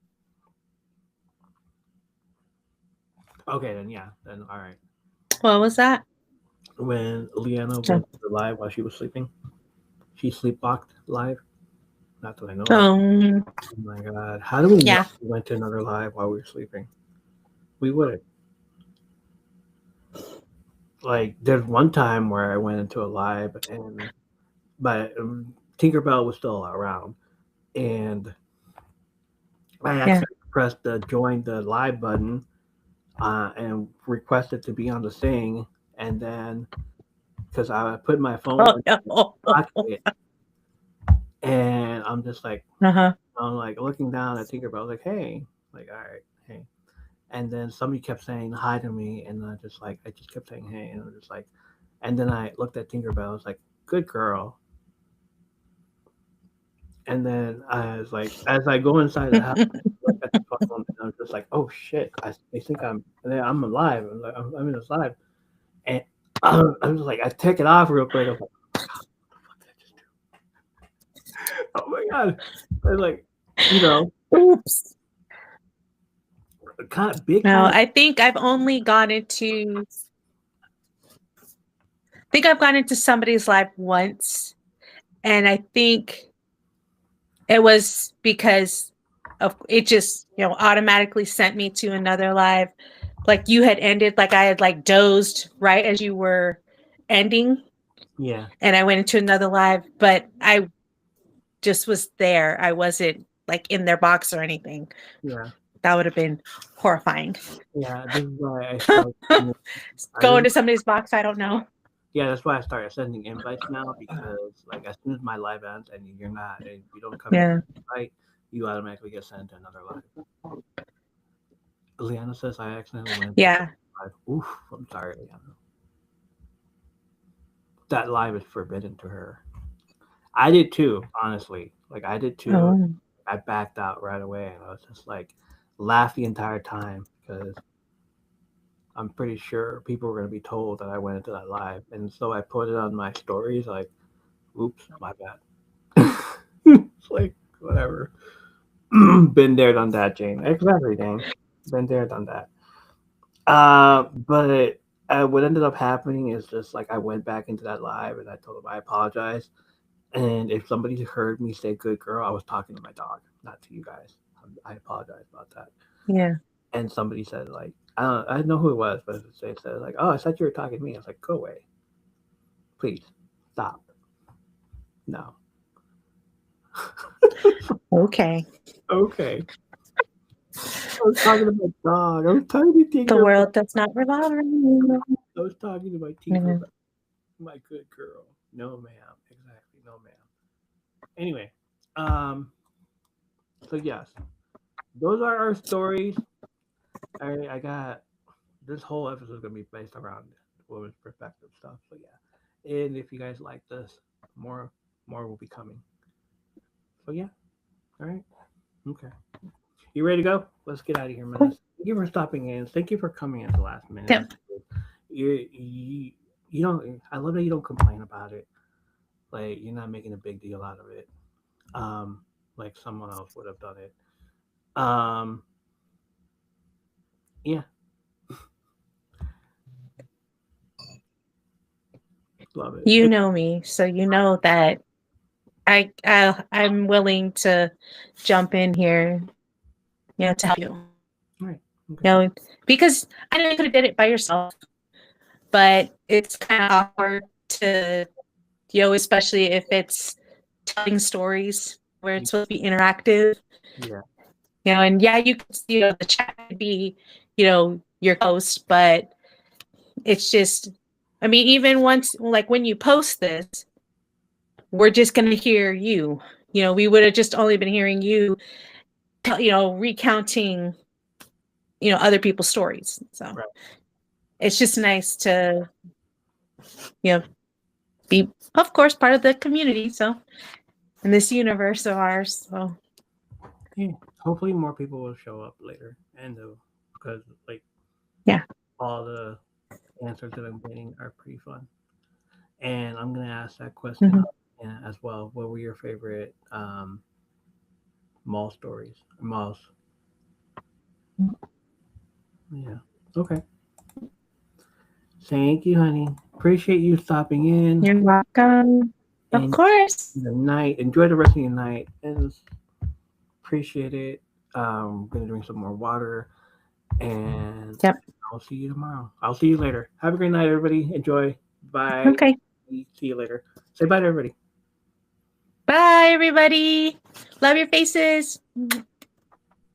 Okay, then yeah, then all right. What was that? When Leanna Oh, went to live while she was sleeping, she sleepwalked live. Not that I know of. um, Oh my god, how do we know yeah. we went to another live while we were sleeping? We wouldn't. Like, there's one time where I went into a live and but Tinkerbell was still around, and I Yeah. accidentally pressed the join the live button and requested to be on the thing, and then because I put my phone Oh, in no. my pocket, and Uh-huh. I'm like looking down at Tinkerbell, I was like, hey, like, all right, hey, and then somebody kept saying hi to me, and I just kept saying hey, and I was just like, and then I looked at Tinkerbell, I was like, good girl. And then I was like, as I go inside the house, I look at the phone, and I was was like, oh shit, they think I'm alive. I'm like, I'm in this live, and I was like, I take it off real quick. I was like, oh my god, I was like, you know, Oops. kind of big. No, Kind of, I think I've only gone into. I think I've gone into somebody's live once, and I think it was because of it just automatically sent me to another live. Like you had ended, like I had like dozed right as you were ending, yeah, and I went into another live, but I just was there. I wasn't like in their box or anything. yeah, That would have been horrifying. yeah. This is why I started. Go into somebody's box, I don't know. Yeah, that's why I started sending invites now because, like, as soon as my live ends and you're not, and you don't come Yeah. in the invite, you automatically get sent to another live. Liana says I accidentally went. Yeah. Live. Oof, I'm sorry, Liana. That live is forbidden to her. I did too, honestly. Like I did too. Oh. I backed out right away, and I was just like, laugh the entire time because I'm pretty sure people were going to be told that I went into that live, and so I put it on my stories. Like, oops, my bad. It's like whatever. Been there, done that, Jane. Exactly, Jane. Been there, done that. But what ended up happening is just like I went back into that live and I told them I apologize. And if somebody heard me say "good girl," I was talking to my dog, not to you guys. I apologize about that. Yeah. And somebody said like, I don't know who it was, but they said like, "Oh, I thought you were talking to me." I was like, "Go away, please, stop." No. Okay. Okay. I was talking to my dog. I was talking to Tinker. The world does not revolve around you. I was talking to my Tinker, Mhm. my good girl. No, ma'am. Exactly. No, ma'am. Anyway, so yes, those are our stories. I got this whole episode is gonna be based around women's perspective stuff. So yeah, and if you guys like this, more will be coming. So yeah, all right, okay. You ready to go? Let's get out of here, man. Cool. Thank you for stopping in. Thank you for coming in the last minute. Yep. You don't. I love that you don't complain about it. Like you're not making a big deal out of it. Like someone else would have done it. Yeah. Love it. You know me, so you know that I'm willing to jump in here, to help you. All right. Okay. Because I know you could have did it by yourself, but it's kind of awkward to, especially if it's telling stories where it's supposed to be interactive. Yeah. And yeah, you could, the chat could be, your host, but it's just, I mean, even once, like when you post this, we're just going to hear you. We would have just only been hearing you, recounting, other people's stories. So right. It's just nice to, be, of course, part of the community. So in this universe of ours. So yeah, hopefully more people will show up later, and because all the answers that I'm getting are pretty fun. And I'm gonna ask that question as well. What were your favorite mall stories? Malls. Yeah. Okay. Thank you, honey. Appreciate you stopping in. You're welcome. Of course. The night. Enjoy the rest of your night. And appreciate it. I'm gonna drink some more water. And I'll see you tomorrow. I'll see you later. Have a great night, everybody. Enjoy. Bye. Okay. See you later. Say bye to everybody. Bye, everybody. Love your faces.